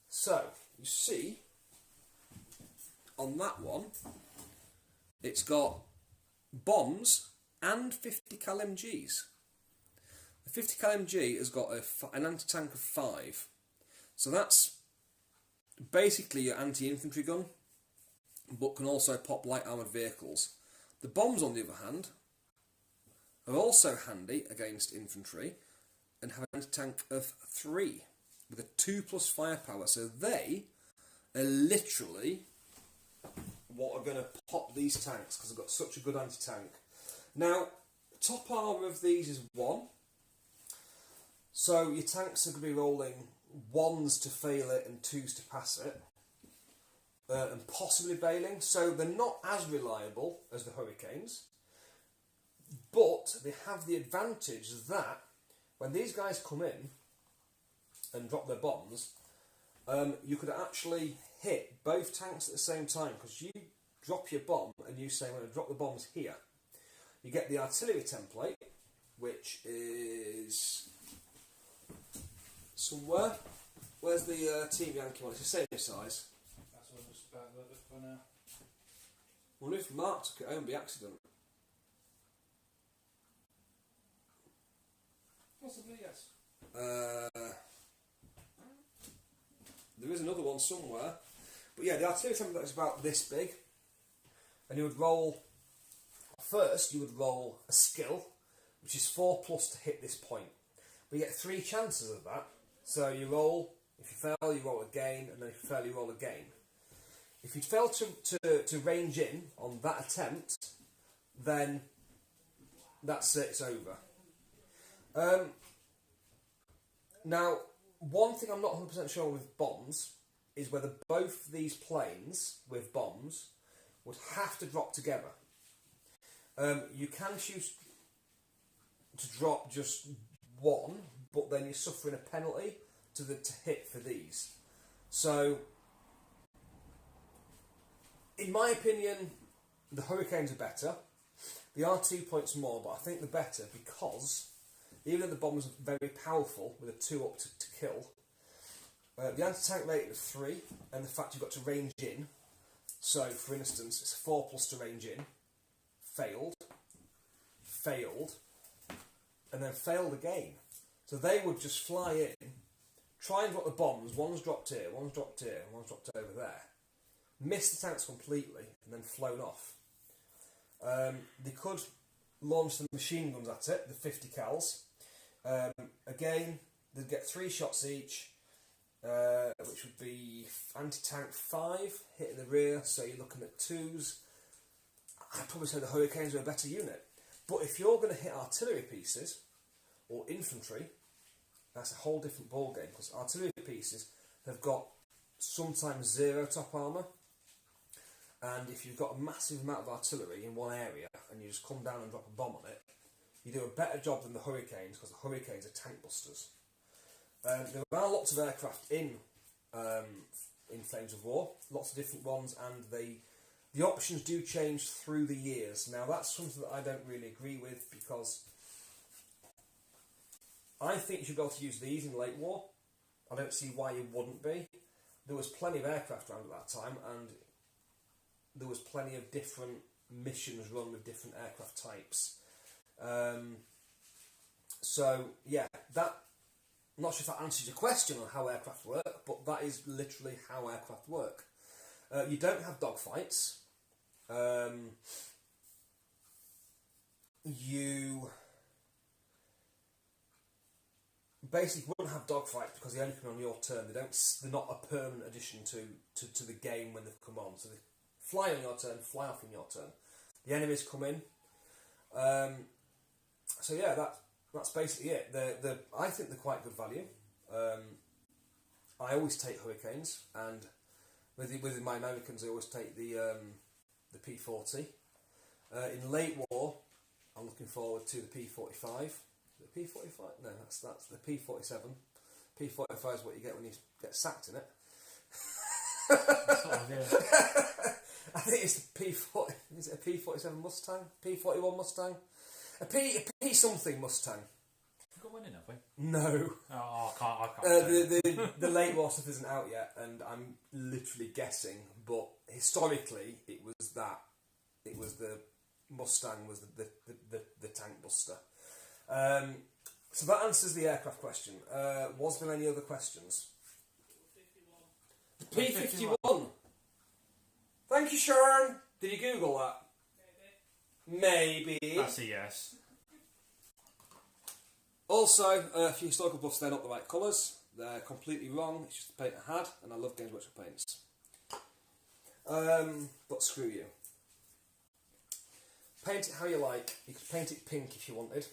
So, you see, on that one, it's got bombs and 50 cal MGs. The 50 cal MG has got an anti-tank of 5. So that's basically your anti-infantry gun, but can also pop light armoured vehicles. The bombs, on the other hand, are also handy against infantry and have an anti-tank of 3 with a 2+ firepower. So they are literally what are going to pop these tanks because they've got such a good anti-tank. Now, top armour of these is 1. So your tanks are going to be rolling 1s to fail it and 2s to pass it. And possibly bailing. So they're not as reliable as the Hurricanes. But they have the advantage that when these guys come in and drop their bombs, you could actually hit both tanks at the same time, because you drop your bomb and you say, I'm going to drop the bombs here. You get the artillery template, which is somewhere. Where's the Team Yankee one? It's the same size. That's what I'm just about to look for now. I wonder if Mark took it home by accident. Possibly, yes. There is another one somewhere. But yeah, the artillery template is about this big. And you would roll... First, you would roll a skill, which is 4+ to hit this point. But you get 3 chances of that. So you roll, if you fail, you roll again, and then if you fail, you roll again. If you fail to range in on that attempt, then that's it, it's over. Now, one thing I'm not 100% sure with bombs is whether both these planes with bombs would have to drop together. You can choose to drop just one, but then you're suffering a penalty to hit for these. So, in my opinion, the Hurricanes are better. They are 2 points more, but I think they're better because even though the bombs are very powerful with a 2 up to kill, the anti-tank rating of 3 and the fact you've got to range in. So, for instance, it's 4+ to range in. Failed, and then failed again. So they would just fly in, try and drop the bombs. One's dropped here, one's dropped here, and one's dropped over there. Miss the tanks completely, and then flown off. They could launch the machine guns at it, the 50 cals. Again, they'd get 3 shots each, which would be anti-tank 5, hitting the rear, so you're looking at 2s. I'd probably say the Hurricanes are a better unit. But if you're going to hit artillery pieces, or infantry, that's a whole different ballgame, because artillery pieces have got sometimes 0 top armour, and if you've got a massive amount of artillery in one area, and you just come down and drop a bomb on it, you do a better job than the Hurricanes, because the Hurricanes are tank busters. There are lots of aircraft in Flames of War, lots of different ones, and the options do change through the years. Now that's something that I don't really agree with, because I think you should be able to use these in late war. I don't see why you wouldn't be. There was plenty of aircraft around at that time, and there was plenty of different missions run with different aircraft types. So yeah, that. I'm not sure if that answers your question on how aircraft work, but that is literally how aircraft work. You don't have dogfights. You basically wouldn't have dogfights because they only come on your turn. They're not a permanent addition to the game when they've come on. So they fly on your turn, fly off in your turn. The enemies come in. So yeah, that's basically it. I think they're quite good value. I always take Hurricanes, and with my Americans, I always take the P40. In late war, I'm looking forward to the P45. The P45? No, that's the P47. P45 is what you get when you get sacked in it. Sort of, yeah. I think it's the P40. Is it a P47 Mustang? P41 Mustang? A P something Mustang. We've got one in, have we? No. Oh, I can't. The late war stuff isn't out yet, and I'm literally guessing. But historically, it was that. It was the Mustang was the tank buster. So that answers the aircraft question. Was there any other questions? The P51. Thank you, Sharon. Did you Google that? Maybe. That's a yes. Also, a few historical buffs, they're not the right colours. They're completely wrong. It's just the paint I had, and I love Games Workshop paints. But screw you. Paint it how you like. You could paint it pink if you wanted.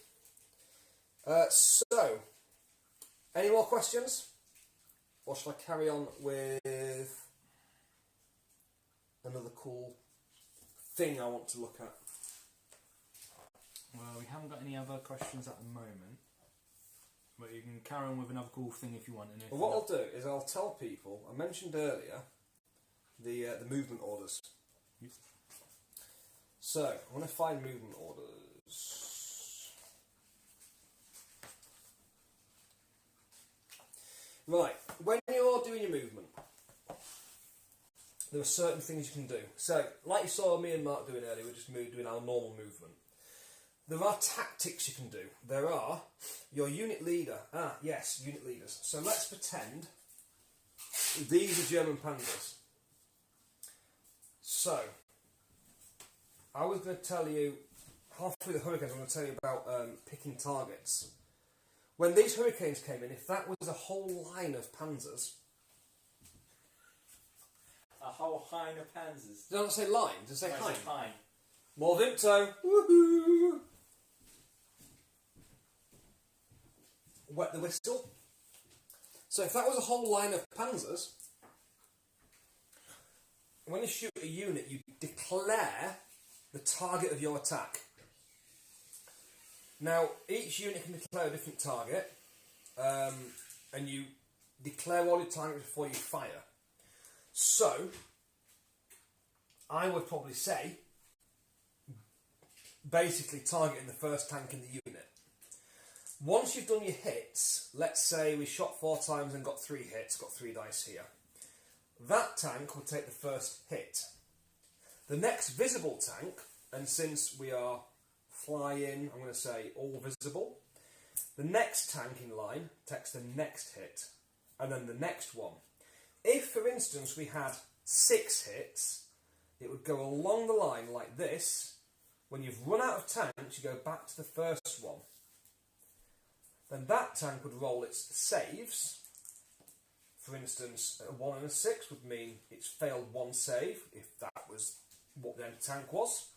So, any more questions? Or shall I carry on with another cool thing I want to look at? Well, we haven't got any other questions at the moment. But you can carry on with another cool thing if you want. And if Well, what I'll do is I'll tell people, I mentioned earlier, the movement orders. Yes. So, I want to find movement orders. Right, when you're doing your movement, there are certain things you can do. So, like you saw me and Mark doing earlier, we're just doing our normal movement. There are tactics you can do. There are your unit leader. Ah, yes, unit leaders. So let's pretend these are German panzers. So, I was going to tell you, halfway through the Hurricanes, I'm going to tell you about picking targets. When these Hurricanes came in, if that was a whole line of panzers... A whole line of panzers. Did I not say line? Did I say No, line? it's fine. More Vimto. Woohoo! Wet the whistle. So if that was a whole line of panzers, when you shoot a unit, you declare the target of your attack. Now, each unit can declare a different target, and you declare all your targets before you fire. So, I would probably say, basically targeting the first tank in the unit. Once you've done your hits, let's say we shot 4 times and got 3 hits, got 3 dice here. That tank will take the first hit. The next visible tank, and since we are flying, I'm going to say all visible, the next tank in line takes the next hit, and then the next one. If, for instance, we had 6 hits, it would go along the line like this. When you've run out of tanks, you go back to the first one. Then that tank would roll its saves. For instance, a 1 and a 6 would mean it's failed 1 save, if that was what the tank was.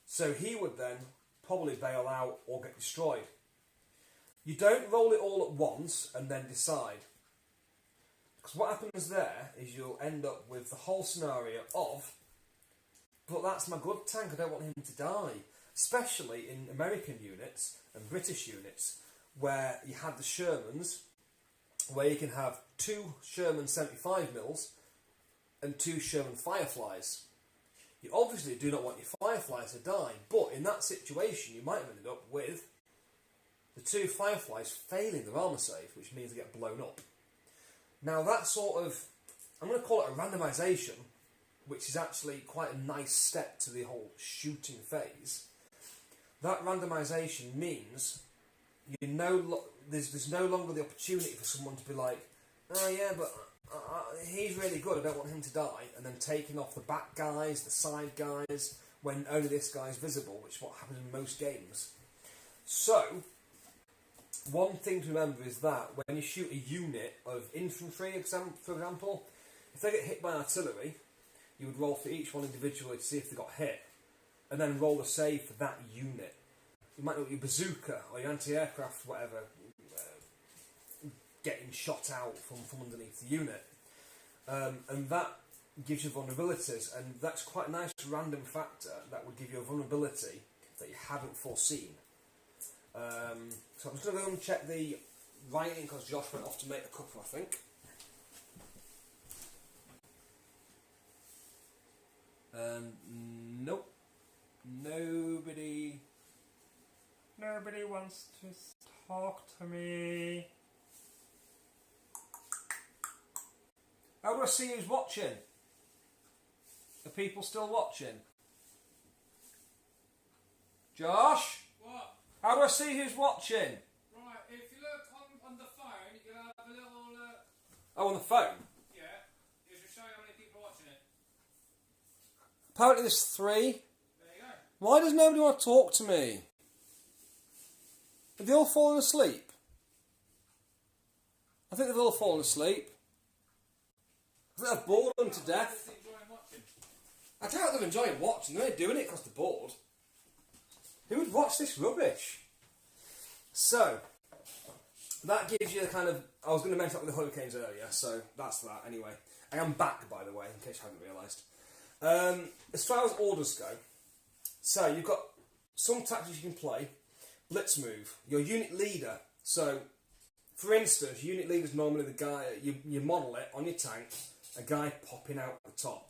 So he would then probably bail out or get destroyed. You don't roll it all at once and then decide. Because what happens there is you'll end up with the whole scenario of, but that's my good tank, I don't want him to die. Especially in American units and British units, where you have the Shermans, where you can have 2 Sherman 75mm and 2 Sherman Fireflies. You obviously do not want your Fireflies to die, but in that situation you might have ended up with the 2 Fireflies failing their armour save, which means they get blown up. Now that sort of, I'm going to call it a randomisation, which is actually quite a nice step to the whole shooting phase. That randomisation means there's no longer the opportunity for someone to be like, oh yeah, but he's really good, I don't want him to die, and then taking off the back guys, the side guys, when only this guy's visible, which is what happens in most games. So, one thing to remember is that when you shoot a unit of infantry, for example, if they get hit by artillery, you would roll for each one individually to see if they got hit, and then roll a save for that unit. You might know your bazooka or your anti-aircraft, whatever, getting shot out from underneath the unit. And that gives you vulnerabilities, and that's quite a nice random factor that would give you a vulnerability that you haven't foreseen. So I'm just going to go and check the writing because Josh went off to make a couple, I think. Nope. Nobody wants to talk to me. How do I see who's watching? Are people still watching? Josh? What? How do I see who's watching? Right, if you look on the phone, you'll have a little... Oh, on the phone? Yeah, it should show you how many people are watching it. Apparently there's 3. There you go. Why does nobody want to talk to me? Have they all fallen asleep? I think they've all fallen asleep. I think I've bored them to death. I doubt they're enjoying watching. They're only doing it because they're bored. Who would watch this rubbish? So, that gives you the kind of... I was going to mention that with the hurricanes earlier, so that's that anyway. I am back, by the way, in case you haven't realised. As far as orders go, so you've got some tactics you can play. Blitz move. Your unit leader. So, for instance, unit leader is normally the guy... You model it on your tank, a guy popping out at the top.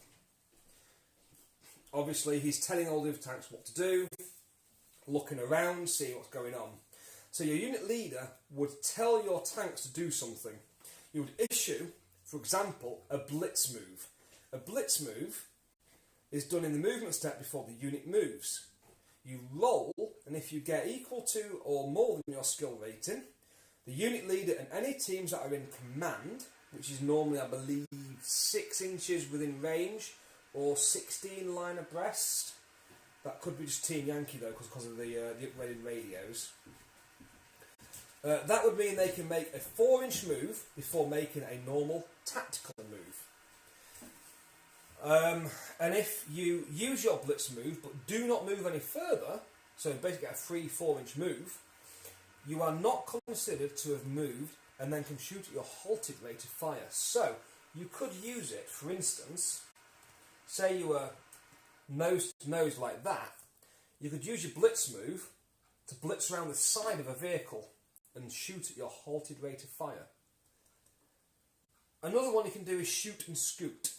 Obviously, he's telling all the other tanks what to do, looking around, seeing what's going on. So your unit leader would tell your tanks to do something. You would issue, for example, a blitz move. A blitz move is done in the movement step before the unit moves. You roll, and if you get equal to or more than your skill rating, the unit leader and any teams that are in command, which is normally, I believe, 6 inches within range, or 16 line abreast. That could be just Team Yankee though, because of the upgraded radios. That would mean they can make a 4-inch move before making a normal tactical move. And if you use your blitz move but do not move any further, so basically a free 4-inch move, you are not considered to have moved and then can shoot at your halted rate of fire. So you could use it, for instance, say you were nose to nose like that, you could use your blitz move to blitz around the side of a vehicle and shoot at your halted rate of fire. Another one you can do is shoot and scoot.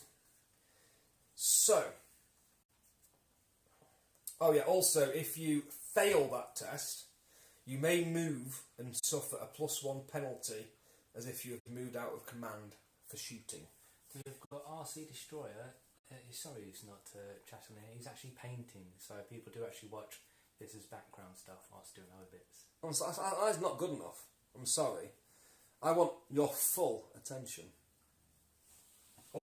So, oh yeah, also if you fail that test, you may move and suffer a +1 penalty as if you have moved out of command for shooting. We've got RC Destroyer. Sorry he's not chatting here. He's actually painting, so people do actually watch this as background stuff whilst doing other bits. That's not good enough. I'm sorry. I want your full attention.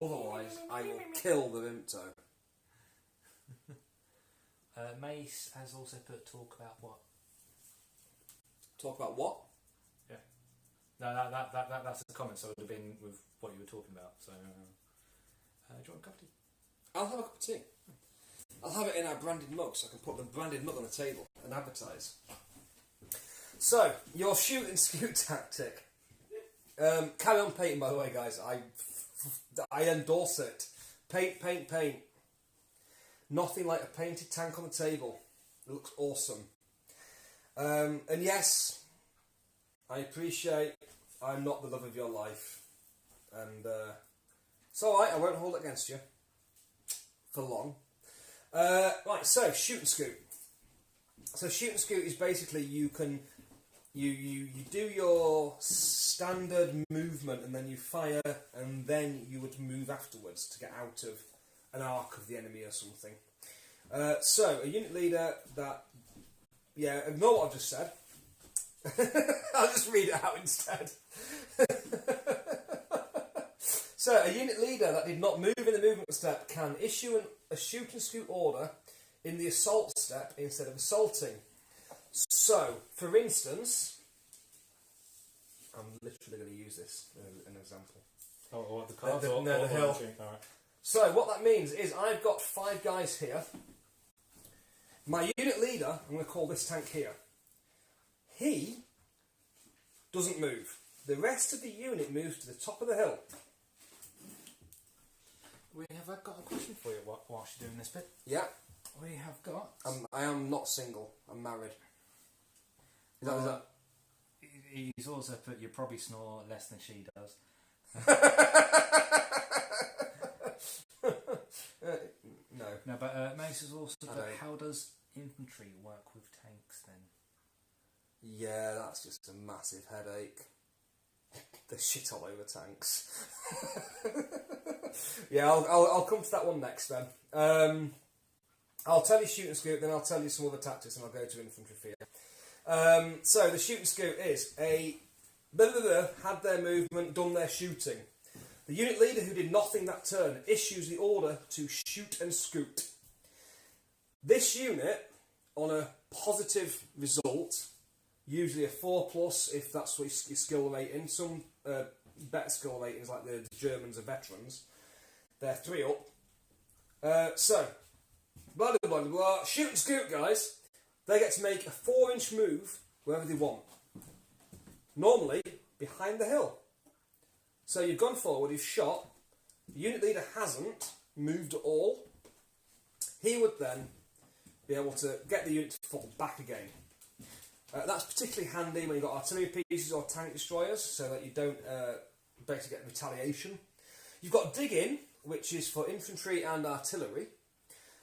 Otherwise, I will kill the Vimto. Mace has also put talk about what? Talk about what? Yeah. No, that's a comment, so it would have been with what you were talking about. So, do you want a cup of tea? I'll have a cup of tea. I'll have it in our branded mug so I can put the branded mug on the table and advertise. So, your shoot and scoot tactic. Carry on painting, by the way, guys. I endorse it. Paint, paint, paint. Nothing like a painted tank on the table. It looks awesome. And yes, I appreciate I'm not the love of your life. And it's alright, I won't hold it against you. For long. Right, so shoot and scoot. So shoot and scoot is basically you do your standard movement and then you fire and then you would move afterwards to get out of an arc of the enemy or something. So a unit leader that, ignore what I've just said. I'll just read it out instead. So, a unit leader that did not move in the movement step can issue a shoot and scoot order in the assault step instead of assaulting. So, for instance, I'm literally going to use this as an example. Oh, what, the cards? No, or the hill. Alright. So, what that means is I've got 5 guys here. My unit leader, I'm going to call this tank here. He doesn't move. The rest of the unit moves to the top of the hill. We have got a question for you whilst you're doing this bit. Yeah. We have got... I am not single. I'm married. Is that? He's also put, you probably snore less than she does. No. No, but Mace has also put, don't. how does infantry work with tanks then? Yeah, that's just a massive headache. They shit all over tanks. Yeah, I'll come to that one next then. I'll tell you shoot and scoot, then I'll tell you some other tactics, and I'll go to infantry for you. So the shoot and scoot is had their movement, done their shooting. The unit leader who did nothing that turn issues the order to shoot and scoot. This unit, on a positive result, usually a 4+ if that's what your skill rating. Some better skill ratings, like the Germans are veterans, they're 3 up. So, blah blah blah blah. Shoot and scoot guys, they get to make a 4-inch move wherever they want. Normally behind the hill. So you've gone forward, you've shot. The unit leader hasn't moved at all. He would then be able to get the unit to fall back again. That's particularly handy when you've got artillery pieces or tank destroyers, so that you don't basically get retaliation. You've got dig in, which is for infantry and artillery.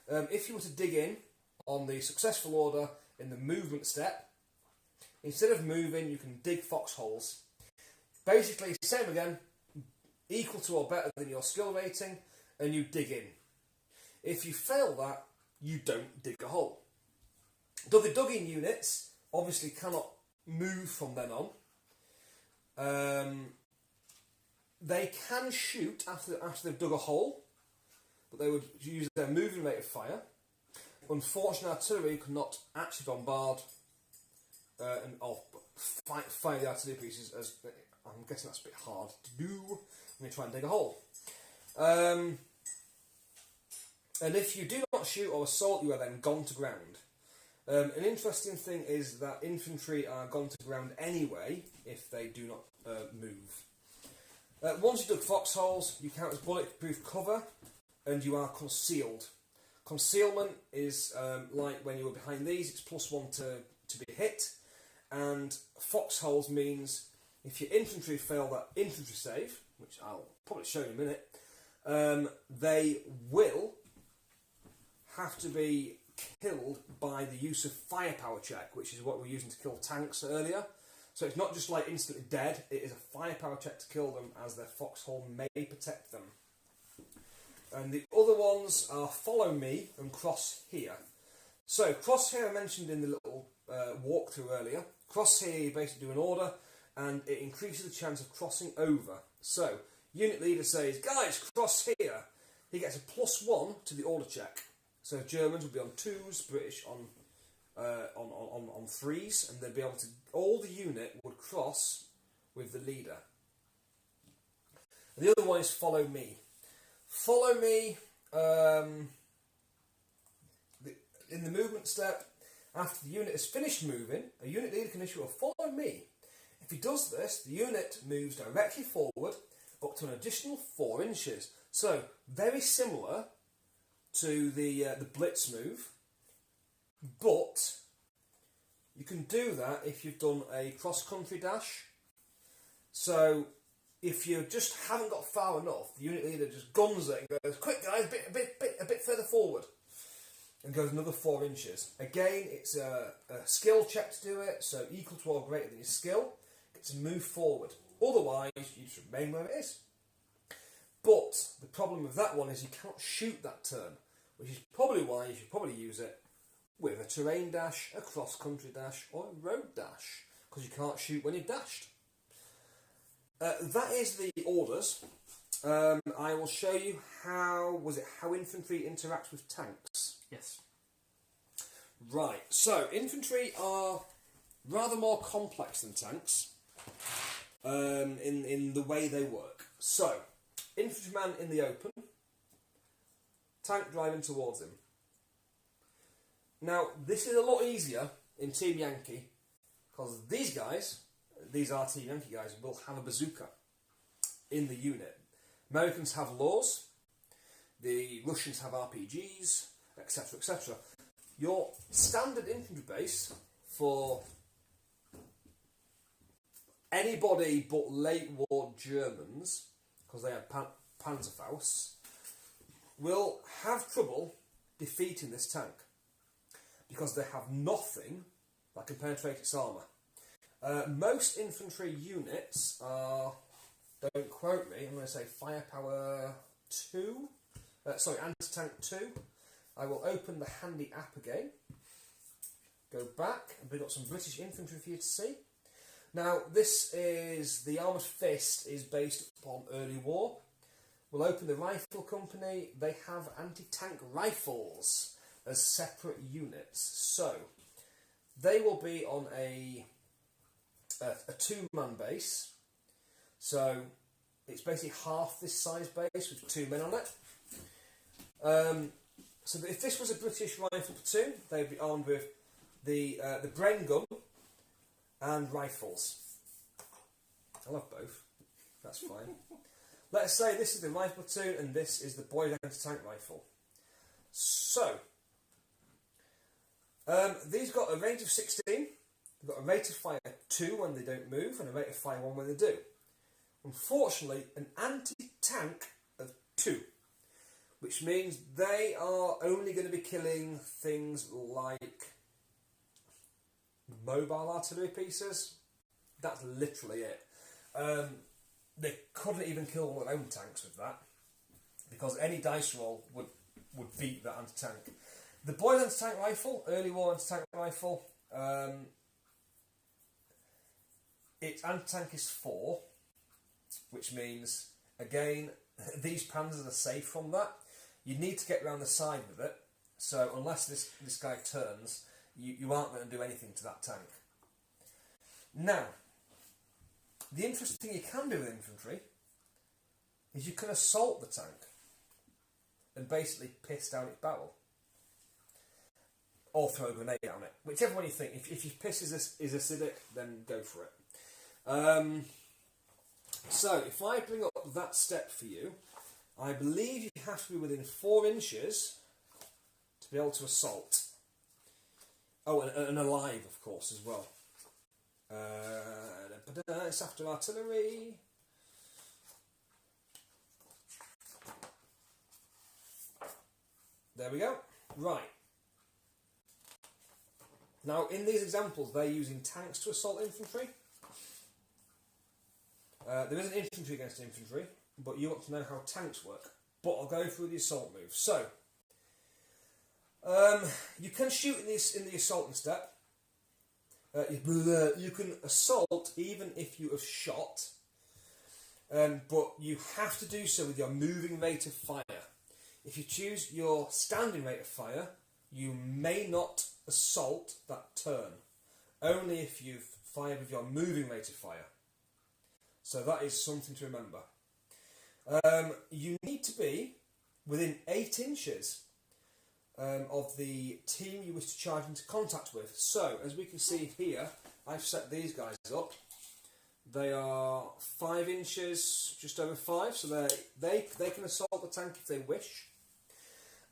If you were to dig in on the successful order in the movement step, instead of moving, you can dig foxholes. Basically, same again, equal to or better than your skill rating, and you dig in. If you fail that, you don't dig a hole. Though the dug-in units obviously cannot move from then on. They can shoot after they've dug a hole, but they would use their moving rate of fire. Unfortunately, artillery could not actually bombard or fire the artillery pieces, as I'm guessing that's a bit hard to do when you try and dig a hole. And if you do not shoot or assault, you are then gone to ground. An interesting thing is that infantry are gone to ground anyway if they do not move. Once you dug foxholes, you count as bulletproof cover and you are concealed. Concealment is like when you were behind these, it's +1 to be hit, and foxholes means if your infantry fail that infantry save, which I'll probably show you in a minute, they will have to be killed by the use of firepower check, which is what we're using to kill tanks earlier. So it's not just like instantly dead, it is a firepower check to kill them, as their foxhole may protect them. And the other ones are follow me and cross here. So cross here I mentioned in the little walkthrough earlier. Cross here you basically do an order and it increases the chance of crossing over. So unit leader says, guys, cross here. He gets a +1 to the order check. So Germans would be on 2s, British on 3s, and they'd be able to, all the unit would cross with the leader. And the other one is follow me. Follow me, in the movement step, after the unit has finished moving, a unit leader can issue a follow me. If he does this, the unit moves directly forward up to an additional 4 inches. So, very similar to the blitz move, but you can do that if you've done a cross-country dash. So, if you just haven't got far enough, the unit leader just guns it and goes, quick guys, a bit further forward, and goes another 4 inches. Again, it's a skill check to do it, so equal to or greater than your skill, it's a move forward. Otherwise, you just remain where it is. But the problem with that one is you can't shoot that turn, which is probably why you should probably use it with a terrain dash, a cross-country dash, or a road dash, because you can't shoot when you've dashed. That is the orders. I will show you how infantry interacts with tanks. Yes. Right, so infantry are rather more complex than tanks in the way they work. So, infantryman in the open, tank driving towards him. Now, this is a lot easier in Team Yankee because these guys, these are Team Yankee guys, will have a bazooka in the unit. Americans have laws, the Russians have RPGs, etc., etc. Your standard infantry base for anybody but late war Germans, because they had Panzerfaust, will have trouble defeating this tank because they have nothing that can penetrate its armour. Most infantry units are, don't quote me, I'm going to say firepower 2, anti-tank 2. I will open the handy app again, go back and bring up some British infantry for you to see. Now this is, the Armoured Fist is based upon early war. We'll open the Rifle Company, they have anti-tank rifles as separate units. So they will be on a two-man base. So it's basically half this size base with 2 men on it. So that if this was a British rifle platoon, they'd be armed with the Bren gun and rifles. I love both. That's fine. Let's say this is the rifle platoon and this is the boy anti-tank rifle. So these got a range of 16. They've got a rate of fire 2 when they don't move and a rate of fire 1 when they do. Unfortunately, an anti-tank of 2, which means they are only going to be killing things like mobile artillery pieces. That's literally it. They couldn't even kill their own tanks with that, because any dice roll would beat that anti-tank. The Boyd anti-tank rifle, early war anti-tank rifle, its anti-tank is 4, which means, again, these panzers are safe from that. You need to get around the side with it, so unless this guy turns, you aren't going to do anything to that tank. Now, the interesting thing you can do with infantry is you can assault the tank and basically piss down its barrel. Or throw a grenade down it. Whichever one you think. If your piss is acidic, then go for it. So, if I bring up that step for you, I believe you have to be within 4 inches to be able to assault. Oh, and alive, of course, as well. It's after artillery. There we go. Right. Now, in these examples, they're using tanks to assault infantry. There isn't infantry against infantry, but you want to know how tanks work. But I'll go through the assault moves. So, you can shoot in the assaulting step. You can assault even if you have shot, but you have to do so with your moving rate of fire. If you choose your standing rate of fire, you may not assault that turn, only if you've fired with your moving rate of fire. So that is something to remember. You need to be within 8 inches of the team you wish to charge into contact with. So, as we can see here, I've set these guys up. They are 5 inches, just over 5, so they can assault the tank if they wish.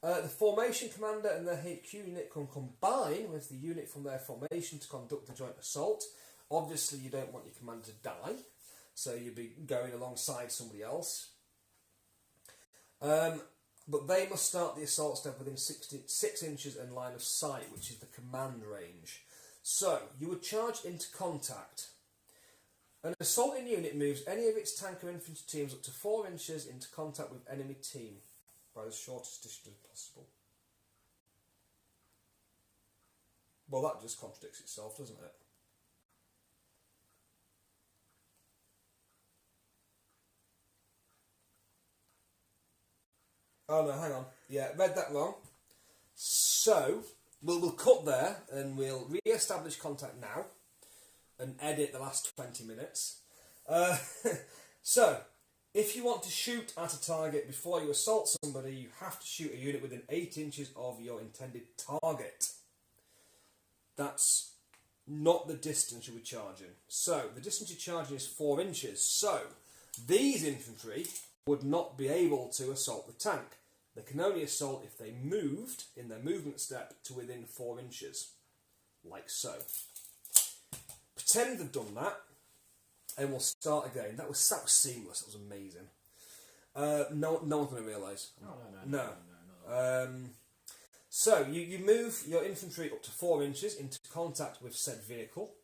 The formation commander and their HQ unit can combine with the unit from their formation to conduct the joint assault. Obviously, you don't want your commander to die, so you'll be going alongside somebody else. But they must start the assault step within 6 inches in line of sight, which is the command range. So, you would charge into contact. An assaulting unit moves any of its tank or infantry teams up to 4 inches into contact with enemy team by the shortest distance possible. Well, that just contradicts itself, doesn't it? Oh no, hang on. Yeah, read that wrong. So, we'll cut there and we'll re-establish contact now and edit the last 20 minutes. So, if you want to shoot at a target before you assault somebody, you have to shoot a unit within 8 inches of your intended target. That's not the distance you'll be charging. So, the distance you're charging is 4 inches. So, these infantry would not be able to assault the tank. They can only assault if they moved in their movement step to within 4 inches. Like so. Pretend they've done that, and we'll start again. That was seamless. That was amazing. No one's going to realise. No. So you move your infantry up to 4 inches into contact with said vehicle.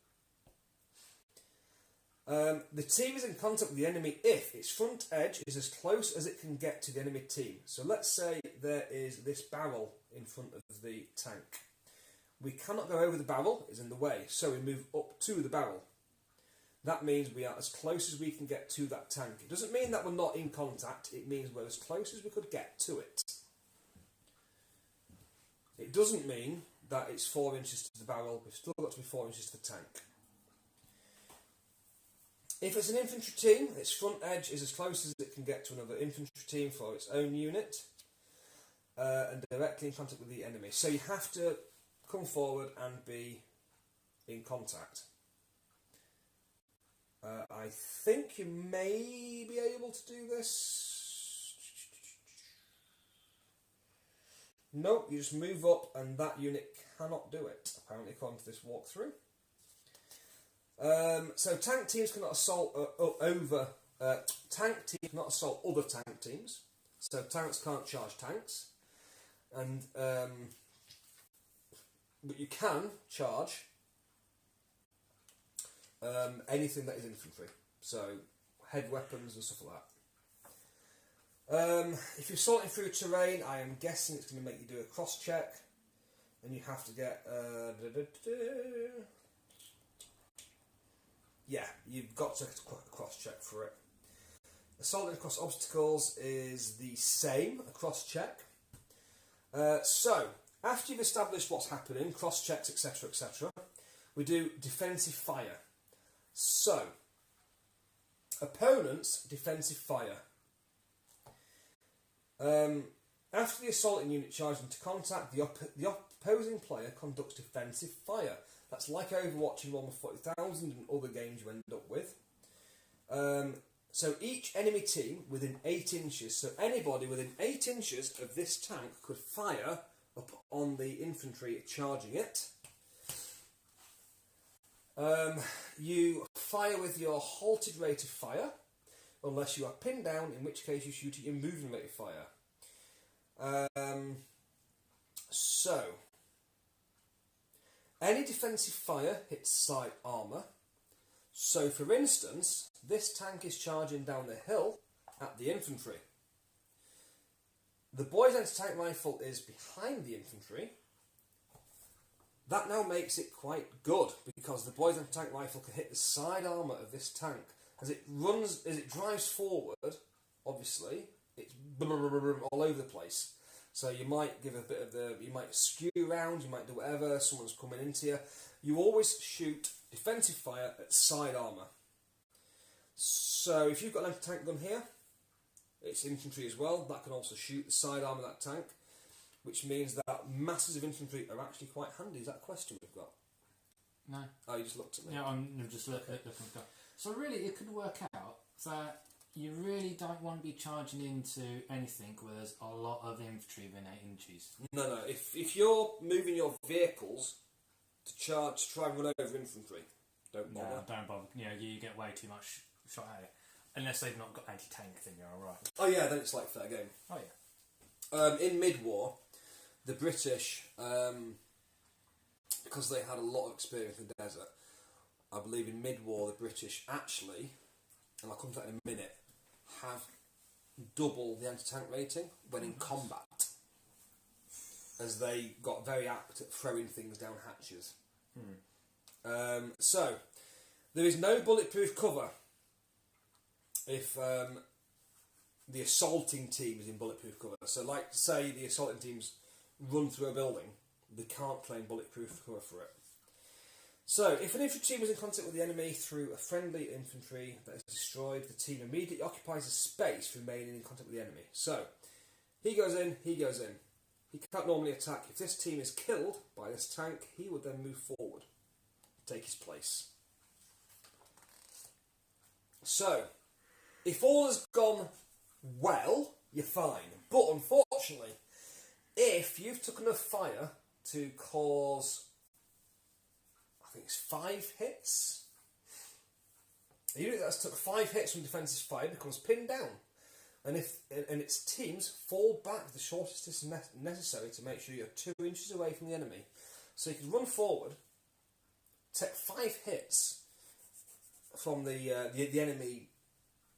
The team is in contact with the enemy if its front edge is as close as it can get to the enemy team. So let's say there is this barrel in front of the tank. We cannot go over the barrel, it's in the way, so we move up to the barrel. That means we are as close as we can get to that tank. It doesn't mean that we're not in contact, it means we're as close as we could get to it. It doesn't mean that it's 4 inches to the barrel, we've still got to be 4 inches to the tank. If it's an infantry team, its front edge is as close as it can get to another infantry team for its own unit, and directly in contact with the enemy. So you have to come forward and be in contact. I think you may be able to do this. Nope, you just move up and that unit cannot do it, apparently according to this walkthrough. So tank teams cannot assault tank teams cannot assault other tank teams. So tanks can't charge tanks, and but you can charge anything that is infantry. So head weapons and stuff like that. If you're assaulting through terrain, I am guessing it's going to make you do a cross check, and you have to get. Yeah, you've got to cross-check for it. Assaulting across obstacles is the same, a cross-check. So, after you've established what's happening, cross-checks, etc., etc., we do defensive fire. So, opponents, defensive fire. After the assaulting unit charges into contact, the opposing player conducts defensive fire. That's like Overwatch in Warhammer 40,000 and other games you end up with. So each enemy team within 8 inches, so anybody within 8 inches of this tank could fire up on the infantry charging it. You fire with your halted rate of fire, unless you are pinned down, in which case you shoot at your moving rate of fire. So, any defensive fire hits side armour. So, for instance, this tank is charging down the hill at the infantry. The boys' anti-tank rifle is behind the infantry. That now makes it quite good, because the boys' anti-tank rifle can hit the side armour of this tank. As it drives forward, obviously, it's all over the place. So you might give a bit of you might skew around, you might do whatever, someone's coming into you. You always shoot defensive fire at side armour. So if you've got an anti-tank gun here, it's infantry as well, that can also shoot the side armour of that tank, which means that masses of infantry are actually quite handy. Is that a question we've got? No. Oh, you just looked at me. Yeah, I'm just looking. So really, it could work out that you really don't want to be charging into anything where there's a lot of infantry within 8 inches. No. If you're moving your vehicles to try and run over infantry, don't bother. No, don't bother. You get way too much shot at it. Unless they've not got anti-tank, then you're alright. Oh yeah, then it's like fair game. Oh yeah. In mid-war, the British, because they had a lot of experience in the desert, I believe in mid-war the British actually, and I'll come to that in a minute, have double the anti-tank rating when in combat, as they got very apt at throwing things down hatches. So, there is no bulletproof cover if the assaulting team is in bulletproof cover. So, like, say the assaulting teams run through a building, they can't claim bulletproof cover for it. So, if an infantry team is in contact with the enemy through a friendly infantry that is destroyed, the team immediately occupies a space remaining in contact with the enemy. So, he goes in, he goes in. He can't normally attack. If this team is killed by this tank, he would then move forward, take his place. So, if all has gone well, you're fine. But unfortunately, if you've took enough fire to cause, I think it's 5 hits. A unit that's took 5 hits from defensive fire becomes pinned down. And its teams fall back the shortest distance necessary to make sure you're 2 inches away from the enemy. So you can run forward, take 5 hits from the enemy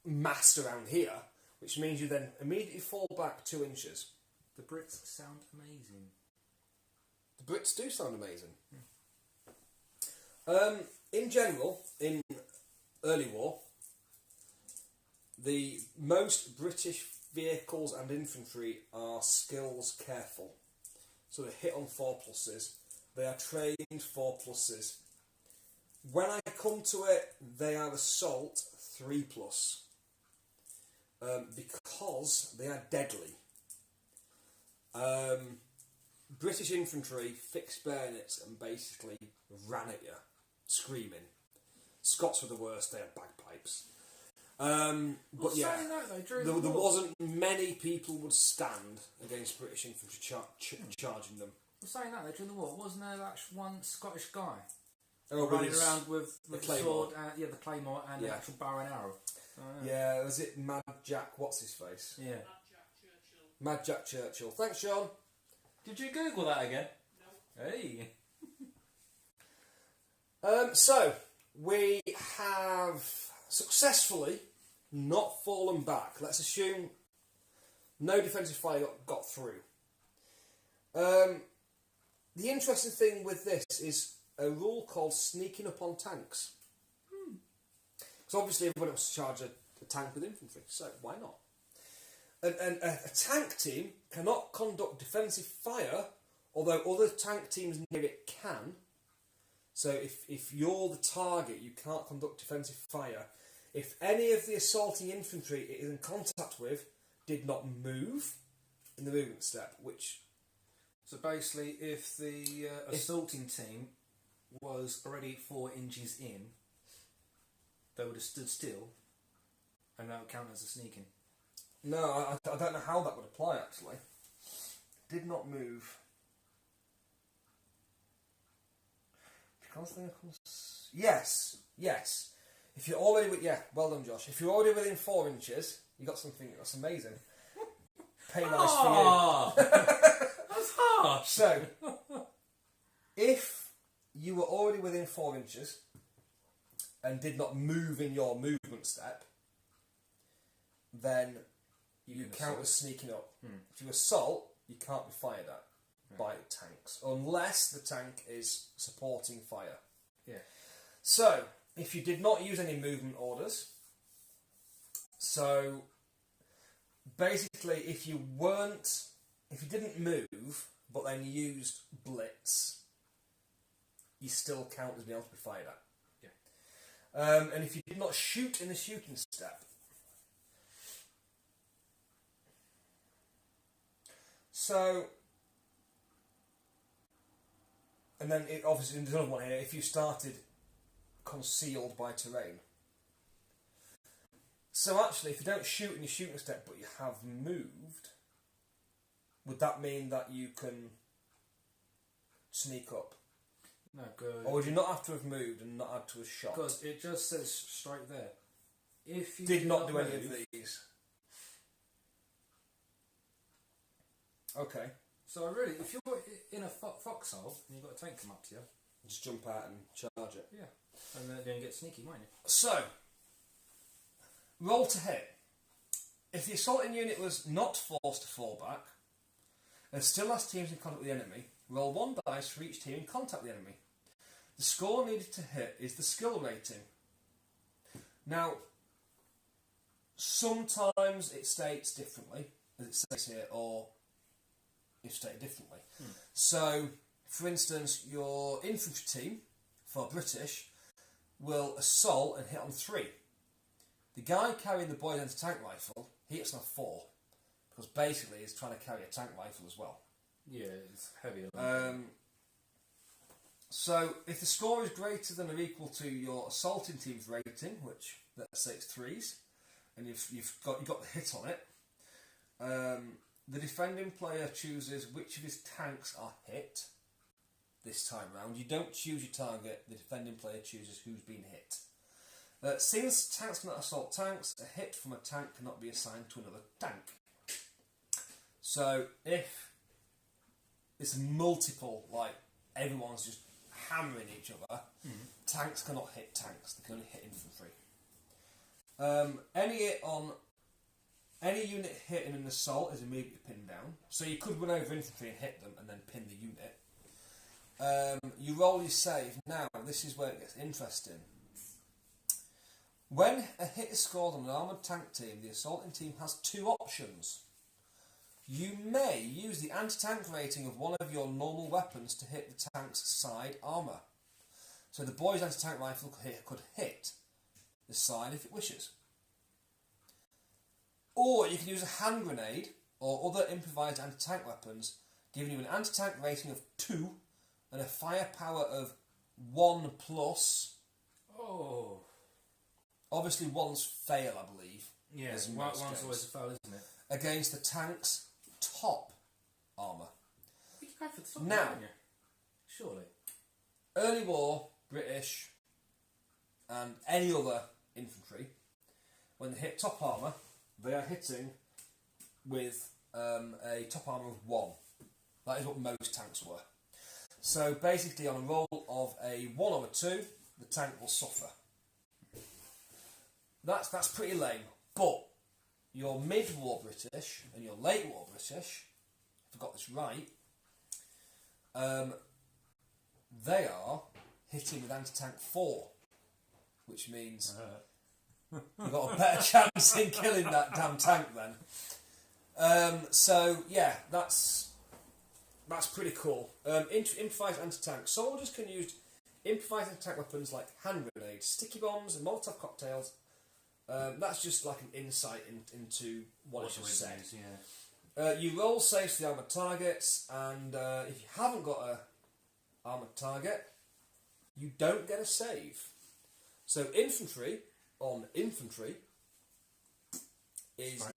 massed around here, which means you then immediately fall back 2 inches. The Brits sound amazing. The Brits do sound amazing. In general, in early war, the most British vehicles and infantry are skills careful. So they hit on 4+. They are trained 4+. When I come to it, they are assault 3+. Because they are deadly. British infantry fixed bayonets and basically ran at you, screaming. Scots were the worst, they had bagpipes. But yeah, there wasn't many people would stand against British infantry charging them. Well, saying that, though, during the war, wasn't there that one Scottish guy running around with the sword, the claymore and the Yeah. actual bow and arrow? Yeah, was it Mad Jack, what's his face? Yeah. Mad Jack Churchill. Thanks, Sean. Did you Google that again? No. Hey. So, we have successfully not fallen back. Let's assume no defensive fire got through. The interesting thing with this is a rule called sneaking up on tanks. Because obviously everybody wants to charge a tank with infantry, so why not? And a tank team cannot conduct defensive fire, although other tank teams near it can. So if you're the target, you can't conduct defensive fire. If any of the assaulting infantry it is in contact with did not move in the movement step, which... So basically, if the assaulting team was already 4 inches in, they would have stood still, and that would count as a sneaking. No, I don't know how that would apply, actually. Did not move. Because they are... Yes. If you're already... well done, Josh. If you're already within 4 inches, you got something that's amazing. Pay nice for you. That's harsh. So, if you were already within 4 inches and did not move in your movement step, then you count as sneaking up. If you assault, you can't be fired at by tanks, unless the tank is supporting fire. Yeah. So, if you did not use any movement orders, so basically if you didn't move, but then used blitz, you still count as being able to be fired at. Yeah. And if you did not shoot in the shooting step, so, and then obviously there's another one here, if you started concealed by terrain. So actually, if you don't shoot in your shooting step but you have moved, would that mean that you can sneak up? No, good. Or would you not have to have moved and not had to have shot? Because it just says straight there. If you did not do any move, of these. Okay. So really, if you're in a foxhole and you've got a tank come up to you, just jump out and charge it. Yeah. And then get sneaky, won't you? So, roll to hit. If the assaulting unit was not forced to fall back, and still has teams in contact with the enemy, roll 1 dice for each team in contact with the enemy. The score needed to hit is the skill rating. Now, Sometimes it states differently, as it says here, or if stated differently. So, for instance, your infantry team, for British, will assault and hit on 3. The guy carrying the boy's anti-tank rifle, he hits on 4, because basically he's trying to carry a tank rifle as well. Yeah, it's heavier. So, if the score is greater than or equal to your assaulting team's rating, which let's say it's 3s, and you've got the hit on it, the defending player chooses which of his tanks are hit this time round. You don't choose your target, the defending player chooses who's been hit. Since tanks cannot assault tanks, a hit from a tank cannot be assigned to another tank. So if it's multiple, like everyone's just hammering each other, tanks cannot hit tanks, they can only hit infantry. Any unit hit in an assault is immediately pinned down. So you could run over infantry and hit them and then pin the unit. You roll your save. Now, this is where it gets interesting. When a hit is scored on an armoured tank team, the assaulting team has 2 options. You may use the anti-tank rating of one of your normal weapons to hit the tank's side armour. So the boy's anti-tank rifle could hit the side if it wishes. Or you can use a hand grenade or other improvised anti-tank weapons, giving you an anti-tank rating of 2 and a firepower of 1 plus. Oh. Obviously, one's fail, I believe. Yeah, as in one's most always games. a foul, isn't it? Against the tank's top armour. You can go for the top, Now, can't you? Surely. Early war, British, and any other infantry, when they hit top armour, they are hitting with a top armour of 1. That is what most tanks were. So basically, on a roll of a 1 or a 2, the tank will suffer. That's pretty lame. But your mid-war British and your late-war British, if I got this right, they are hitting with anti-tank 4, which means you've got a better chance in killing that damn tank then. So yeah, that's pretty cool. Improvised anti-tank. Soldiers can use improvised anti-tank weapons like hand grenades, sticky bombs, and Molotov cocktails. That's just like an insight into what it just said. Yeah. You roll saves for the armoured targets, and if you haven't got a armoured target, you don't get a save. So infantry on infantry is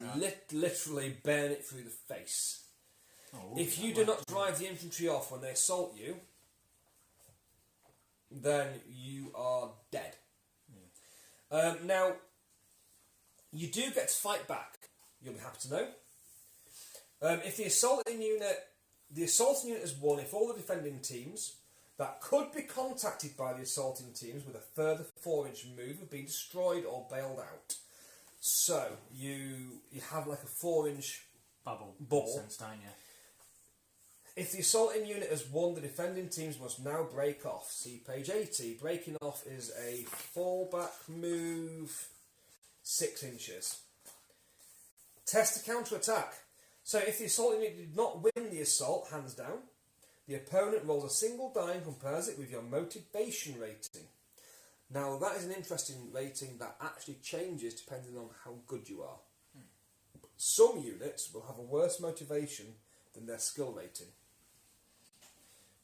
literally burn it through the face. Oh, if you do not drive the infantry off when they assault you, then you are dead. Yeah. Now, you do get to fight back, you'll be happy to know. If the assaulting unit is won if all the defending teams that could be contacted by the assaulting teams with a further 4-inch move have been destroyed or bailed out. So, you have like a 4-inch bubble. Sense, don't you? If the assaulting unit has won, the defending teams must now break off. See page 80. Breaking off is a fallback move, 6 inches. Test to counter-attack. So if the assaulting unit did not win the assault, hands down, the opponent rolls a single die and compares it with your motivation rating. Now that is an interesting rating that actually changes depending on how good you are. Some units will have a worse motivation than their skill rating.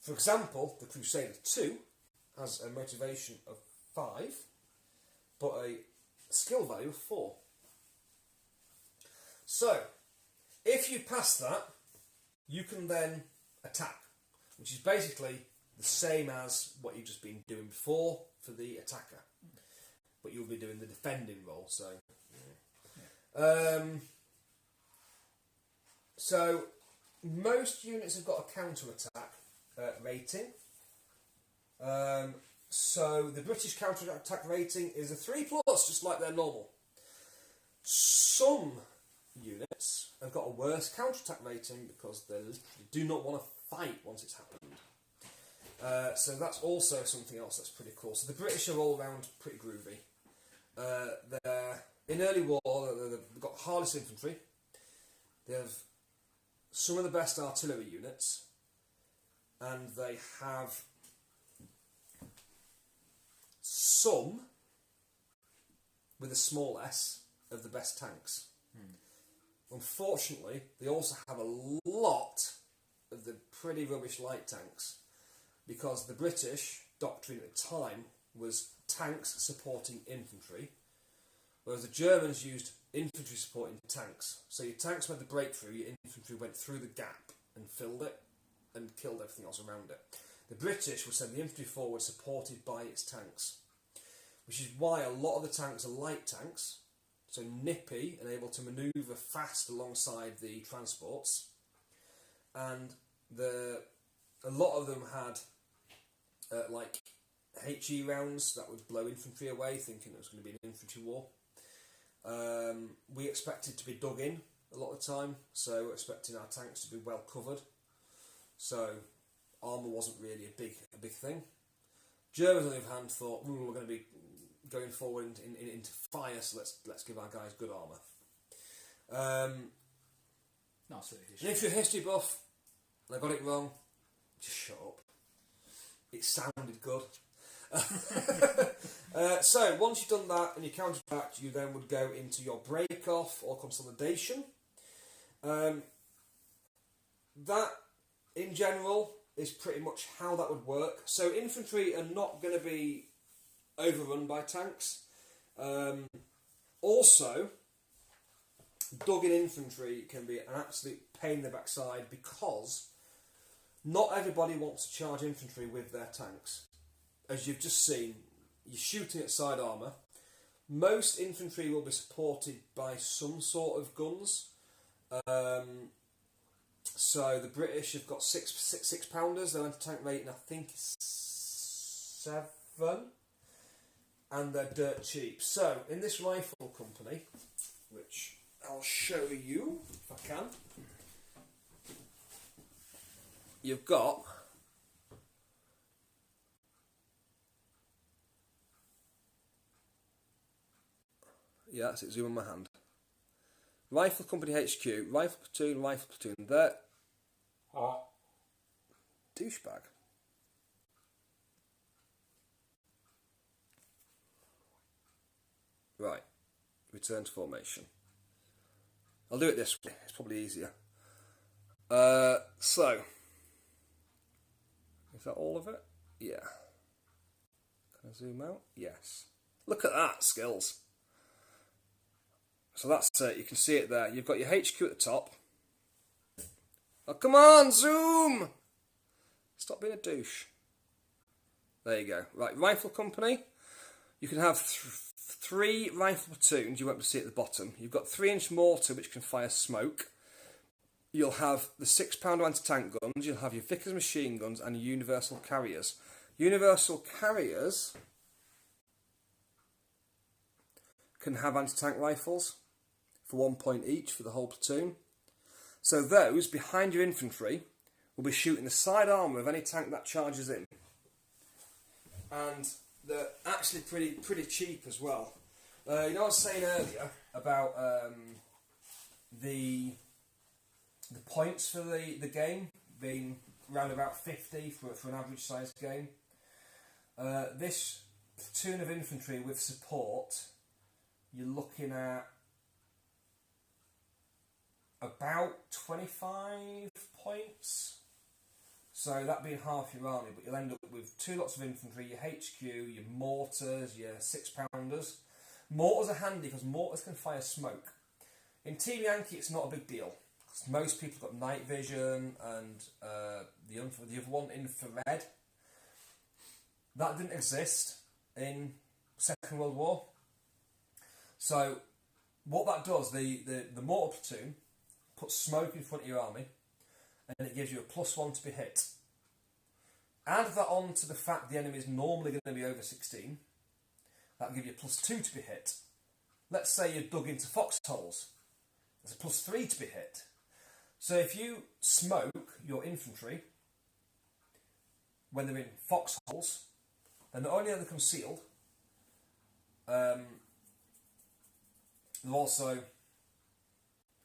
For example, the Crusader 2 has a motivation of 5, but a skill value of 4. So, if you pass that, you can then attack, which is basically the same as what you've just been doing before for the attacker. But you'll be doing the defending role, so... Yeah. So, most units have got a counter-attack rating. So, the British counter-attack rating is a 3+, just like their normal. Some units have got a worse counter-attack rating because they do not want to fight once it's happened. So that's also something else that's pretty cool. So the British are all round pretty groovy. Their in early war, they've got hardest infantry. They have some of the best artillery units, and they have some, with a small s, of the best tanks. Unfortunately, they also have a lot of the pretty rubbish light tanks, because the British doctrine at the time was tanks supporting infantry, whereas the Germans used infantry supporting tanks. So your tanks made the breakthrough, your infantry went through the gap and filled it and killed everything else around it. The British would send the infantry forward supported by its tanks, which is why a lot of the tanks are light tanks, so nippy and able to manoeuvre fast alongside the transports. And a lot of them had like HE rounds that would blow infantry away, thinking it was going to be an infantry war. We expected to be dug in a lot of the time, so expecting our tanks to be well covered. So armour wasn't really a big thing. Germans, on the other hand, thought we're going to be going forward into fire, so let's give our guys good armour. And if you're a history buff, and I got it wrong, just shut up. It sounded good. So once you've done that and you counterattacked, you then would go into your break-off or consolidation. That, in general, is pretty much how that would work. So infantry are not going to be overrun by tanks. Also, dug-in infantry can be an absolute pain in the backside, because not everybody wants to charge infantry with their tanks. As you've just seen, you're shooting at side armour. Most infantry will be supported by some sort of guns. So the British have got six pounders. Their anti-tank rating, I think, is 7, and they're dirt cheap. So in this rifle company, which I'll show you if I can, you've got that's it, zoom on my hand. Rifle Company HQ, Rifle Platoon, there. Douchebag. Right, return to formation. I'll do it this way, it's probably easier. So, is that all of it? Yeah. Can I zoom out? Yes. Look at that, skills. So that's it, you can see it there. You've got your HQ at the top. Oh, come on, zoom! Stop being a douche. There you go. Right, Rifle Company. You can have 3 rifle platoons, you won't be able to see at the bottom. You've got 3-inch mortar, which can fire smoke. You'll have the 6-pounder anti-tank guns. You'll have your Vickers machine guns and your universal carriers. Universal carriers can have anti-tank rifles for 1 point each for the whole platoon. So those, behind your infantry, will be shooting the side armour of any tank that charges in. And they're actually pretty cheap as well. You know what I was saying earlier about the points for the game being around about 50 for an average sized game? This platoon of infantry with support, you're looking at about 25 points. So that being half your army, but you'll end up with 2 lots of infantry, your HQ, your mortars, your 6-pounders. Mortars are handy because mortars can fire smoke. In Team Yankee, it's not a big deal, because most people have got night vision and the other one, infrared. That didn't exist in Second World War. So what that does, the mortar platoon puts smoke in front of your army, and it gives you a +1 to be hit. Add that on to the fact the enemy is normally going to be over 16. That'll give you a +2 to be hit. Let's say you're dug into foxholes. There's a +3 to be hit. So if you smoke your infantry when they're in foxholes, then not only are they concealed, They've also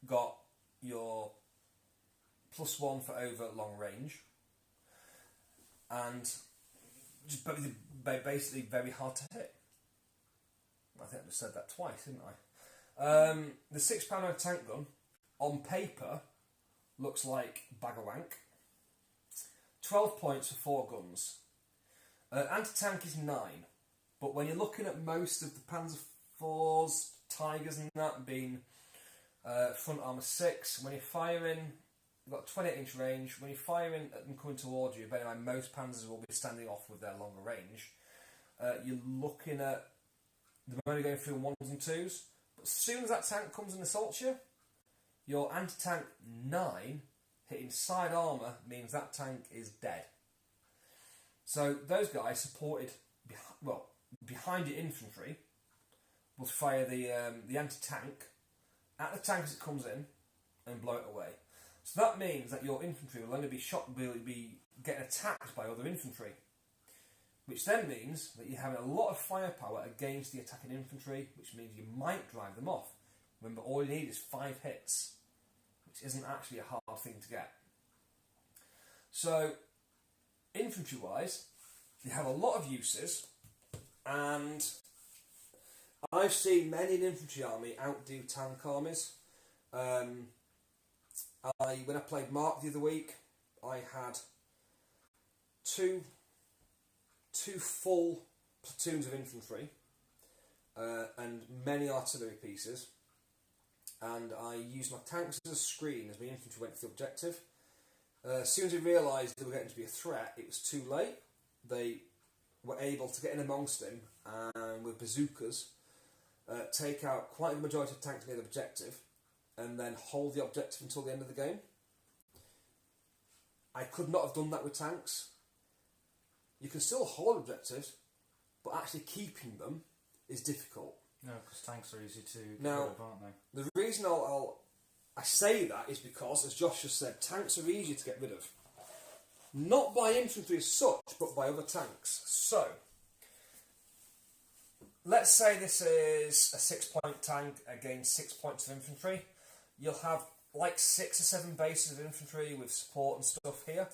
got your +1 for over long range, and just basically very hard to hit. I think I just said that twice, didn't I? The 6-pounder tank gun, on paper, looks like bag of wank. 12 points for 4 guns. Anti-tank is 9, but when you're looking at most of the Panzer IVs, Tigers and that being front armour 6, when you're firing, you've got a 28-inch range. When you're firing at them coming towards you, bear in mind most Panzers will be standing off with their longer range. You're looking at them only going through 1s and 2s, but as soon as that tank comes and assaults you, your anti-tank 9 hitting side armour means that tank is dead. So those guys supported, behind your infantry, will fire the anti-tank at the tank as it comes in and blow it away. So that means that your infantry will only be getting attacked by other infantry, which then means that you're having a lot of firepower against the attacking infantry, which means you might drive them off. Remember, all you need is 5 hits, which isn't actually a hard thing to get. So, infantry-wise, you have a lot of uses, and I've seen many an infantry army outdo tank armies. When I played Mark the other week, I had two full platoons of infantry and many artillery pieces, and I used my tanks as a screen as my infantry went to the objective. As soon as they realised they were getting to be a threat, it was too late. They were able to get in amongst them and with bazookas take out quite a majority of tanks near the objective and then hold the objective until the end of the game. I could not have done that with tanks. You can still hold objectives, but actually keeping them is difficult. No, because tanks are easy to now, get rid of, aren't they? The reason I say that is because, as Josh just said, tanks are easier to get rid of. Not by infantry as such, but by other tanks. So, let's say this is a 6-point tank against 6 points of infantry. You'll have like 6 or 7 bases of infantry with support and stuff here.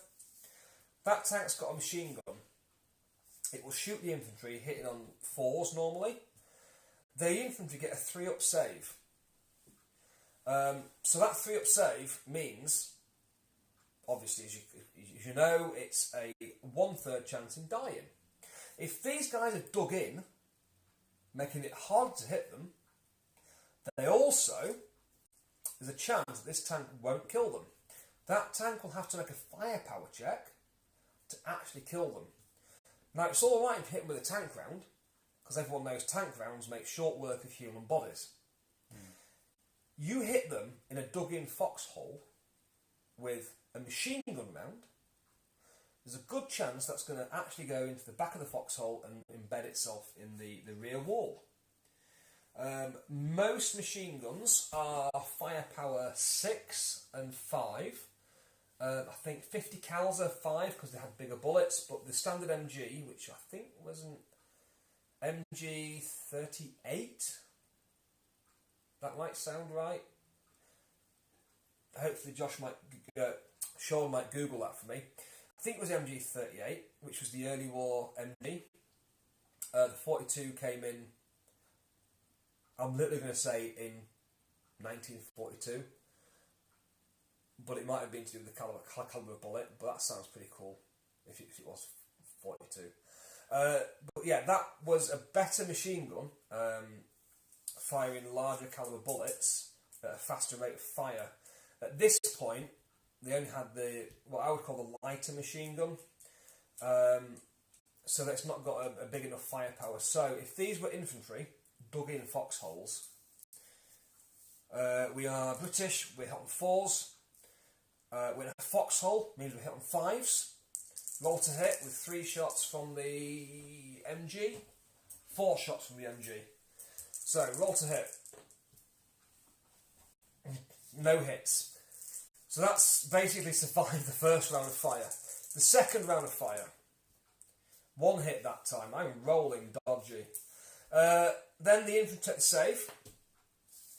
That tank's got a machine gun. It will shoot the infantry, hitting on 4s normally. The infantry get a 3-up save. So that 3-up save means, obviously, as you know, it's a 1/3 chance in dying. If these guys are dug in, making it hard to hit them, there's a chance that this tank won't kill them. That tank will have to make a firepower check to actually kill them. Now, it's alright if you hit them with a tank round, because everyone knows tank rounds make short work of human bodies. You hit them in a dug-in foxhole with a machine gun round, there's a good chance that's going to actually go into the back of the foxhole and embed itself in the rear wall. Most machine guns are firepower 6 and 5. I think 50 cals are 5 because they had bigger bullets, but the standard MG, which I think was an MG 38, that might sound right. Hopefully Sean might Google that for me. I think it was MG 38, which was the early war MG. The 42 came in, I'm literally going to say in 1942, but it might have been to do with the caliber of bullet, but that sounds pretty cool if it was 42. But yeah, that was a better machine gun, firing larger caliber bullets at a faster rate of fire. At this point, they only had what I would call the lighter machine gun, so that's not got a big enough firepower. So if these were infantry dug in foxholes, we are British, we're hit on 4s. We're in a foxhole, means we're hit on 5s. Roll to hit with 3 shots from the MG, 4 shots from the MG. So roll to hit. No hits. So that's basically survived the first round of fire. The second round of fire, 1 hit that time. I'm rolling dodgy. Then the infantry take the save.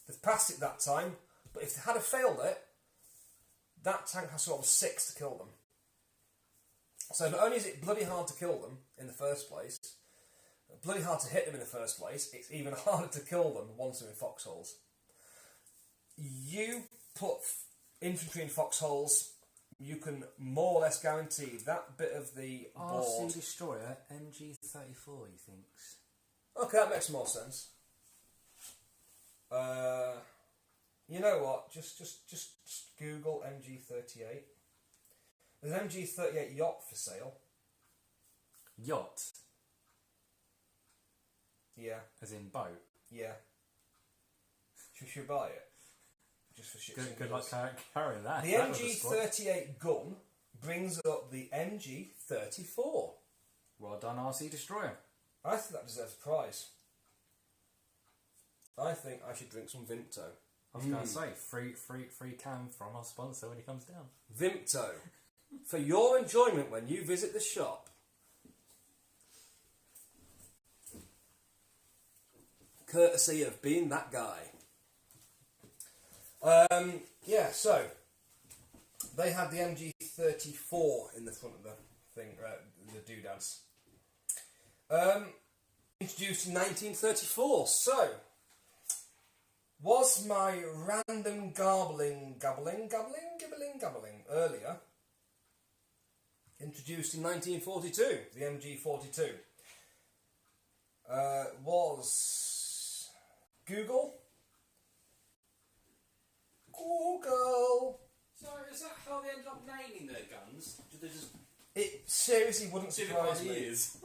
They've passed it that time, but if they had have failed it, that tank has to roll 6 to kill them. So not only is it bloody hard to kill them in the first place, bloody hard to hit them in the first place, it's even harder to kill them once they're in foxholes. You put infantry in foxholes, you can more or less guarantee that bit of the board. RC Destroyer MG34, he thinks. Okay, that makes more sense. You know what? Just Google MG38. There's an MG38 yacht for sale. Yacht? Yeah. As in boat? Yeah. Should buy it? Just for shit. Good luck carrying that. The MG38 gun brings up the MG34. Well done, RC Destroyer. I think that deserves a prize. I think I should drink some Vimto. I was going to say, free can from our sponsor when he comes down. Vimto. For your enjoyment when you visit the shop. Courtesy of being that guy. Yeah, so they had the MG34 in the front of the thing, the doodads. Introduced in 1934. So, was my random gabbling earlier introduced in 1942? The MG42 was Google. So is that how they ended up naming their guns? Did they just It seriously wouldn't do it surprise by me. ears?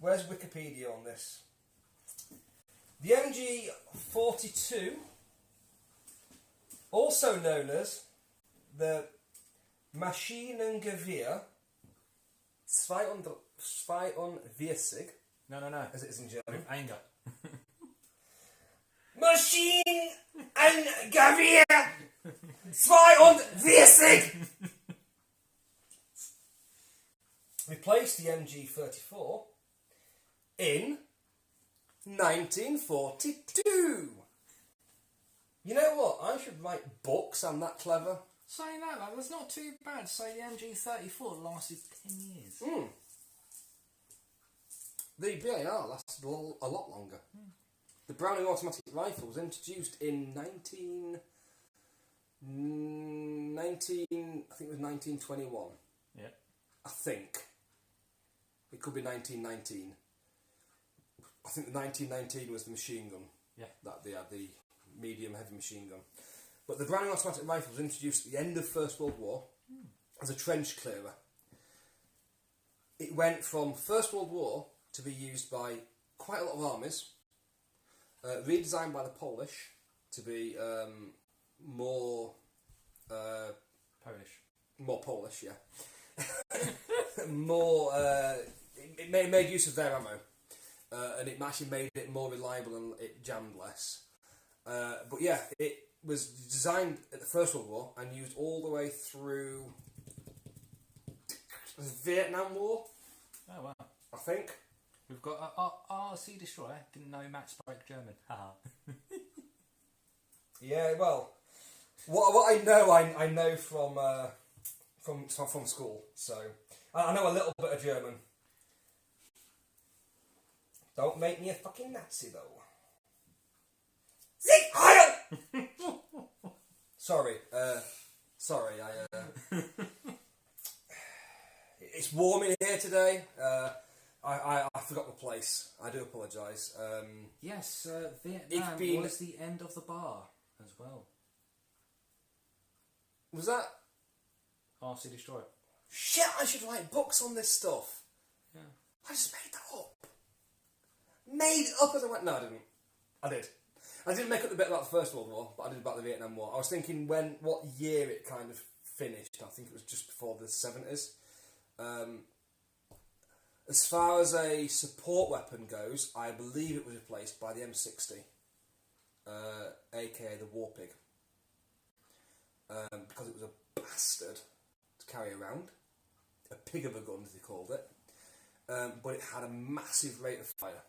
Where's Wikipedia on this? The MG42, also known as the Maschinengewehr 42, No. as it is in German. With anger. Maschinengewehr 42 replaced the MG34 in 1942. You know what? I should write books. I'm that clever. Saying that, that's not too bad. Say the MG34 lasted 10 years. The BAR lasted a lot longer. The Browning automatic rifle was introduced in I think it was 1921. Yeah. I think. It could be 1919. I think the 1919 was the machine gun. Yeah. That they had, the medium heavy machine gun. But the Browning automatic rifle was introduced at the end of First World War as a trench clearer. It went from First World War to be used by quite a lot of armies, redesigned by the Polish to be more Polish, yeah. More, it made use of their ammo, and it actually made it more reliable and it jammed less. But yeah, it was designed at the First World War and used all the way through the Vietnam War. Oh wow! I think. We've got RC Destroyer. Didn't know Matt spoke German. Haha. Yeah, well, what I know, I know from school. So I know a little bit of German. Don't make me a fucking Nazi though. Sieg Heil! Sorry, it's warm in here today. I forgot the place. I do apologise. Yes, Vietnam was the end of the bar as well. Was that? RC Destroyer. Shit, I should write books on this stuff. Yeah. I just made that up. Made it up as I went. No, I didn't. I did. I didn't make up the bit about the First World War, but I did about the Vietnam War. I was thinking what year it kind of finished. I think it was just before the 70s. As far as a support weapon goes, I believe it was replaced by the M60, aka the War Pig, because it was a bastard to carry around, a pig of a gun as they called it, but it had a massive rate of fire.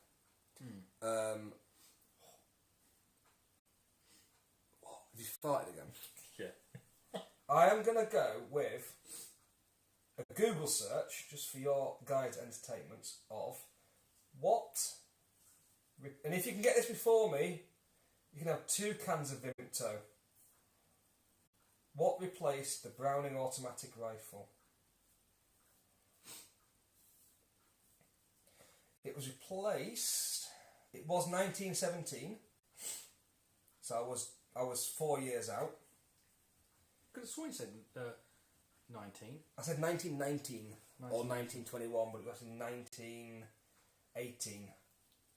farted again. Yeah. I am going to go with a Google search, just for your guide's entertainment, of what... And if you can get this before me, you can have 2 cans of Vimto. What replaced the Browning automatic rifle? It was replaced... It was 1917, so I was 4 years out. Because Swain said 19. I said 1919 or 1921, but it was in 1918.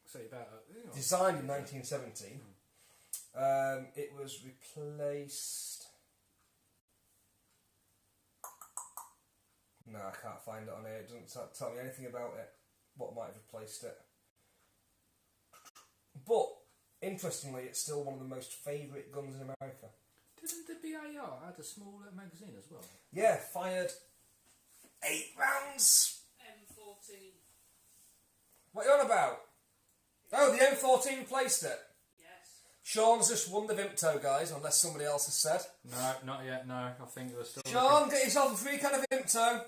So about Designed in 1917. It was replaced... No, I can't find it on here. It doesn't tell me anything about it. What might have replaced it. But, interestingly, it's still one of the most favourite guns in America. Didn't the BAR add a small magazine as well? Yeah, fired 8 rounds. M14. What are you on about? Oh, the M14 replaced it. Yes. Sean's just won the Vimto, guys, unless somebody else has said. No, not yet. No, I think it was still. Sean, get yourself a free can of Vimto.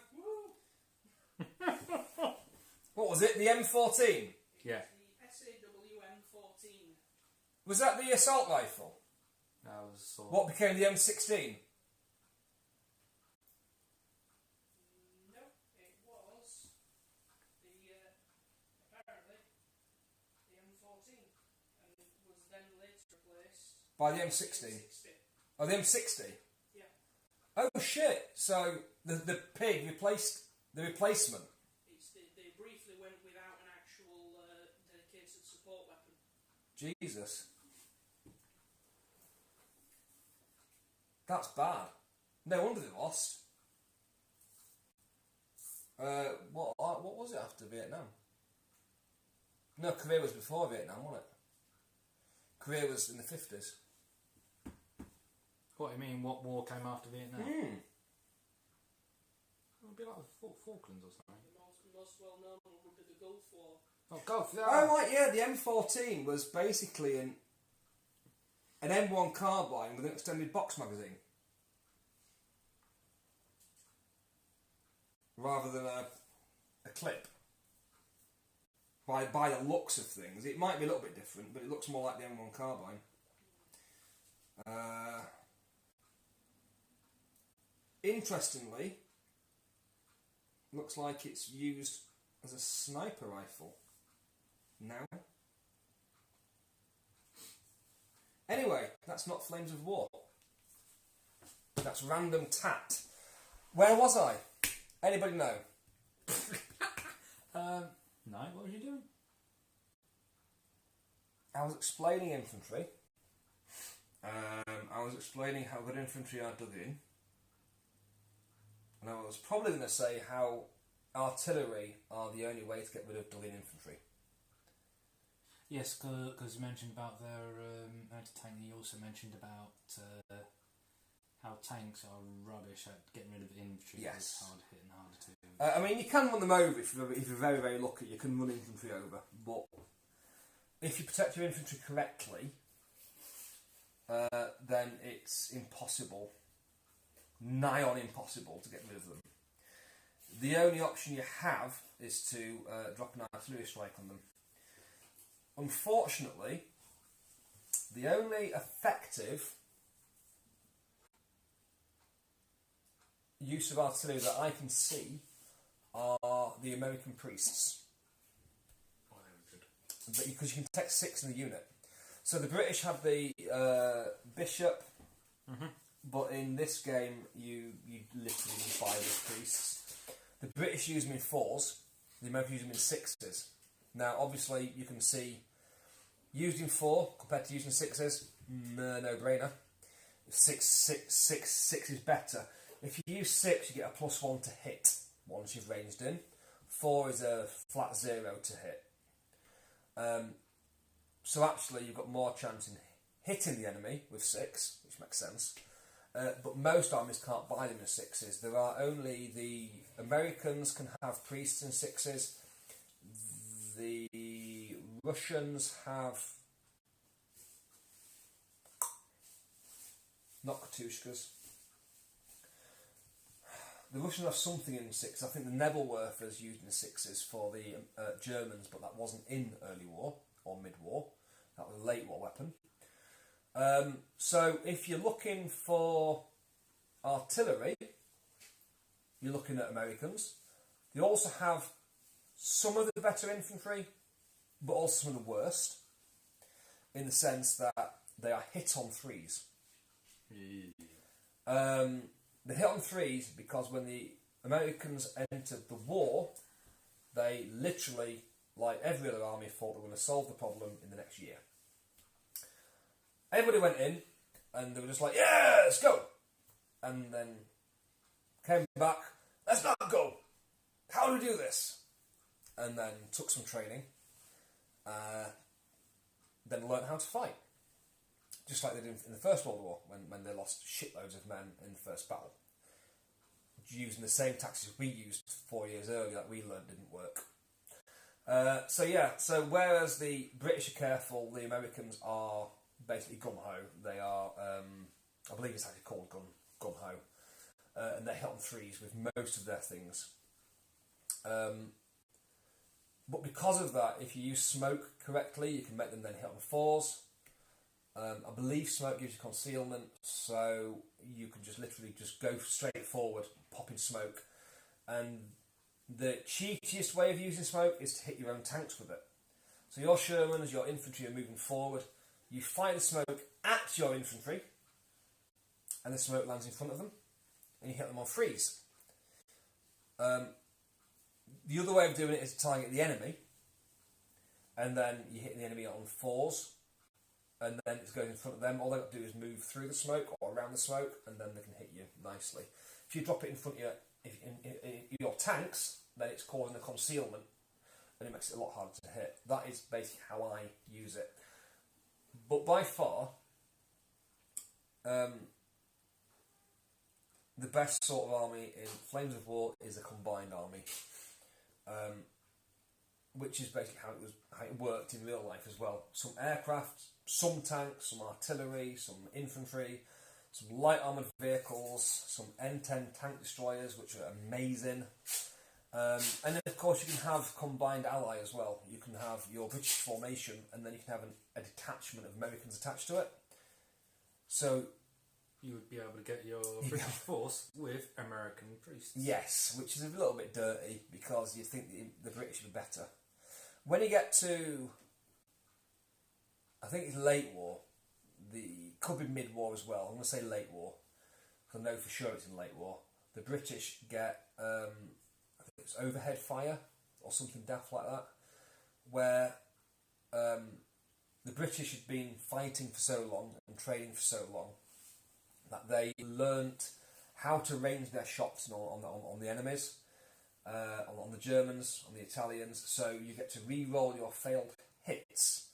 What was it? The M14? Yeah. The SAW M14. Was that the assault rifle? That was sort of... What became the M16? No, it was the apparently the M14, and it was then later replaced By the M16? Oh, the M60? Yeah. Oh shit! So the pig replaced the replacement. They briefly went without an actual dedicated support weapon. Jesus. That's bad. No wonder they lost. What was it after Vietnam? No, Korea was before Vietnam, wasn't it? Korea was in the 50s. What do you mean? What war came after Vietnam? Mm. It would be like the Falklands or something. The most well known would be the Gulf War. Oh, Gulf. Yeah. Oh right, yeah. The M14 was basically an M1 carbine with an extended box magazine, rather than a clip. By the looks of things, it might be a little bit different, but it looks more like the M1 carbine. Interestingly, looks like it's used as a sniper rifle now. Anyway, that's not Flames of War. That's random tat. Where was I? Anybody know? No, what was you doing? I was explaining infantry. I was explaining how good infantry are dug in. And I was probably going to say how artillery are the only way to get rid of dug in infantry. Yes, because you mentioned about their anti-tank. You also mentioned about how tanks are rubbish at getting rid of infantry. Yes. It's hard hit and harder to... I mean, you can run them over if you're very, very lucky. You can run infantry over. But if you protect your infantry correctly, then it's impossible, nigh on impossible, to get rid of them. The only option you have is to drop an artillery strike on them. Unfortunately, the only effective use of artillery that I can see are the American priests. Oh, they were But because you can take 6 in the unit. So the British have the bishop, but in this game you literally fire with priests. The British use them in 4s, the Americans use them in 6s. Now obviously you can see, used in 4 compared to using 6s, no-brainer. 6 is better. If you use 6 you get a +1 to hit once you've ranged in. 4 is a flat 0 to hit. So actually you've got more chance in hitting the enemy with 6, which makes sense. But most armies can't buy them in 6s. There are only the Americans can have priests in 6s. The Russians have Katushkas. The Russians have something in the 6s. I think the Nebelwerfer's used in the 6s for the Germans, but that wasn't in early war or mid-war. That was a late war weapon. So if you're looking for artillery, you're looking at Americans. They also have some of the better infantry, but also some of the worst, in the sense that they are hit on 3s. They hit on 3s because when the Americans entered the war, they literally, like every other army, thought they were going to solve the problem in the next year. Everybody went in, and they were just like, yeah, let's go! And then came back, let's not go! How do we do this? And then took some training, then learnt how to fight. Just like they did in the First World War, when they lost shitloads of men in the first battle. Using the same tactics we used 4 years earlier that we learned didn't work. So whereas the British are careful, the Americans are basically gung-ho. They are, I believe it's actually called gung-ho. And they hit on 3s with most of their things. But because of that, if you use smoke correctly, you can make them then hit on 4s. I believe smoke gives you concealment, so you can just literally just go straight forward, pop in smoke. And the cheatiest way of using smoke is to hit your own tanks with it. So your Shermans, your infantry are moving forward, you fire the smoke at your infantry, and the smoke lands in front of them, and you hit them on 3s. The other way of doing it is target the enemy, and then you hit the enemy on 4s, and then it's going in front of them. All they've got to do is move through the smoke or around the smoke, and then they can hit you nicely. If you drop it in front of your tanks, then it's causing a concealment, and it makes it a lot harder to hit. That is basically how I use it. But by far, the best sort of army in Flames of War is a combined army, which is basically how it worked in real life as well. Some aircraft, some tanks, some artillery, some infantry, some light armoured vehicles, some N10 tank destroyers, which are amazing. And then of course you can have combined ally as well. You can have your British formation, and then you can have a detachment of Americans attached to it. So you would be able to get your British force with American priests. Yes, which is a little bit dirty because you think the British are better. When you get to, I think it's late war, could be mid-war as well. I'm going to say late war, because I know for sure it's in late war. The British get, I think it's overhead fire or something daft like that, where the British had been fighting for so long and training for so long that they learnt how to range their shots on the enemies, on the Germans, on the Italians. So you get to re-roll your failed hits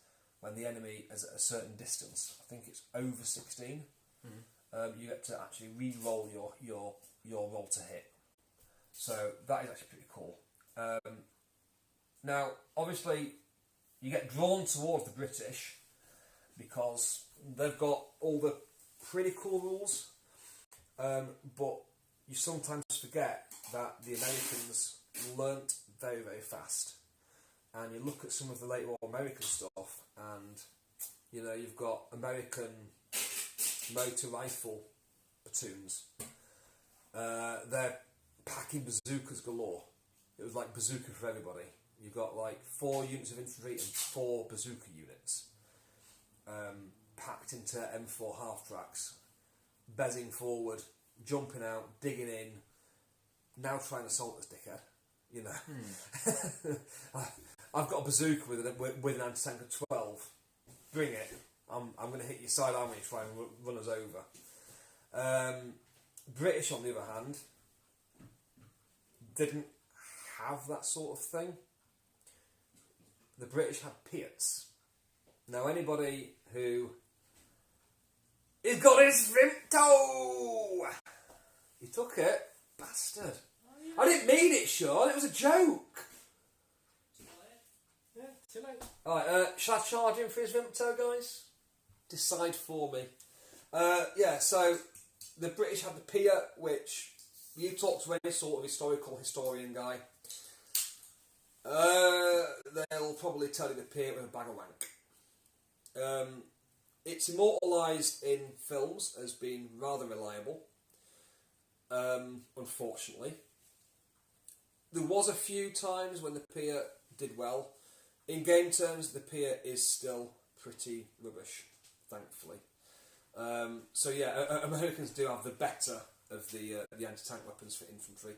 when the enemy is at a certain distance. I think it's over 16. Mm-hmm. You get to actually re-roll your roll to hit. So that is actually pretty cool. Now, obviously, you get drawn towards the British because they've got all the pretty cool rules, but you sometimes forget that the Americans learnt very, very fast. And you look at some of the late war American stuff, and you know, you've got American motor rifle platoons. They're packing bazookas galore. It was like bazooka for everybody. You've got like 4 units of infantry and 4 bazooka units, packed into M4 half tracks, bezzing forward, jumping out, digging in, now trying to assault this dickhead. You know, I've got a bazooka with an anti-tank of 12. Bring it. I'm going to hit your side army and try and run us over. British, on the other hand, didn't have that sort of thing. The British had Piats. Now, anybody who has got his Vimto, he took it, bastard. I didn't mean it, Sean. It was a joke. Yeah, too late. Alright, shall I charge him for his Vimto, guys? Decide for me. Yeah, so the British had the pier, which you talk to any sort of historian guy, they'll probably tell you the pier was a bag of wank. It's immortalised in films as being rather reliable, unfortunately. There was a few times when the pier did well. In game terms, the pier is still pretty rubbish, thankfully. So yeah, Americans do have the better of the anti-tank weapons for infantry.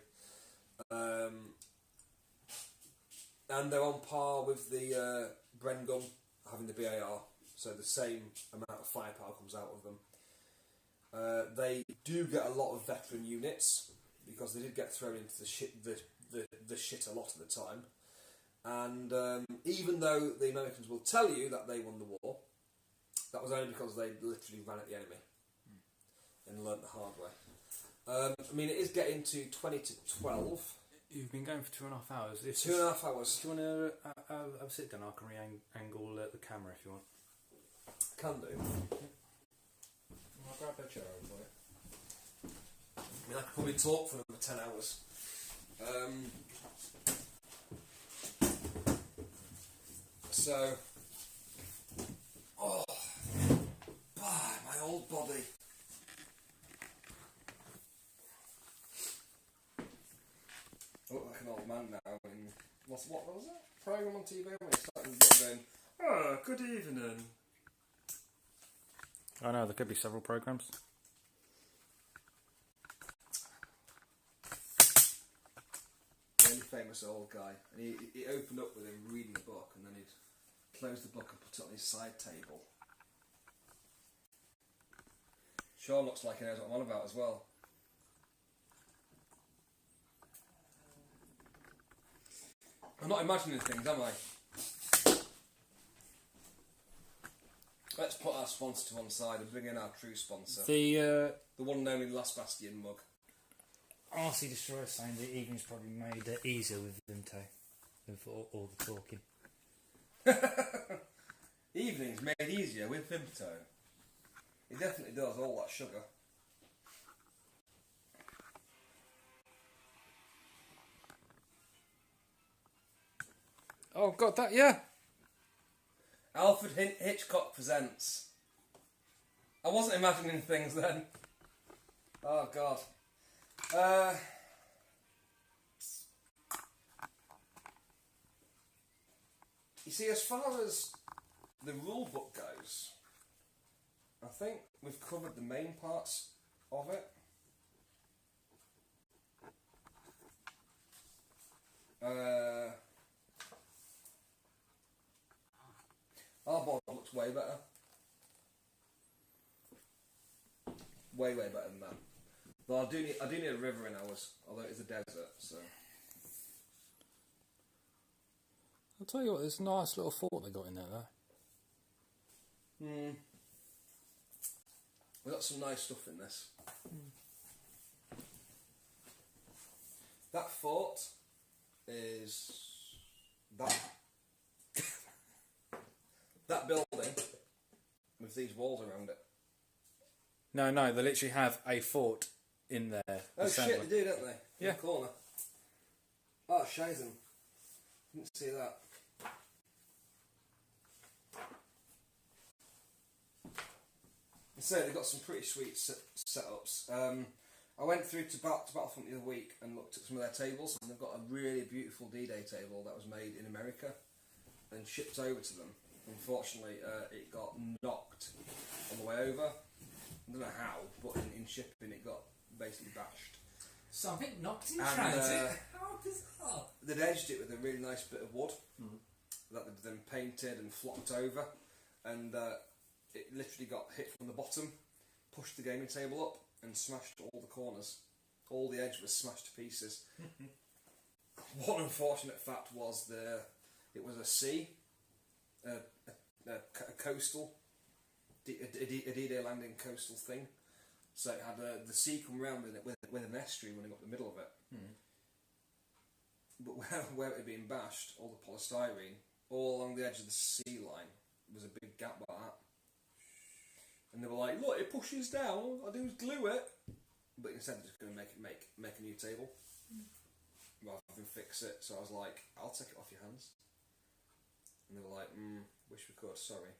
And they're on par with the Bren gun having the BAR, so the same amount of firepower comes out of them. They do get a lot of veteran units because they did get thrown into the shit a lot of the time. And even though the Americans will tell you that they won the war, that was only because they literally ran at the enemy and learnt the hard way. I mean, it is getting to 20 to 12. You've been going for 2.5 hours. 2.5 hours. Do you want to have a sit down? I can re-angle the camera if you want. Can do. I'll grab a chair over for you. I mean, I could probably talk for another 10 hours. So, my old body. I look like an old man now. And what was that program on TV when it's starting going, "Oh, good evening." I know there could be several programs. Really famous old guy, and he opened up with him reading a book, and then he'd close the book and put it on his side table. Sean looks like he knows what I'm on about as well. I'm not imagining things, am I? Let's put our sponsor to one side and bring in our true sponsor. The one and only Last Bastion mug. RC Destroyer saying the evening's probably made it easier with Vimto, with all the talking. Evening's made easier with Vimto. It definitely does, all that sugar. Oh god, that, yeah! Alfred Hitchcock presents. I wasn't imagining things then. Oh god. You see, as far as the rule book goes, I think we've covered the main parts of it. Our board looks way better. Way better than that. Though I do need a river in ours, although it's a desert, so. I'll tell you what, there's a nice little fort they got in there though. We've got some nice stuff in this. That fort is that building with these walls around it. No, they literally have a fort in there. Oh shit, they do, don't they? Yeah. In the corner. Oh, shizen. Didn't see that. So they've got some pretty sweet setups. I went through to Battlefront the other week and looked at some of their tables, and they've got a really beautiful D-Day table that was made in America and shipped over to them. Unfortunately, it got knocked on the way over. I don't know how, but in shipping it got basically bashed. Something knocked in And, transit? How bizarre! They'd edged it with a really nice bit of wood that they'd then painted and flocked over, and it literally got hit from the bottom, pushed the gaming table up, and smashed all the corners. All the edge was smashed to pieces. One unfortunate fact was it was a sea, a coastal, a D-Day landing coastal thing. So it had the sea come round with an estuary running up the middle of it. But where it had been bashed, all the polystyrene, all along the edge of the sea line, was a big gap like that. And they were like, look, it pushes down, all I do is glue it. But instead they're just going to make a new table rather than fix it. So I was like, I'll take it off your hands. And they were like, wish we could, sorry.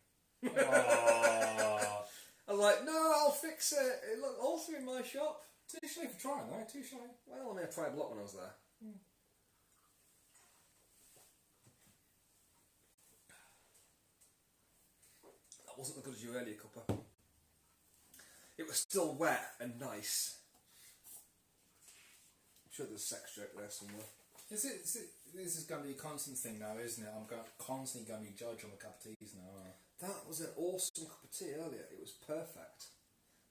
Aww. I was like, no, I'll fix it. It looked also in my shop. Touche for trying though, touche. Well, I mean, I tried a lot when I was there. That wasn't as good as your earlier cuppa. It was still wet and nice. I'm sure there's a sex joke there somewhere. This is going to be a constant thing now, isn't it? I'm constantly going to be judged on the cup of teas now. That was an awesome cup of tea earlier. It was perfect.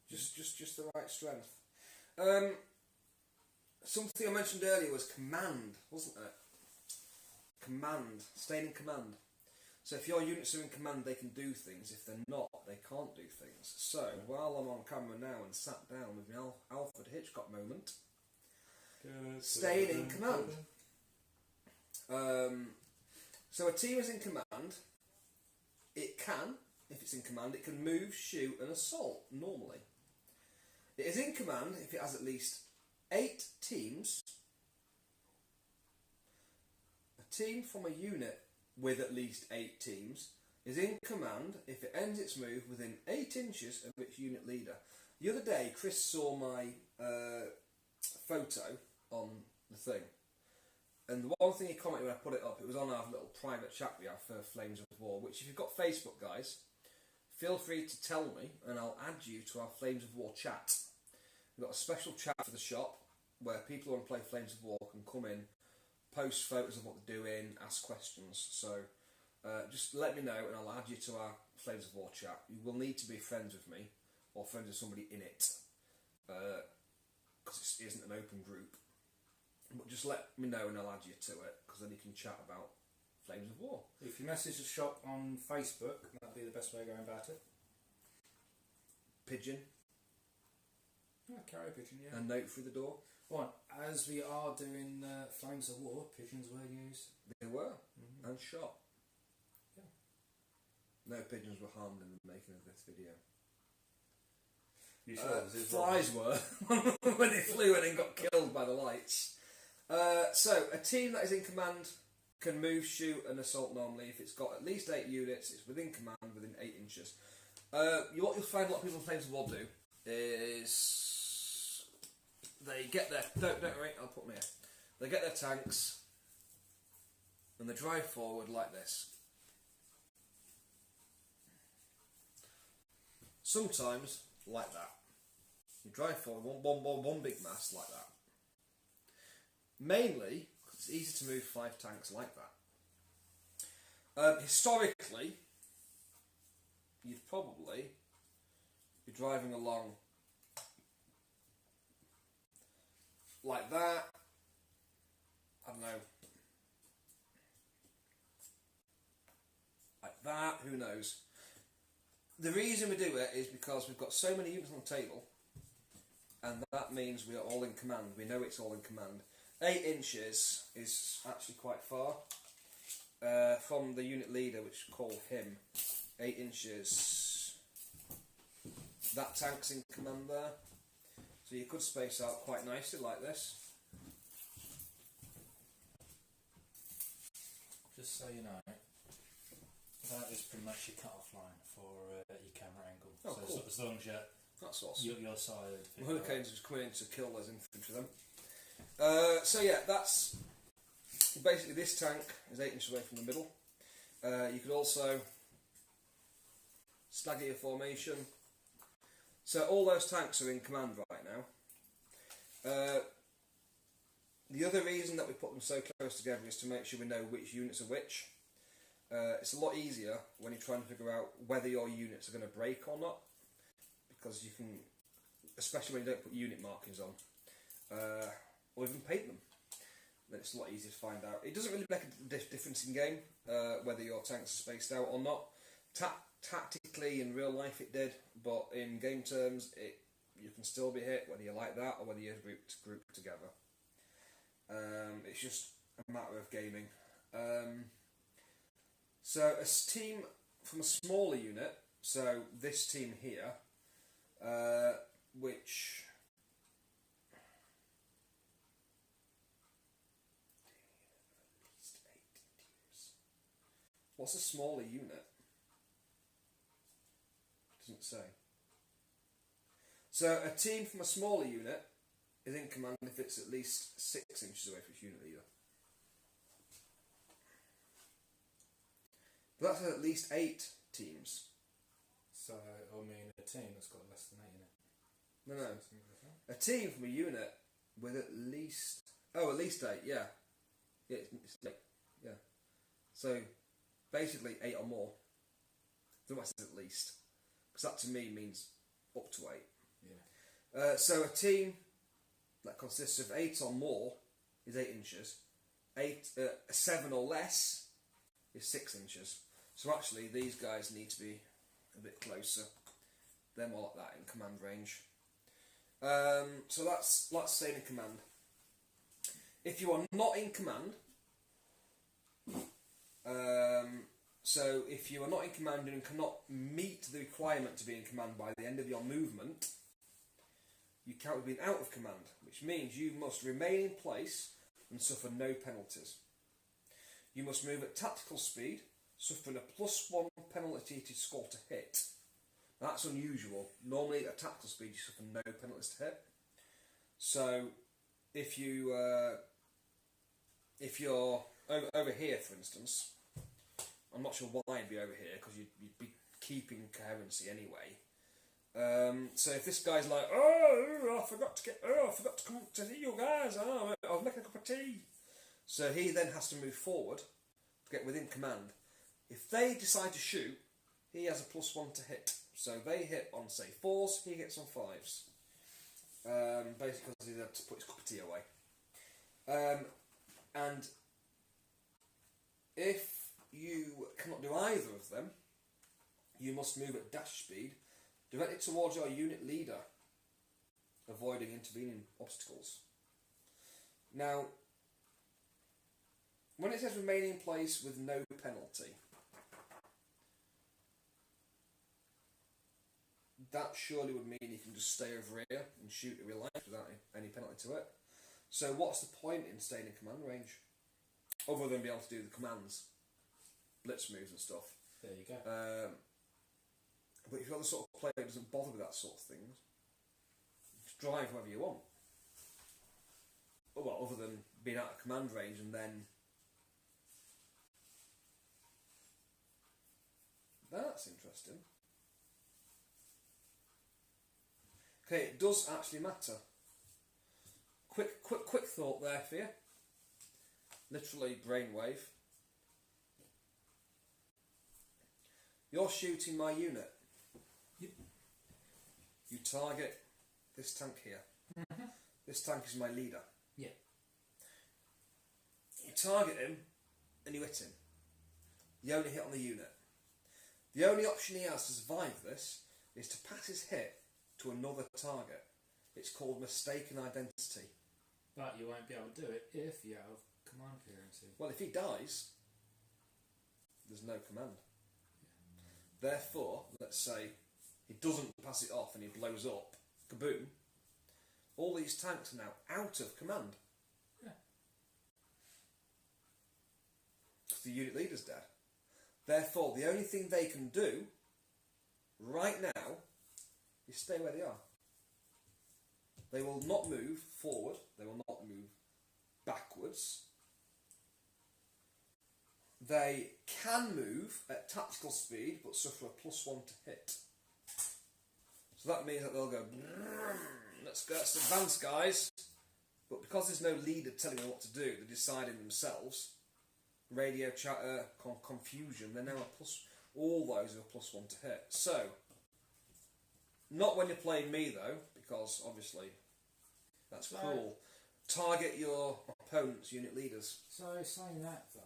Just the right strength. Something I mentioned earlier was command, wasn't it? Command. Staying in command. So if your units are in command, they can do things. If they're not, they can't do things. So while I'm on camera now and sat down with my Alfred Hitchcock moment, staying in command. So a team is in command. It can, if it's in command, it can move, shoot and assault normally. It is in command if it has at least 8 teams. A team from a unit with at least 8 teams is in command if it ends its move within 8 inches of its unit leader. The other day, Chris saw my photo on the thing. And the one thing he commented when I put it up, it was on our little private chat we have for Flames of War, which if you've got Facebook, guys, feel free to tell me and I'll add you to our Flames of War chat. We've got a special chat for the shop where people who want to play Flames of War can come in, post photos of what they're doing, ask questions. So just let me know and I'll add you to our Flames of War chat. You will need to be friends with me or friends with somebody in it because it isn't an open group. But just let me know and I'll add you to it because then you can chat about Flames of War. If you message the shop on Facebook, that'd be the best way of going about it. Pigeon. Yeah, carry a pigeon, yeah. And note through the door. Right, as we are doing Flames of War, pigeons were used. They were. And shot. Yeah. No pigeons were harmed in the making of this video. You sure? Flies were when they flew in and got killed by the lights. So a team that is in command can move, shoot and assault normally. If it's got at least 8 units, it's within command within 8 inches. What you'll find a lot of people in Flames of War do is they get their... Don't worry, I'll put them here. They get their tanks and they drive forward like this. Sometimes like that. You drive forward one big mass like that. Mainly because it's easy to move 5 tanks like that. Historically, you'd probably be driving along like that. I don't know. Like that, who knows. The reason we do it is because we've got so many units on the table and that means we are all in command. We know it's all in command. 8 inches is actually quite far from the unit leader, which we call him. 8 inches. That tank's in command there. So you could space out quite nicely like this. Just so you know, that is pretty much your cut-off line for your camera angle. Oh, so cool. as long as That's awesome. your side of the Hurricanes just coming in to kill those infantry then. So yeah, that's basically this tank is 8 inches away from the middle. You could also stagger your formation. So all those tanks are in command right now. The other reason that we put them so close together is to make sure we know which units are which. It's a lot easier when you're trying to figure out whether your units are going to break or not, because you can, especially when you don't put unit markings on, or even paint them, then it's a lot easier to find out. It doesn't really make a difference in game whether your tanks are spaced out or not. Tactically in real life it did, but in game terms you can still be hit whether you like that or whether you're grouped together. It's just a matter of gaming. So a team from a smaller unit, so this team here, which what's a smaller unit? Doesn't say. So a team from a smaller unit is in command if it's at least 6 inches away from its unit leader. But that says at least 8 teams. So, I mean, a team that's got less than 8 in it. No, no. A team from a unit with at least... Oh, at least 8, yeah. Yeah, it's 8, yeah. So, basically 8 or more. The rest is at least. Because that to me means up to 8. Yeah. So a team that consists of 8 or more is 8 inches. 7 or less is 6 inches. So actually these guys need to be a bit closer. They're more like that in command range. So that's staying in command. If you are not in command, so if you are not in command and cannot meet the requirement to be in command by the end of your movement, you count as being out of command, which means you must remain in place and suffer no penalties. You must move at tactical speed, suffering a +1 penalty to score to hit. Now, that's unusual. Normally at tactical speed you suffer no penalties to hit. So if you're over here, for instance, I'm not sure why you'd be over here because you'd be keeping coherency anyway. So if this guy's like, I forgot to come to see you guys. I was making a cup of tea. So he then has to move forward to get within command. If they decide to shoot, he has a +1 to hit. So they hit on, say, 4s, he hits on 5s. Basically because he had to put his cup of tea away. And if you cannot do either of them, you must move at dash speed, directed towards your unit leader, avoiding intervening obstacles. Now, when it says remain in place with no penalty, that surely would mean you can just stay over here and shoot in real life without any penalty to it. So what's the point in staying in command range? Other than being able to do the commands, blitz moves and stuff. There you go. But if you're the sort of player who doesn't bother with that sort of thing, just drive wherever you want. Well, other than being out of command range and then... That's interesting. Okay, it does actually matter. Quick thought there for you. Literally brainwave. You're shooting my unit. Yep. You target this tank here. Mm-hmm. This tank is my leader. Yeah. You target him and you hit him. You only hit on the unit. The only option he has to survive this is to pass his hit to another target. It's called mistaken identity. But you won't be able to do it if you're out of command coherency. Well, if he dies, there's no command. Therefore, let's say he doesn't pass it off and he blows up, kaboom, all these tanks are now out of command. Yeah. Because the unit leader's dead. Therefore, the only thing they can do right now is stay where they are. They will not move forward, they will not move backwards. They can move at tactical speed but suffer a +1 to hit. So that means that they'll go, let's advance, guys. But because there's no leader telling them what to do, they're deciding themselves. Radio chatter, confusion, they're now all those are a +1 to hit. So, not when you're playing me though, because obviously that's cruel. Target your opponent's unit leaders. So saying that though,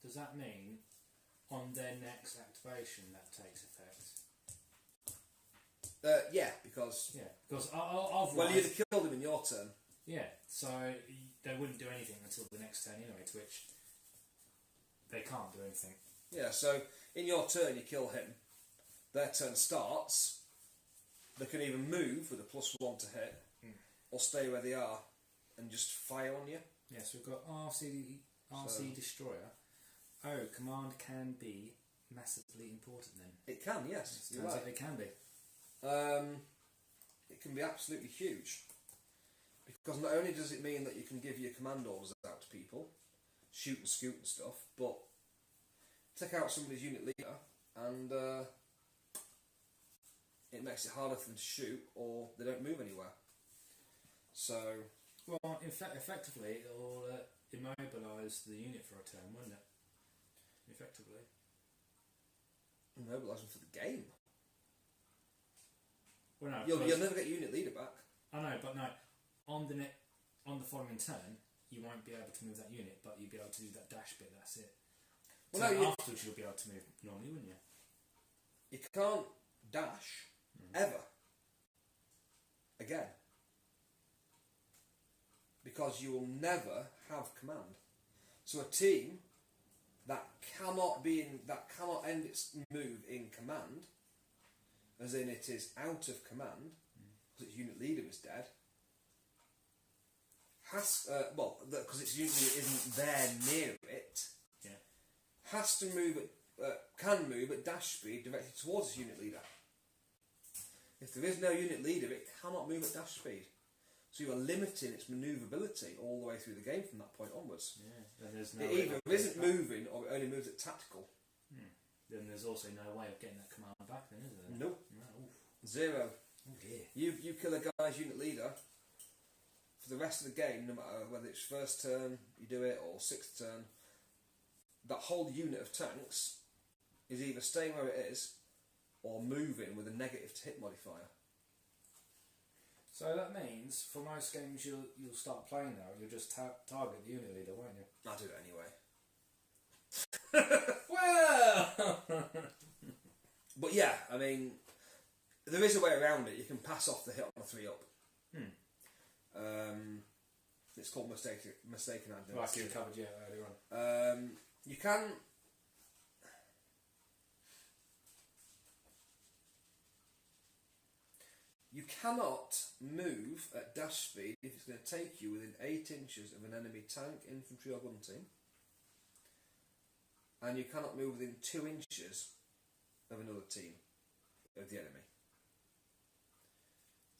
does that mean on their next activation that takes effect? Yeah, because... Yeah, because I've... Well, you'd have killed him in your turn. Yeah, so they wouldn't do anything until the next turn anyway, to which they can't do anything. Yeah, so in your turn you kill him, their turn starts, they can either move with a +1 to hit, or stay where they are and just fire on you. Yes, we've got RC Destroyer. Oh, command can be massively important then. It can, yes. Turns out it can be. It can be absolutely huge. Because not only does it mean that you can give your command orders out to people, shoot and scoot and stuff, but take out somebody's unit leader and it makes it harder for them to shoot, or they don't move anywhere. So, well, effectively, it'll immobilise the unit for a turn, won't it? Effectively. immobilise them for the game. Well, no, You'll never get unit leader back. I know, but no, on the following turn, you won't be able to move that unit, but you'll be able to do that dash bit. That's it. Well, So no, afterwards, you'll be able to move normally, wouldn't you? You can't dash ever again, because you will never have command. So a team that cannot end its move in command, as in it is out of command because its unit leader is dead, because its unit leader isn't there near it, has to move can move at dash speed directly towards its unit leader. If there is no unit leader, it cannot move at dash speed. So you are limiting its manoeuvrability all the way through the game from that point onwards. Yeah. There's no It either isn't moving or it only moves at tactical. Then there's also no way of getting that command back, then, is there? Nope. No. Zero. Oh dear. You kill a guy's unit leader for the rest of the game, no matter whether it's first turn you do it or sixth turn, that whole unit of tanks is either staying where it is or moving with a negative to hit modifier. So that means for most games you'll start playing now, you'll just target the unit leader, won't you? I'll do it anyway. Well! But yeah, I mean, there is a way around it. You can pass off the hit on a 3-up. It's called mistaken identity. Like you covered earlier on. You can. You cannot move at dash speed if it's going to take you within 8 inches of an enemy tank, infantry or gun team. And you cannot move within 2 inches of another team, of the enemy.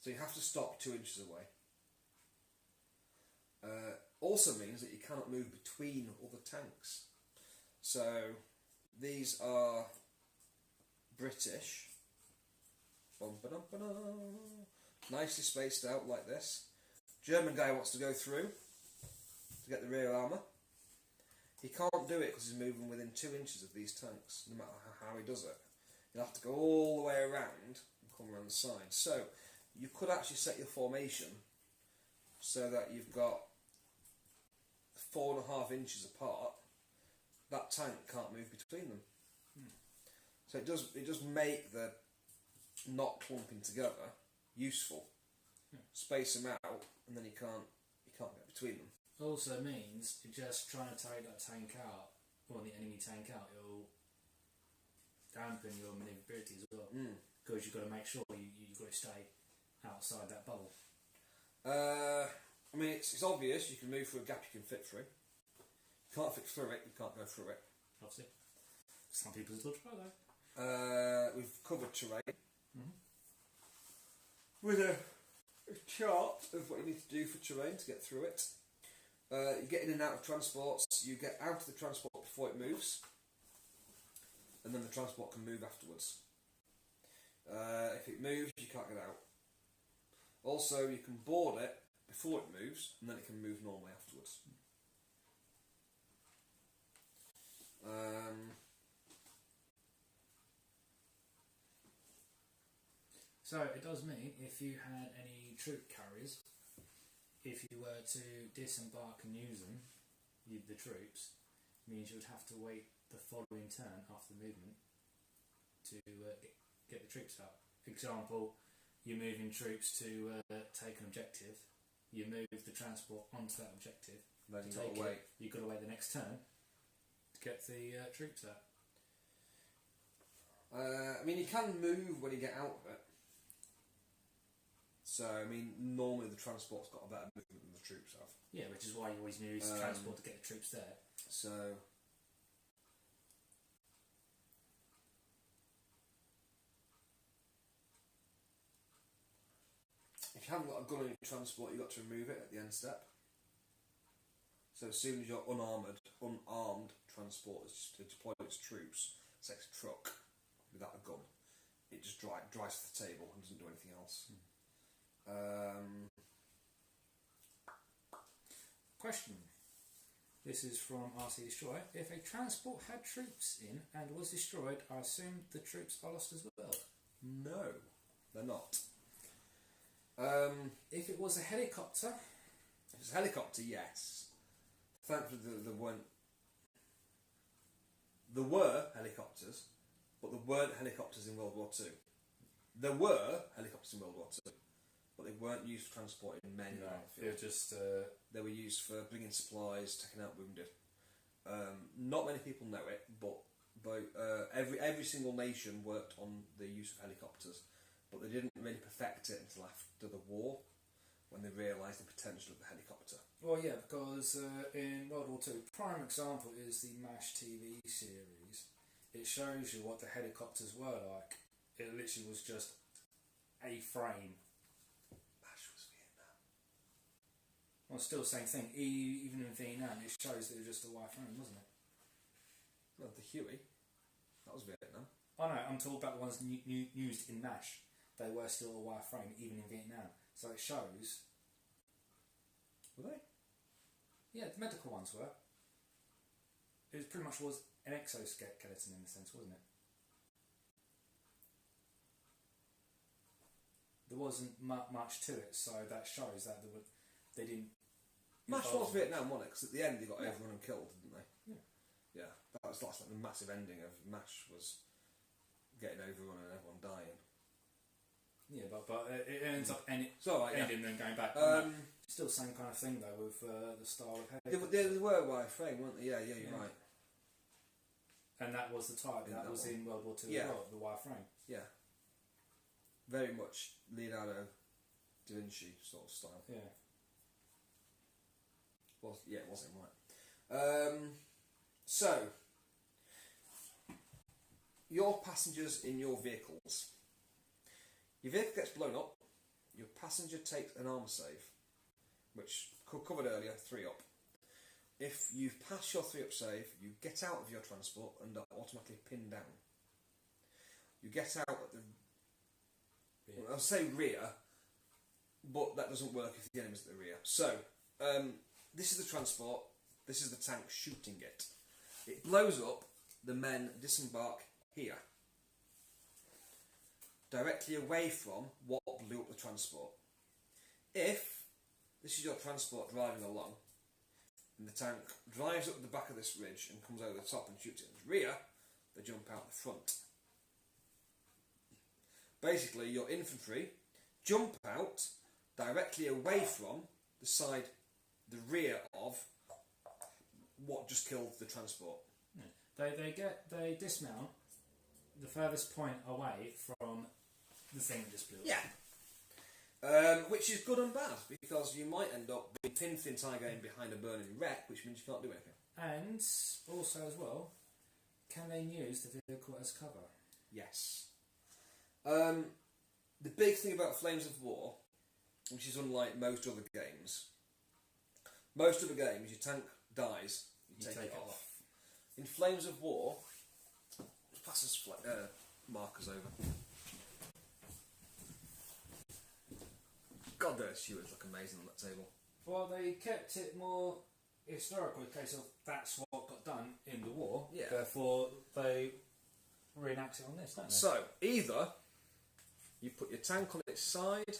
So you have to stop 2 inches away. Also means that you cannot move between other tanks. So these are British. Nicely spaced out like this. German guy wants to go through to get the rear armour. He can't do it because he's moving within 2 inches of these tanks, no matter how he does it. He'll have to go all the way around and come around the side. So you could actually set your formation so that you've got 4.5 inches apart. That tank can't move between them. So it does make the not clumping together useful. Space them out, and then you can't get between them. Also means you're just trying to take that tank out, or the enemy tank out, it'll dampen your manoeuvrability as well. Because you've got to make sure you've got to stay outside that bubble. I mean, it's obvious. You can move through a gap you can fit through. You can't fit through it, you can't go through it. Obviously. Some people still try though. We've covered terrain with a chart of what you need to do for terrain to get through it. You get in and out of transports. You get out of the transport before it moves, and then the transport can move afterwards. If it moves, you can't get out. Also, you can board it before it moves, and then it can move normally afterwards. So it does mean if you had any troop carriers, if you were to disembark and use them, the troops, means you would have to wait the following turn after the movement to get the troops out. For example, you're moving troops to take an objective, you move the transport onto that objective, Then you've got to wait the next turn to get the troops out. I mean, you can move when you get out of it. So, I mean, normally the transport's got a better movement than the troops have. Yeah, which is why you always use transport to get the troops there. So, if you haven't got a gun on your transport, you've got to remove it at the end step. So as soon as your unarmed transport is to deploy its troops, say it's a truck without a gun, it just drives to the table and doesn't do anything else. Question. This is from RC Destroyer. If a transport had troops in and was destroyed, I assume the troops are lost as well. No, they're not. If it was a helicopter, If it's a helicopter, yes. Thankfully, there weren't. There were helicopters, but there weren't helicopters in World War II. There were helicopters in World War II, but they weren't used for transporting men in the it battlefield. was just They were used for bringing supplies, taking out wounded. Not many people know it, but every single nation worked on the use of helicopters, but they didn't really perfect it until after the war, when they realised the potential of the helicopter. well, yeah, because in World War II, prime example is the MASH TV series. It shows you what the helicopters were like. It literally was just a frame. MASH was Vietnam. Well, still the same thing. Even in Vietnam, it shows that it was just a wireframe, wasn't it? No, the Huey. That was Vietnam. Oh no, I'm talking about the ones used in MASH. They were still a wireframe, even in Vietnam. So it shows. Were they? Yeah, the medical ones were. It pretty much was an exoskeleton in a sense, wasn't it? There wasn't much to it, so that shows that they didn't. MASH was Vietnam, wasn't it? Because at the end they got Yeah. everyone and killed, didn't they? Yeah. Yeah, that was like the massive ending of MASH was getting everyone and everyone dying. Yeah, but it ends up ending then going back. Still the same kind of thing though with the style of helicopter. They were wireframe, weren't they? Yeah, you're right. And that was the type. In That that was one. in World War II Yeah. as well, the wireframe. Yeah. Very much Leonardo da Vinci sort of style. Yeah. Well, yeah, it was him, right. So, your passengers in your vehicles. Your vehicle gets blown up, your passenger takes an armour save, which covered earlier, 3 up. If you pass your 3 up save, you get out of your transport and are automatically pinned down. You get out at the, well, I'll say rear, but that doesn't work if the enemy's at the rear. So, this is the transport, this is the tank shooting it. It blows up, the men disembark here, directly away from what blew up the transport. If this is your transport driving along, and the tank drives up the back of this ridge and comes over the top and shoots it in the rear, they jump out the front. Basically, your infantry jump out directly away from the side, the rear of what just killed the transport. They dismount the furthest point away from the thing that just blew up. Yeah. Which is good and bad, because you might end up being pinned the entire game behind a burning wreck, which means you can't do anything. And also as well, can they use the vehicle as cover? Yes. The big thing about Flames of War, which is unlike most other games, most other games, your tank dies, you take it off. In Flames of War, let's pass us markers over. God, those Stewards look amazing on that table. Well, they kept it more historical in case of that's what got done in the war. Yeah. Therefore, they reenact it on this, don't they? So, either you put your tank on its side,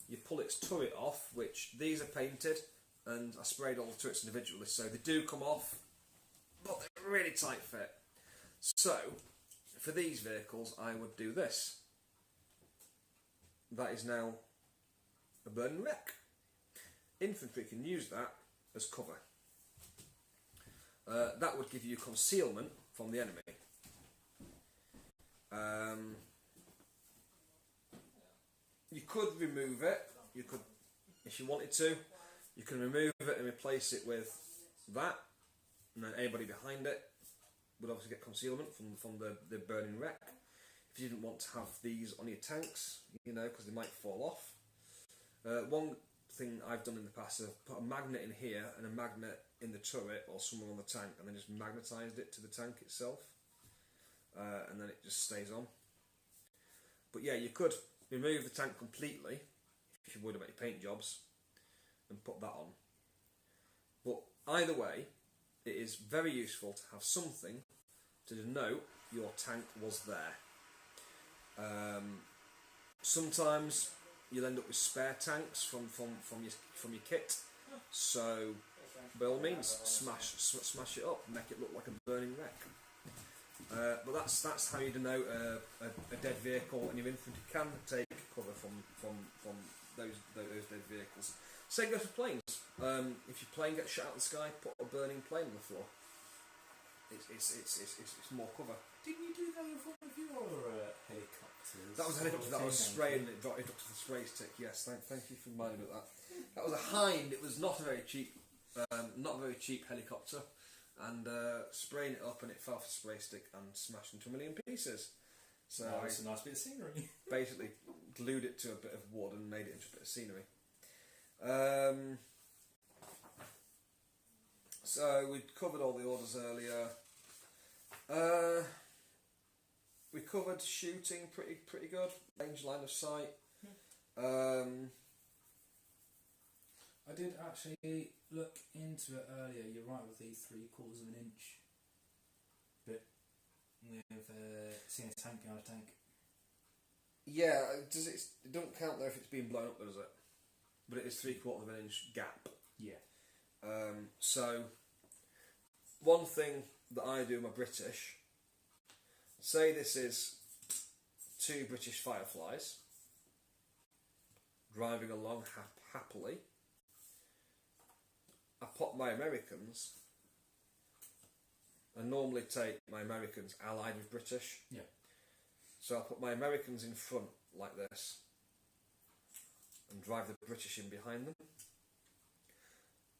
you pull its turret off, which these are painted, and I sprayed all the turrets individually, so they do come off, but they're really tight fit. So, for these vehicles, I would do this. That is now a burning wreck. Infantry can use that as cover. That would give you concealment from the enemy. you could remove it. You could, if you wanted to, you can remove it and replace it with that, and then anybody behind it would obviously get concealment from the burning wreck. If you didn't want to have these on your tanks, you know, because they might fall off. One thing I've done in the past is I've put a magnet in here and a magnet in the turret or somewhere on the tank, and then just magnetised it to the tank itself, and then it just stays on. But yeah, you could remove the tank completely if you're worried about your paint jobs and put that on. But either way, it is very useful to have something to denote your tank was there. Sometimes you'll end up with spare tanks from your kit, so by all means smash it up, make it look like a burning wreck. But that's how you denote a dead vehicle, and your infantry can take cover from those dead vehicles. Same goes for planes. If your plane gets shot out of the sky, put a burning plane on the floor. It's more cover. Didn't you do that with one of your helicopters? That was a helicopter that was spraying, it dropped to the spray stick. Yes, thank you for reminding me of that. That was a Hind. It was not a very cheap helicopter, and spraying it up, and it fell off the spray stick and smashed into a million pieces. So it's a nice bit of scenery. Basically glued it to a bit of wood and made it into a bit of scenery. So we'd covered all the orders earlier. We covered shooting pretty good, range, line of sight. I did actually look into it earlier. You're right with the 3/4 of an inch bit with seeing a tank out of tank. Yeah, it don't count though if it's being blown up, does it? But it is 3/4 of an inch gap. Yeah. So one thing that I do with my British, say this is 2 British Fireflies driving along happily. I put my Americans, I normally take my Americans allied with British. Yeah. So I'll put my Americans in front like this and drive the British in behind them.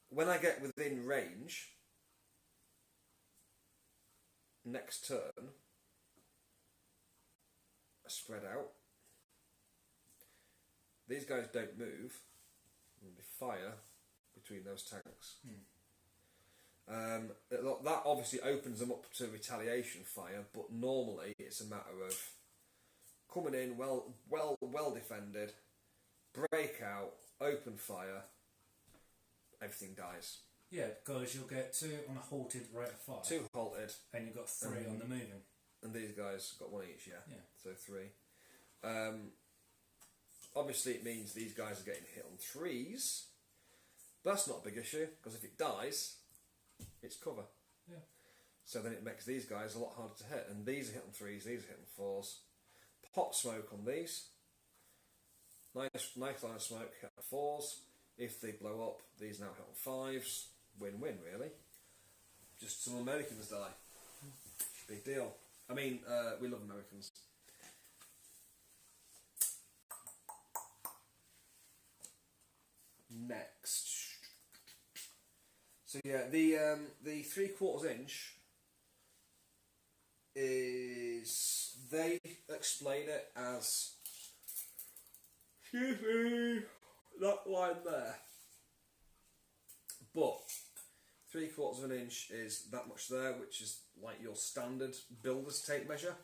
When I get within range, next turn, I spread out. These guys don't move, and they fire between those tanks. That obviously opens them up to retaliation fire, but normally it's a matter of coming in well defended, break out, open fire, everything dies. Yeah, because you'll get 2 on a halted rate of fire. 2 halted, and you've got 3 on the moving. and these guys got 1 each. Yeah. So 3. Obviously, it means these guys are getting hit on 3s. But that's not a big issue, because if it dies, it's cover. Yeah. So then it makes these guys a lot harder to hit, and these are hit on 3s, these are hit on 4s. Pot smoke on these. Nice line of smoke hit on 4s. If they blow up, these now hit on 5s. Win-win, really. Just some Americans die. Big deal. I mean, we love Americans. Next. So yeah, the 3/4 inch is, they explain it as, excuse me, that line there. But 3/4 of an inch is that much there, which is like your standard builder's tape measure.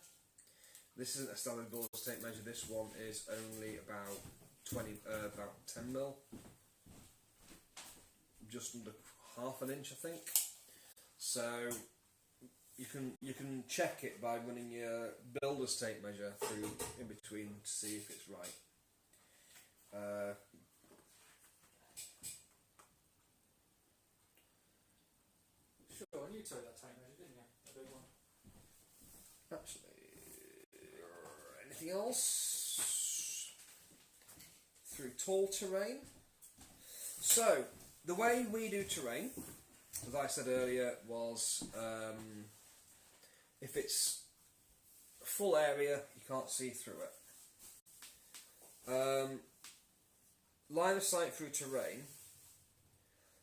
This isn't a standard builder's tape measure. This one is only about 10 mil, just under half an inch, I think. So you can check it by running your builder's tape measure through in between to see if it's right. Sure, and you took that tape measure, didn't you? That big one. Actually, anything else? Through tall terrain. So, the way we do terrain, as I said earlier, was if it's full area, you can't see through it. Line of sight through terrain.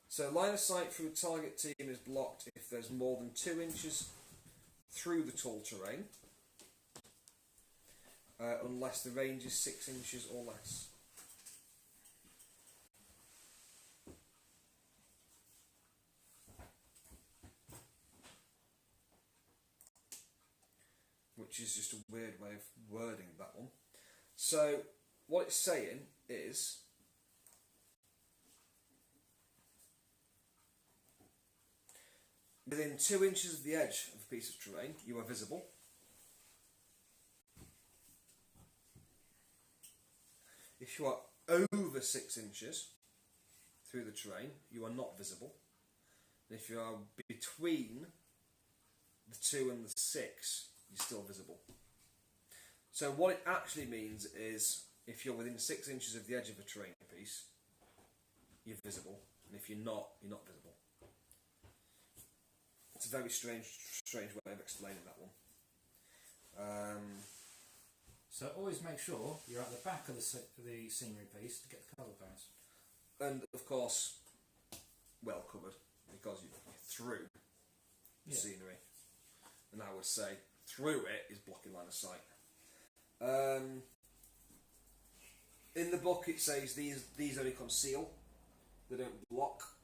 So line of sight through target team is blocked if there's more than 2 inches through the tall terrain, unless the range is 6 inches or less. Which is just a weird way of wording that one. So what it's saying is within 2 inches of the edge of a piece of terrain, you are visible. If you are over 6 inches through the terrain, you are not visible. And if you are between the 2 and the 6, you're still visible. So what it actually means is if you're within 6 inches of the edge of a terrain piece, you're visible. And if you're not visible. It's a very strange way of explaining that one. So always make sure you're at the back of the scenery piece to get the colour balance. And of course, well covered, because you're through the scenery. And I would say through it is blocking line of sight. In the book it says these only conceal, they don't block.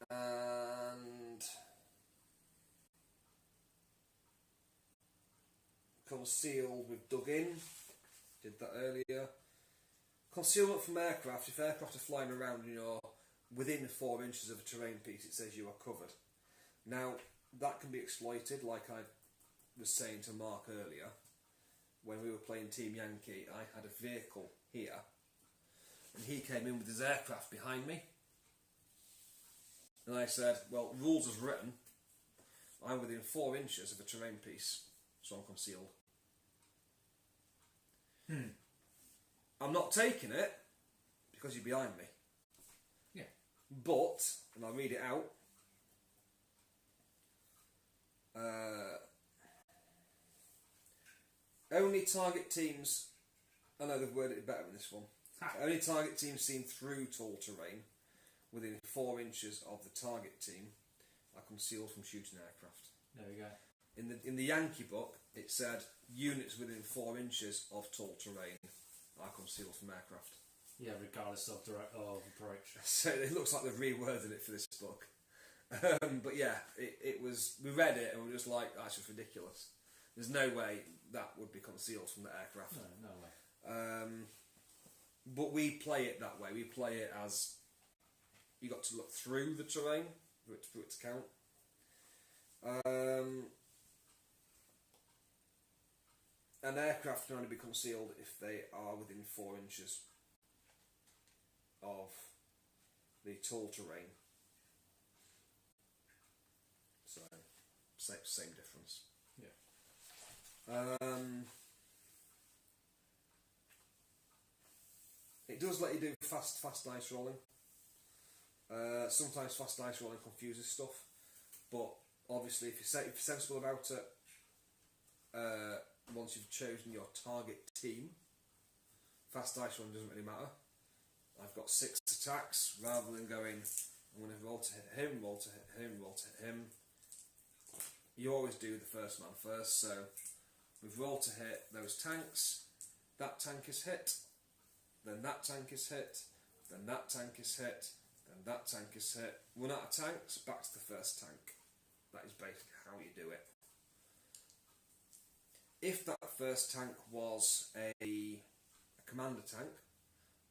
And concealed with dug in, did that earlier. Concealment from aircraft, if aircraft are flying around and you're within 4 inches of a terrain piece, it says you are covered. Now that can be exploited, like I was saying to Mark earlier, when we were playing Team Yankee. I had a vehicle here and he came in with his aircraft behind me. And I said, well, rules as written, I'm within 4 inches of a terrain piece, so I'm concealed. I'm not taking it because you're behind me. Yeah. But, and I'll read it out, only target teams, I know they've worded it better in this one, only target teams seen through tall terrain within 4 inches of the target team are concealed from shooting aircraft. There we go. In the Yankee book, it said units within 4 inches of tall terrain are concealed from aircraft. Yeah, regardless of approach. So it looks like they've reworded it for this book. But yeah, it was. We read it and we were just like, that's just ridiculous. There's no way that would be concealed from the aircraft. No way. But we play it that way. We play it as you got to look through the terrain for it to count. An aircraft can only be concealed if they are within 4 inches of the tall terrain. So, same difference. Yeah. It does let you do fast dice rolling. Sometimes fast dice rolling confuses stuff, but obviously if you're sensible about it, once you've chosen your target team, fast dice rolling doesn't really matter. I've got 6 attacks, rather than going, I'm going to roll to hit him, roll to hit him, roll to hit him. You always do the first man first, so we've rolled to hit those tanks, that tank is hit, then that tank is hit, then that tank is hit, then that tank is hit. Run out of tanks, back to the first tank. That is basically how you do it. If that first tank was a commander tank,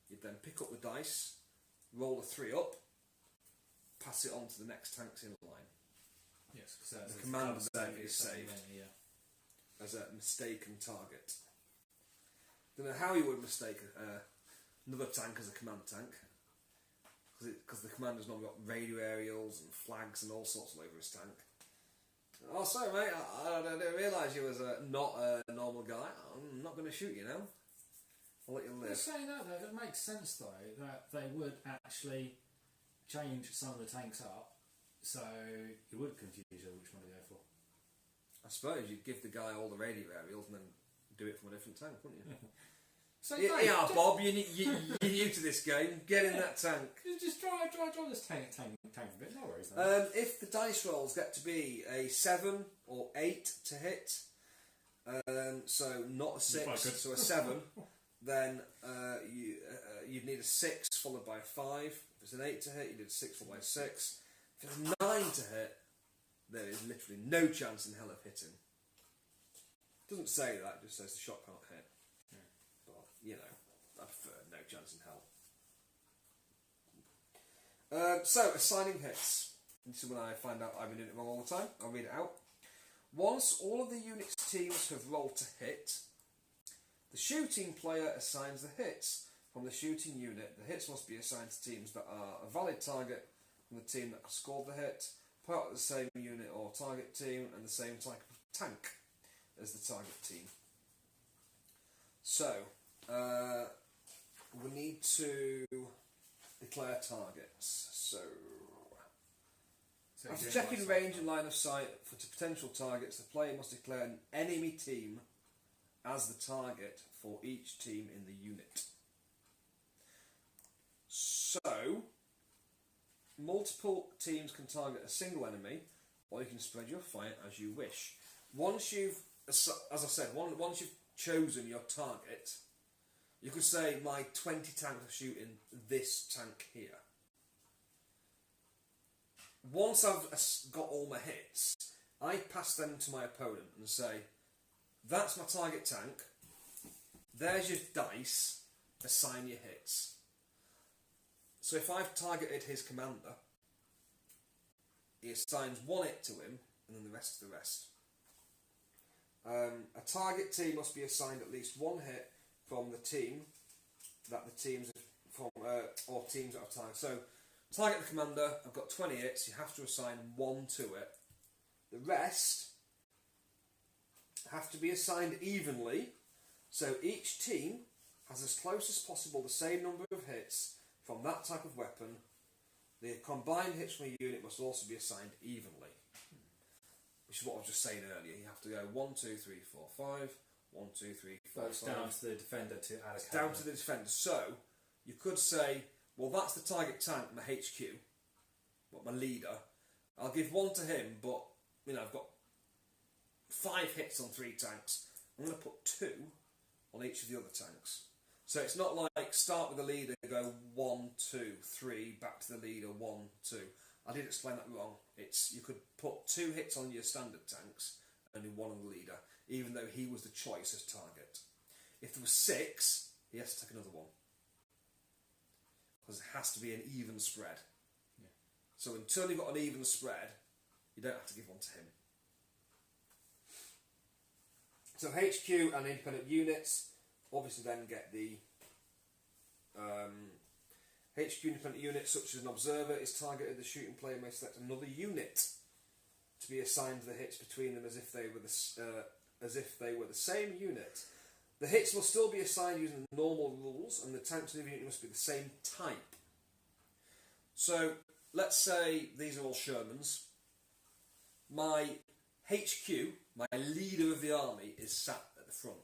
you'd then pick up the dice, roll a 3 up, pass it on to the next tanks in line. Yes, because the commander then is saved yeah. as a mistaken target. Don't know how you would mistake another tank as a command tank, because the commander's normally got radio aerials and flags and all sorts all over his tank. Oh, sorry, mate, I didn't realise you was not a normal guy. I'm not going to shoot you now. I'll let you live. Well, saying that, though, it makes sense, though, that they would actually change some of the tanks up, so it would confuse you which one to go for. I suppose you'd give the guy all the radio aerials and then do it from a different tank, wouldn't you? So Yeah, Dave, Bob, you're new to this game. Get in that tank. just try this tank a bit. No worries. Then. If the dice rolls get to be a 7 or 8 to hit, so not a 6, Quite good. so a 7, then you'd need a 6 followed by a 5. If it's an 8 to hit, you need a 6 followed by a 6. If it's a 9 to hit, there is literally no chance in hell of hitting. It doesn't say that, it just says the shot can't hit. Yeah. But, you know, I prefer no chance in hell. So, assigning hits. This is when I find out I've been doing it wrong all the time. I'll read it out. Once all of the unit's teams have rolled to hit, the shooting player assigns the hits from the shooting unit. The hits must be assigned to teams that are a valid target from the team that scored the hit, part of the same unit or target team, and the same type of tank as the target team. So, we need to declare targets. So after checking range and line of sight for potential targets, the player must declare an enemy team as the target for each team in the unit. So, multiple teams can target a single enemy, or you can spread your fire as you wish. Once you've, as I said, once you've chosen your target, you could say my 20 tanks are shooting this tank here. Once I've got all my hits, I pass them to my opponent and say, that's my target tank, there's your dice, assign your hits. So if I've targeted his commander, he assigns one hit to him, and then the rest to the rest. A target team must be assigned at least one hit from the team that the teams from or teams that have targeted. So target the commander, I've got 20 hits, you have to assign one to it. The rest have to be assigned evenly, so each team has as close as possible the same number of hits from that type of weapon. The combined hits from a unit must also be assigned evenly. Which is what I was just saying earlier. You have to go 1, 2, 3, 4, 5. 1, 2, 3, 4, 5. It's down to the defender to allocate. It's down to the defender. So, you could say, well, that's the target tank, my HQ, my leader. I'll give one to him, but, you know, I've got 5 hits on 3 tanks. I'm going to put 2 on each of the other tanks. So it's not like start with the leader, go 1, 2, 3, back to the leader, 1, 2. I did explain that wrong. It's you could put 2 hits on your standard tanks, only 1 on the leader, even though he was the choice as target. If there was 6, he has to take another one. Because it has to be an even spread. Yeah. So until you've got an even spread, you don't have to give one to him. So HQ and independent units obviously then get the HQ independent unit, such as an observer, is targeted. The shooting player may select another unit to be assigned the hits between them as if they were the same unit. The hits will still be assigned using the normal rules, and the tanks in the unit must be the same type. So let's say these are all Shermans. My HQ, my leader of the army, is sat at the front.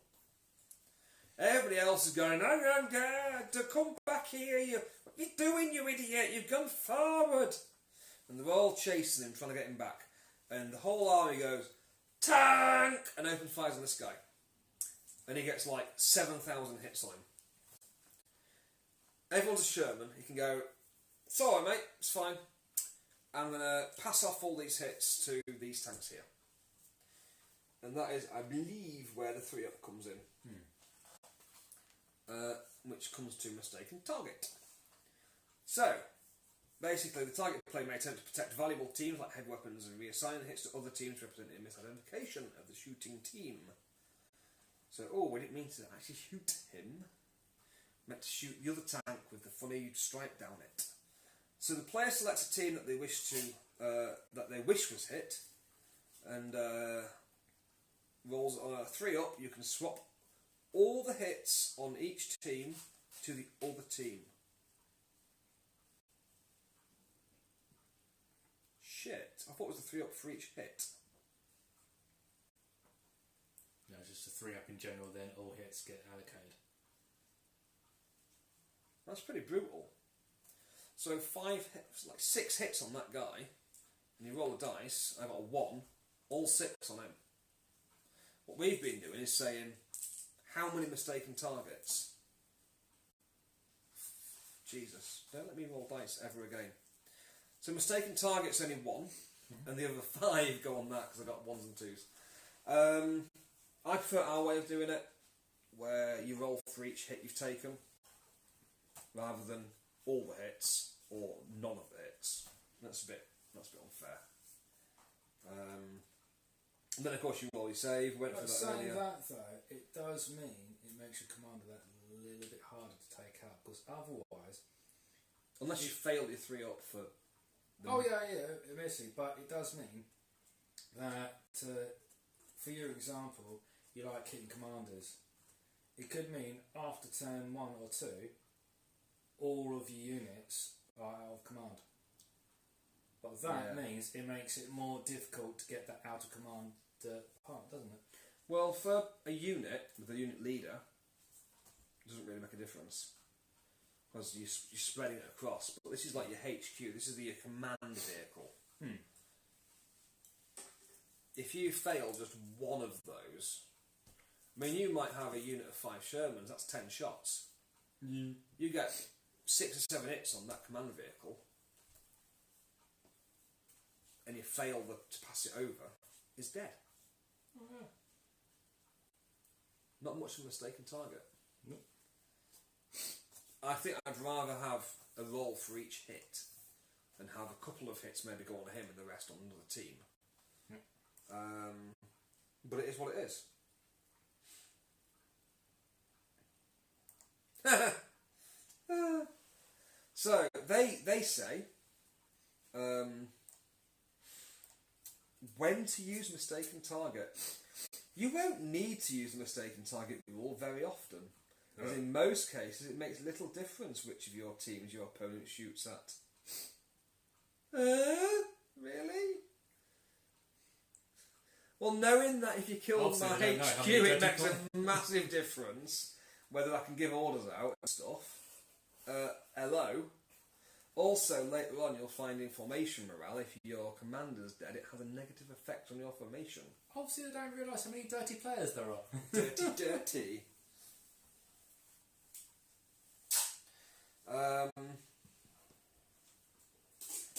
Everybody else is going, oh, God, come back here, what are you doing, you idiot, you've gone forward. And they're all chasing him, trying to get him back. And the whole army goes, tank, and open fires on this guy. And he gets like 7,000 hits on him. Everyone's a Sherman, he can go, it's alright mate, it's fine. I'm going to pass off all these hits to these tanks here. And that is, I believe, where the 3-up comes in. Which comes to mistaken target. So, basically, the target player may attempt to protect valuable teams like heavy weapons and reassign hits to other teams representing misidentification of the shooting team. So, we didn't mean to actually shoot him. Meant to shoot the other tank with the funny strike down it. So the player selects a team that they wish was hit, and rolls on a 3-up. You can swap all the hits on each team to the other team. Shit, I thought it was a 3-up for each hit. you know, just a 3-up in general, then all hits get allocated. That's pretty brutal. So 6 hits on that guy, and you roll the dice, I got a 1, all 6 on him. What we've been doing is saying, how many mistaken targets? Jesus, don't let me roll dice ever again. So mistaken target's only 1, and the other 5 go on that because I got 1s and 2s. I prefer our way of doing it, where you roll for each hit you've taken, rather than all the hits or none of the hits. That's a bit unfair. And then of course you roll your save. Went for that saying earlier. that though, it does mean it makes your commander that little bit harder to take out, because otherwise, Unless you fail your 3-up for. basically, but it does mean that for your example, you like hitting commanders. It could mean after turn 1 or 2, all of your units are out of command. But that means it makes it more difficult to get that out of command part, doesn't it? Well, for a unit with a unit leader, it doesn't really make a difference because you're spreading it across. But this is like your HQ. This is your command vehicle. If you fail just one of those, I mean, you might have a unit of 5 Shermans. That's 10 shots. You get 6 or 7 hits on that command vehicle, and you fail to pass it over, is dead. Oh, yeah. Not much of a mistaken target. Nope. I think I'd rather have a roll for each hit than have a couple of hits maybe go on him and the rest on another team. Yep. But it is what it is. So they say when to use mistaken target. You won't need to use the mistaken target rule very often, as in most cases it makes little difference which of your teams your opponent shoots at. Really? Well, knowing that if you kill my HQ it makes a massive difference whether I can give orders out and stuff. Hello. Also, later on you'll find in formation morale, if your commander's dead, it has a negative effect on your formation. Obviously, they don't realise how many dirty players there are. Dirty.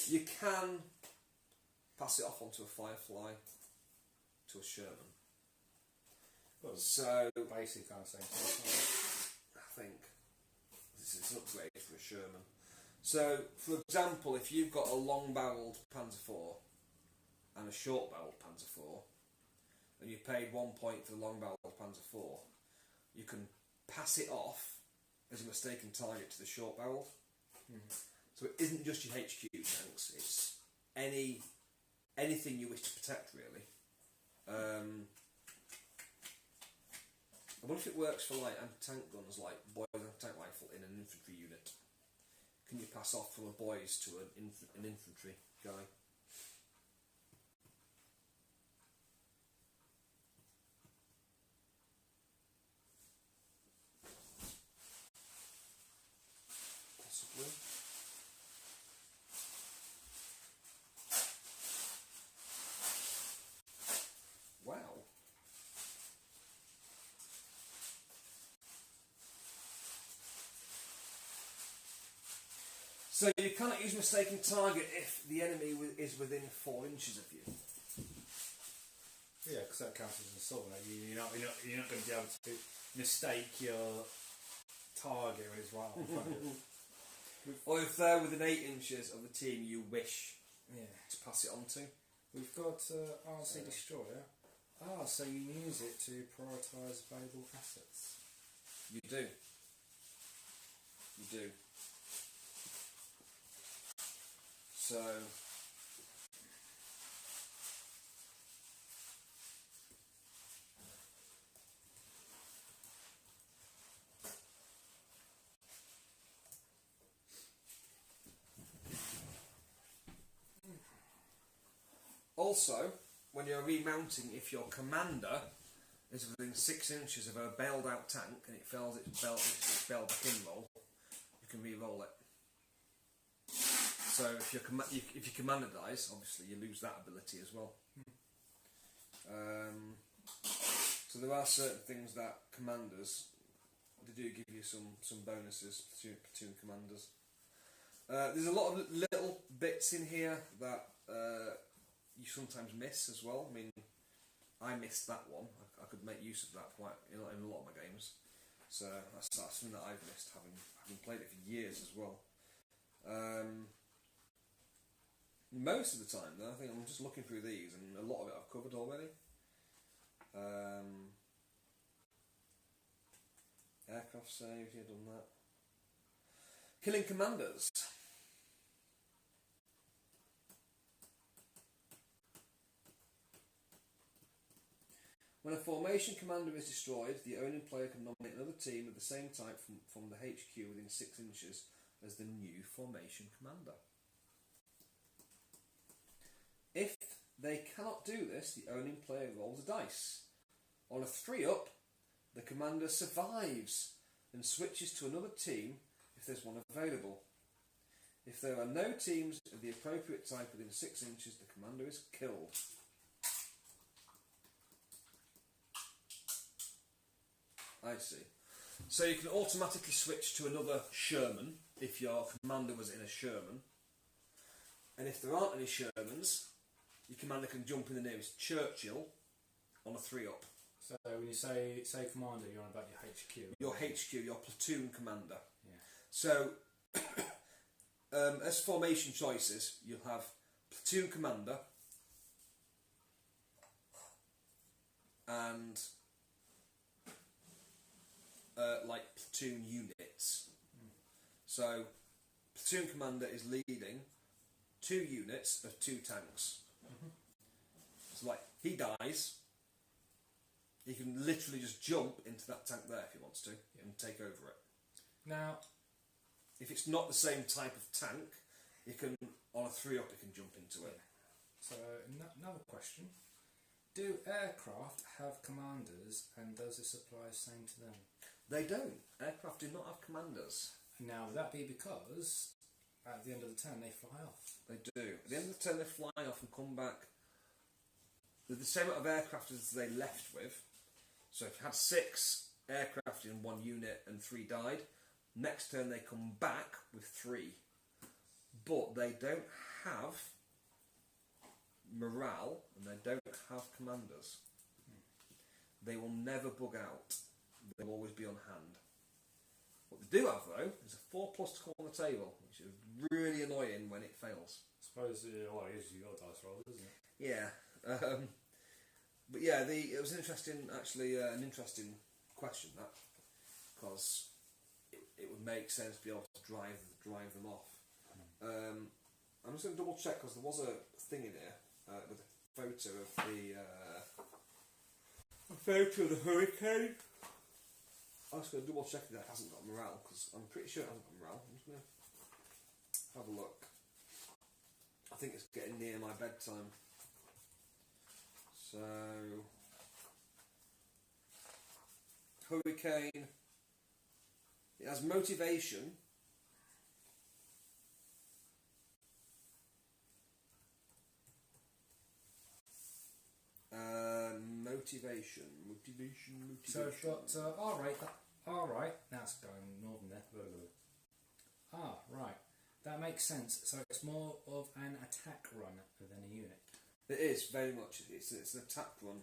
You can pass it off onto a Firefly, to a Sherman. Well, so basically, kind of same thing. I think this is an upgrade for a Sherman. So, for example, if you've got a long-barreled Panzer IV and a short-barreled Panzer IV, and you paid 1 point for the long-barreled Panzer IV, you can pass it off as a mistaken target to the short-barreled. So it isn't just your HQ tanks; it's anything you wish to protect, really. I wonder if it works for like anti-tank guns, like boys anti-tank rifle in an infantry unit. Can you pass off from a boys to an infantry guy? Possibly. Wow. So you cannot use mistaken target if the enemy is within 4 inches of you. Yeah, because that counts as an assault. You're not going to be able to mistake your target when it's right on front of you. Or if they're within 8 inches of the team you wish to pass it on to. We've got RC Destroyer. So you use it to prioritise available assets. You do. You do. So also, when you're remounting, if your commander is within 6 inches of a bailed out tank and it fails its bail back in roll, you can re-roll it. So if your commander dies, obviously you lose that ability as well. So there are certain things that commanders, they do give you some bonuses to platoon commanders. There's a lot of little bits in here that you sometimes miss as well. I mean, I missed that one. I could make use of that quite in a lot of my games. So that's something that I've missed, having played it for years as well. Most of the time, though, I think I'm just looking through these, and a lot of it I've covered already. Aircraft saves, yeah, done that. Killing commanders. When a formation commander is destroyed, the owning player can nominate another team of the same type from the HQ within 6 inches as the new formation commander. If they cannot do this, the owning player rolls a dice. On a 3-up, the commander survives and switches to another team if there's one available. If there are no teams of the appropriate type within 6 inches, the commander is killed. I see. So you can automatically switch to another Sherman if your commander was in a Sherman. And if there aren't any Shermans, your commander can jump in the nearest Churchill on a 3-up. So when you say commander, you're on about your HQ. Your HQ, your platoon commander. Yeah. So, as formation choices, you'll have platoon commander and like platoon units. So, platoon commander is leading 2 units of 2 tanks. So, like, he dies. He can literally just jump into that tank there if he wants to and take over it. Now, if it's not the same type of tank, you can, on a 3-up, you can jump into it. So another question: do aircraft have commanders, and does this apply the same to them? They don't. Aircraft do not have commanders. Now, would that be because at the end of the turn they fly off? They do. At the end of the turn, they fly off and come back with the same amount of aircraft as they left with. So if you had 6 aircraft in one unit and 3 died, next turn they come back with 3. But they don't have morale and they don't have commanders. They will never bug out. They'll always be on hand. What they do have, though, is a 4+ to come on the table, which is really annoying when it fails. I suppose it is you got dice roll, isn't it? Yeah. But yeah, it was interesting. Actually, an interesting question that, because it would make sense to be able to drive them off. I'm just going to double check because there was a thing in here with a photo of the hurricane. I'm just going to double check that it hasn't got morale because I'm pretty sure it hasn't got morale. I'm just going to have a look. I think it's getting near my bedtime. So, hurricane. It has motivation. Motivation. So it's got alright, that's going northern there. Right. That makes sense. So it's more of an attack run than a unit. It is, very much. It's an attack run.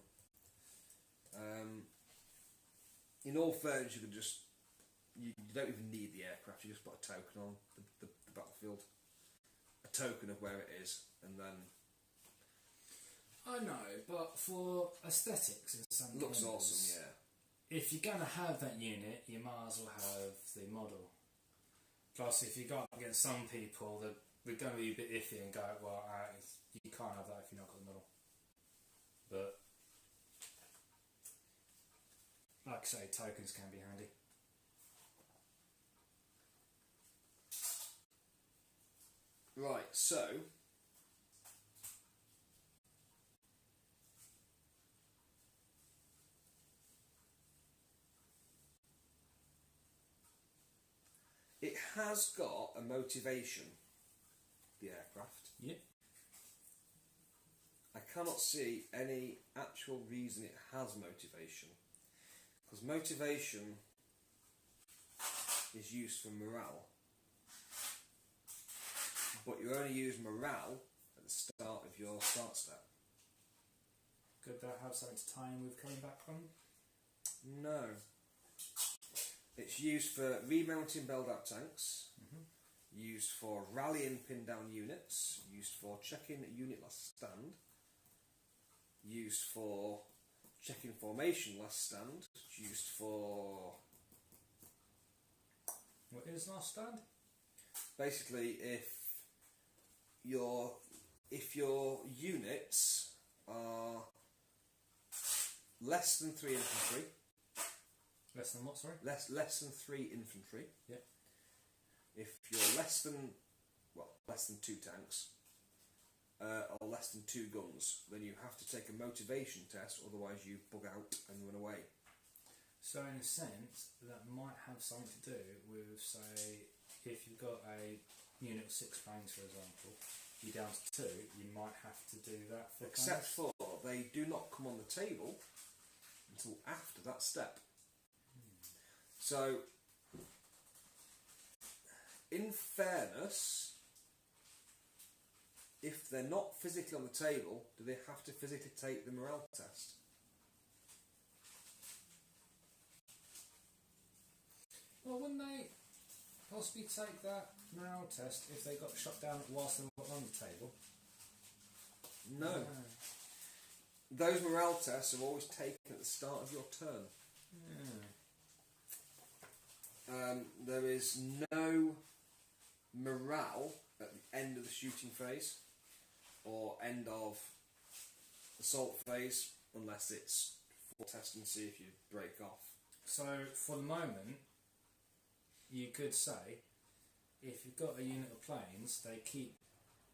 In all fairness, you can just... You don't even need the aircraft, you just put a token on the battlefield. A token of where it is, and then... I know, but for aesthetics in some Looks games, awesome, yeah. if you're going to have that unit, you might as well have the model. Plus, if you go up against some people, they're going to be a bit iffy and go, well, you can't have that if you've not got the model. But, like I say, tokens can be handy. Right, so... has got a motivation, the aircraft. Yep. I cannot see any actual reason it has motivation. Because motivation is used for morale. But you only use morale at the start of your start step. Could that have something to tie in with coming back from? No. It's used for remounting build-out tanks, used for rallying pin-down units, used for checking unit last stand, used for checking formation last stand, used for... What is last stand? Basically, if your units are less than 3 infantry... Less than what, sorry? Less than 3 infantry. Yep. If you're less than 2 tanks, or less than 2 guns, then you have to take a motivation test, otherwise you bug out and run away. So in a sense, that might have something to do with, say, if you've got a unit of 6 planes, for example, you're down to 2, you might have to do that for except for they do not come on the table until after that step. So, in fairness, if they're not physically on the table, do they have to physically take the morale test? Well, wouldn't they possibly take that morale test if they got shot down whilst they were on the table? No. Those morale tests are always taken at the start of your turn. There is no morale at the end of the shooting phase or end of assault phase, unless it's for test and see if you break off. So for the moment, you could say, if you've got a unit of planes, they keep,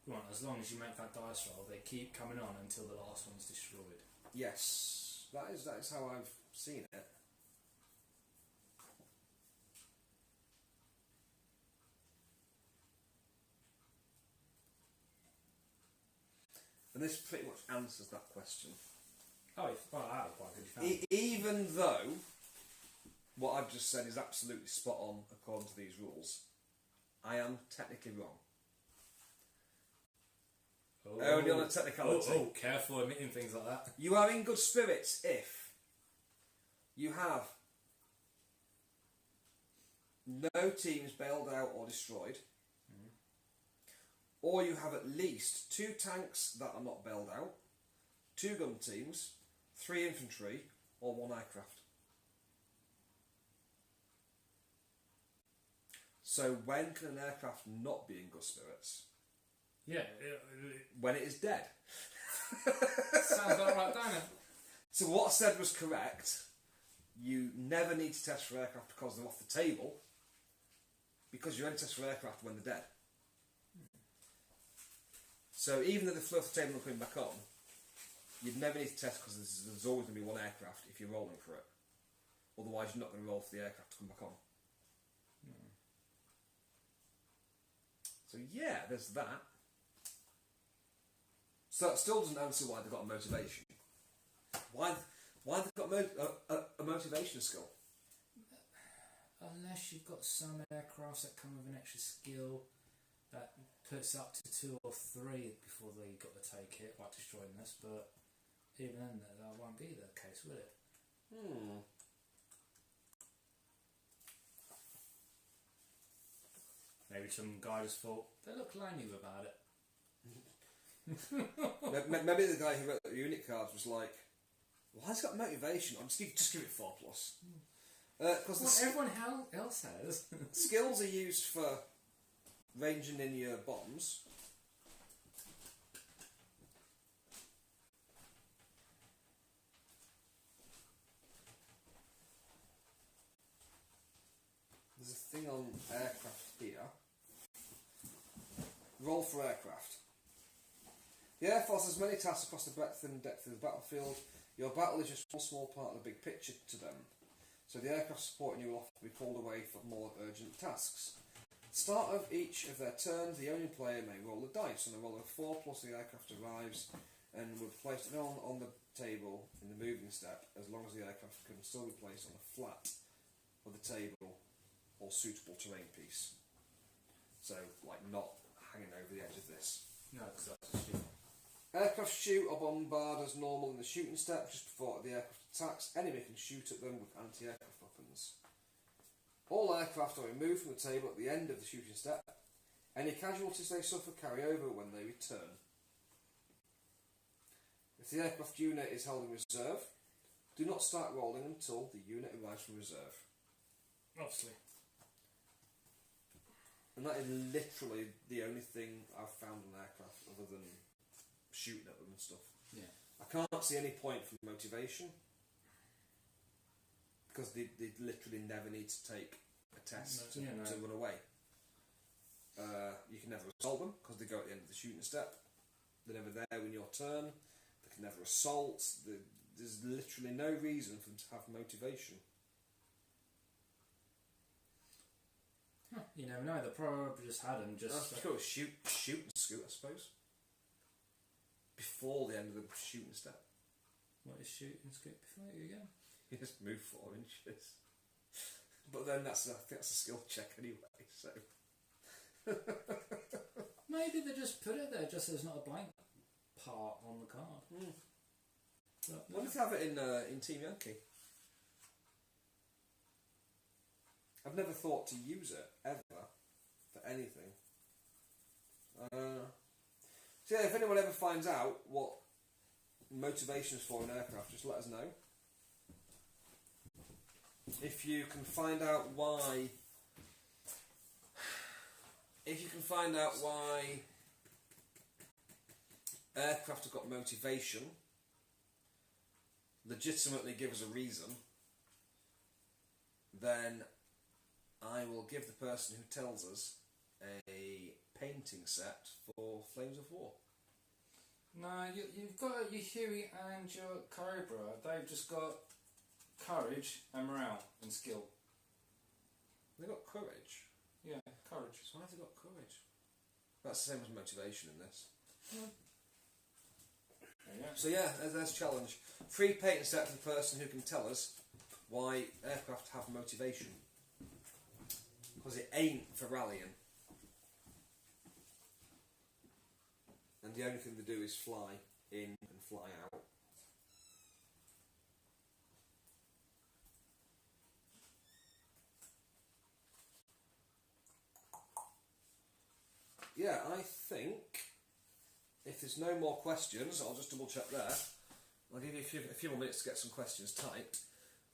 well, as long as you make that dice roll, they keep coming on until the last one's destroyed. Yes, that is how I've seen it. And this pretty much answers that question. Oh, well, that was quite good. Even though what I've just said is absolutely spot on according to these rules, I am technically wrong. Only on a technicality. Oh, careful admitting things like that. You are in good spirits if you have no teams bailed out or destroyed, or you have at least 2 tanks that are not bailed out, 2 gun teams, 3 infantry, or 1 aircraft. So when can an aircraft not be in good spirits? Yeah. When it is dead. Sounds about right, don't it? So what I said was correct. You never need to test for aircraft because they're off the table, because you only test for aircraft when they're dead. So even though they flew off the table and coming back on, you'd never need to test because there's always going to be 1 aircraft if you're rolling for it. Otherwise you're not going to roll for the aircraft to come back on. So yeah, there's that. So that still doesn't answer why they've got a motivation. Why they've got a motivation skill? Unless you've got some aircrafts that come with an extra skill that puts up to 2 or 3 before they got to take it, like destroying this, but even then that won't be the case, will it? Maybe some guy just thought, they look lonely about it. Maybe the guy who wrote the unit cards was like, why has it got motivation? Just give it 4+. Because everyone else has. Skills are used for ranging in your bombs. There's a thing on aircraft here. Roll for aircraft. The Air Force has many tasks across the breadth and depth of the battlefield. Your battle is just one small part of the big picture to them. So the aircraft supporting you will often be pulled away for more urgent tasks. Start of each of their turns, the owning player may roll the dice. On a roll of 4 plus the aircraft arrives and will be placed on the table in the moving step as long as the aircraft can still be placed on the flat of the table or suitable terrain piece. So, like, not hanging over the edge of this. No, because that's a shoot. Aircraft shoot or bombard as normal in the shooting step. Just before the aircraft attacks, enemy can shoot at them with anti-aircraft weapons. All aircraft are removed from the table at the end of the shooting step. Any casualties they suffer carry over when they return. If the aircraft unit is held in reserve, do not start rolling until the unit arrives from reserve. Obviously. And that is literally the only thing I've found on aircraft other than shooting at them and stuff. Yeah. I can't see any point for motivation because they literally never need to take a test to run away. You can never assault them because they go at the end of the shooting step. They're never there when your turn. They can never assault. There's literally no reason for them to have motivation. You never know, they probably just had them just... Go shoot and scoot, I suppose. Before the end of the shooting step. What is shoot and scoot before you again? You just move 4 inches. But then I think that's a skill check anyway, so... Maybe they just put it there just so there's not a blank part on the card. What if you have it in Team Yankee? I've never thought to use it, ever, for anything. So yeah, if anyone ever finds out what motivations for an aircraft, just let us know. If you can find out why... aircraft have got motivation, legitimately give us a reason, then I will give the person who tells us a painting set for Flames of War. No, you've got your Huey and your Cobra. They've just got courage and morale and skill. They've got courage. Yeah, courage. So why have they got courage? That's the same as motivation in this. Yeah. So yeah, there's a challenge. Free painting set for the person who can tell us why aircraft have motivation. Because it ain't for rallying. And the only thing they do is fly in and fly out. Yeah, I think if there's no more questions, I'll just double check there. I'll give you a few more minutes to get some questions typed.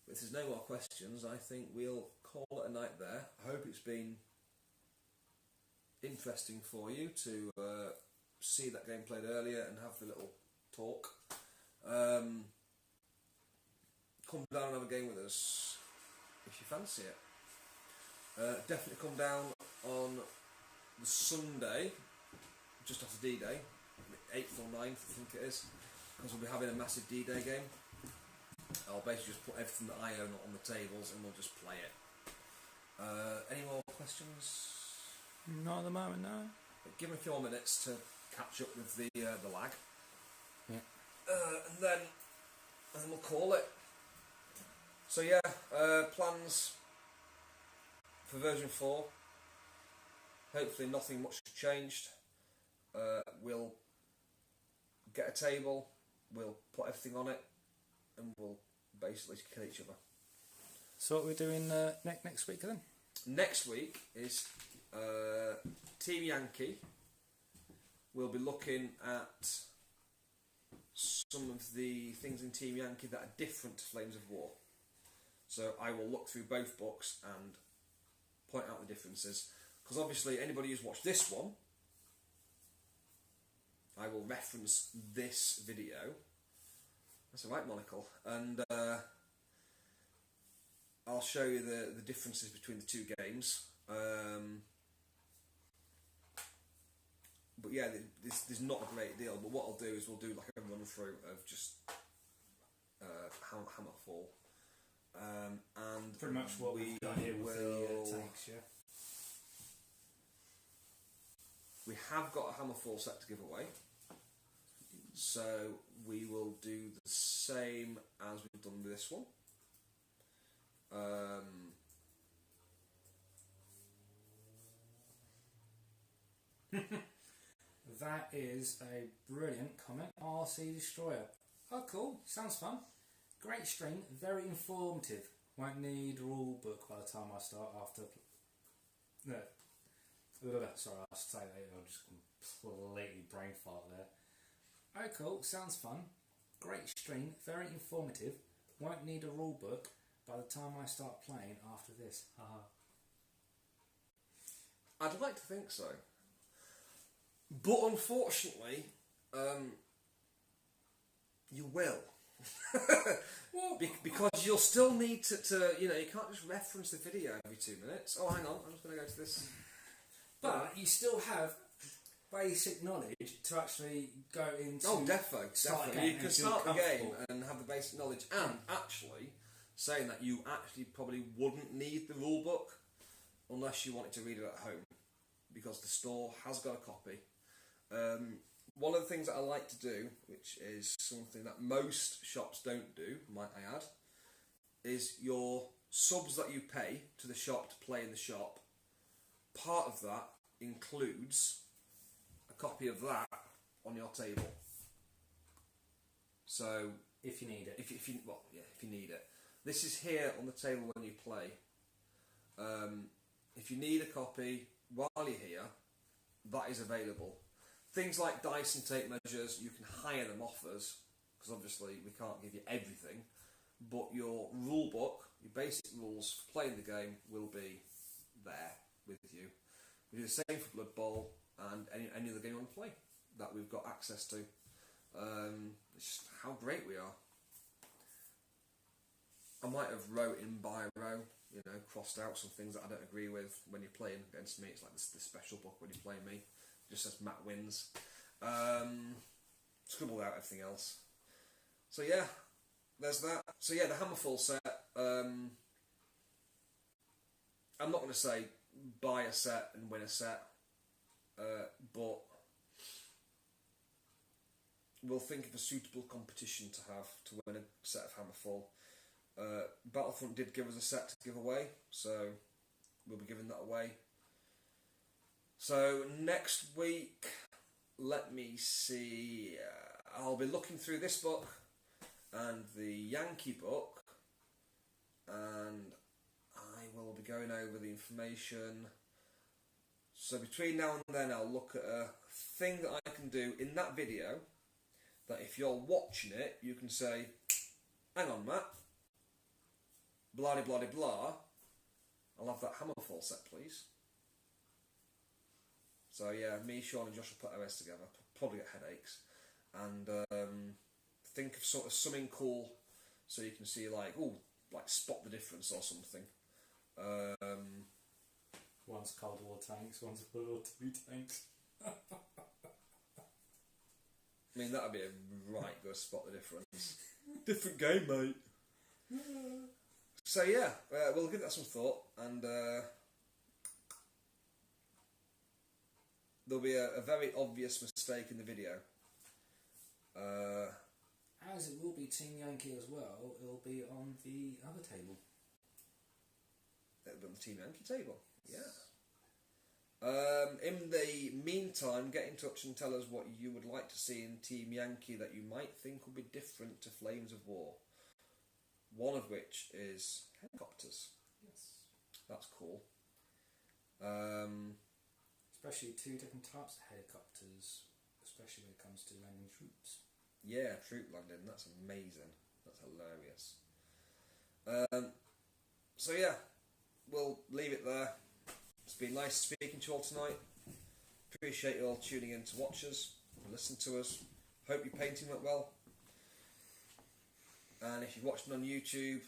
But if there's no more questions, I think we'll call it a night there. I hope it's been interesting for you to see that game played earlier and have the little talk. Come down and have a game with us if you fancy it. Definitely come down on the Sunday, just after D-Day, the 8th or 9th I think it is, because we'll be having a massive D-Day game. I'll basically just put everything that I own on the tables and we'll just play it. Any more questions? Not at the moment, no. Give me a few more minutes to catch up with the lag. Yeah. And then we'll call it. So yeah, plans for version 4. Hopefully nothing much changed. We'll get a table, we'll put everything on it, and we'll basically kill each other. So what we're doing next week then? Next week is Team Yankee. We'll be looking at some of the things in Team Yankee that are different to Flames of War. So I will look through both books and point out the differences. Because obviously anybody who's watched this one, I will reference this video. That's a right monocle. And I'll show you the differences between the two games. But yeah, there's not a great deal. But what I'll do is we'll do like a run through of just Hammerfall. And Pretty much what we've done here with the tanks, yeah. We have got a Hammerfall set to give away, so we will do the same as we've done with this one. That is a brilliant comment. RC Destroyer. Oh, cool. Sounds fun. Great string. Very informative. Won't need a rule book by the time I start after. No. Sorry, I'll say that. I'll just completely brain fart there. Oh, cool. Sounds fun. Great string. Very informative. Won't need a rule book by the time I start playing after this. Haha. I'd like to think so. But unfortunately, you will. Well, Because you'll still need to, you can't just reference the video every 2 minutes. Oh, hang on, I'm just going to go to this. but you still have basic knowledge to actually go into. Oh, defo. start a Defo. game You and can feel start the game comfortable. and have the basic knowledge, and actually saying that you actually probably wouldn't need the rule book unless you wanted to read it at home, because the store has got a copy. One of the things that I like to do, which is something that most shops don't do, might I add, is your subs that you pay to the shop to play in the shop, part of that includes a copy of that on your table. So If you need it. if you need it. This is here on the table when you play. If you need a copy while you're here, that is available. Things like dice and tape measures, you can hire them off us, because obviously we can't give you everything, but your rule book, your basic rules for playing the game will be there with you. We do the same for Blood Bowl and any other game you want to play that we've got access to. It's just how great we are. I might have wrote in biro, crossed out some things that I don't agree with when you're playing against me. It's like this special book when you play me. It just says Matt wins. Scribbled out everything else. So yeah, there's that. So yeah, the Hammerfall set. I'm not going to say buy a set and win a set, but we'll think of a suitable competition to have to win a set of Hammerfall. Battlefront did give us a set to give away, so we'll be giving that away. So next week, let me see, I'll be looking through this book and the Yankee book, and I will be going over the information. So between now and then, I'll look at a thing that I can do in that video, that if you're watching it, you can say, hang on Matt, blah de blah de blah, I'll have that Hammerfall set please. So yeah, me, Sean and Josh will put OS together, probably get headaches, and think of sort of something cool so you can see like spot the difference or something. One's Cold War tanks, one's World War II tanks. I mean, that would be a right good spot the difference. Different game, mate. So yeah, we'll give that some thought, and there'll be a very obvious mistake in the video. As it will be Team Yankee as well, it'll be on the other table. It'll be on the Team Yankee table, yeah. In the meantime, get in touch and tell us what you would like to see in Team Yankee that you might think will be different to Flames of War. One of which is helicopters. Yes. That's cool. Especially two different types of helicopters, especially when it comes to landing troops. Yeah, troop landing. That's amazing. That's hilarious. So yeah, we'll leave it there. It's been nice speaking to you all tonight. Appreciate you all tuning in to watch us and listen to us. Hope your painting went well. And if you're watching on YouTube,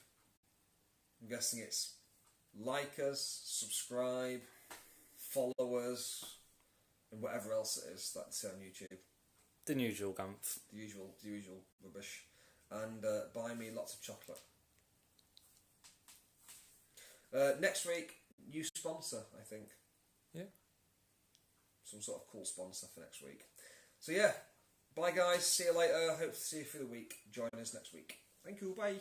I'm guessing it's like us, subscribe, follow us, and whatever else it is that's on YouTube. The usual gumph. The usual rubbish. And buy me lots of chocolate. Next week, new sponsor, I think. Yeah. some sort of cool sponsor for next week. So yeah, bye guys, see you later, hope to see you for the week. Join us next week. Thank you, bye.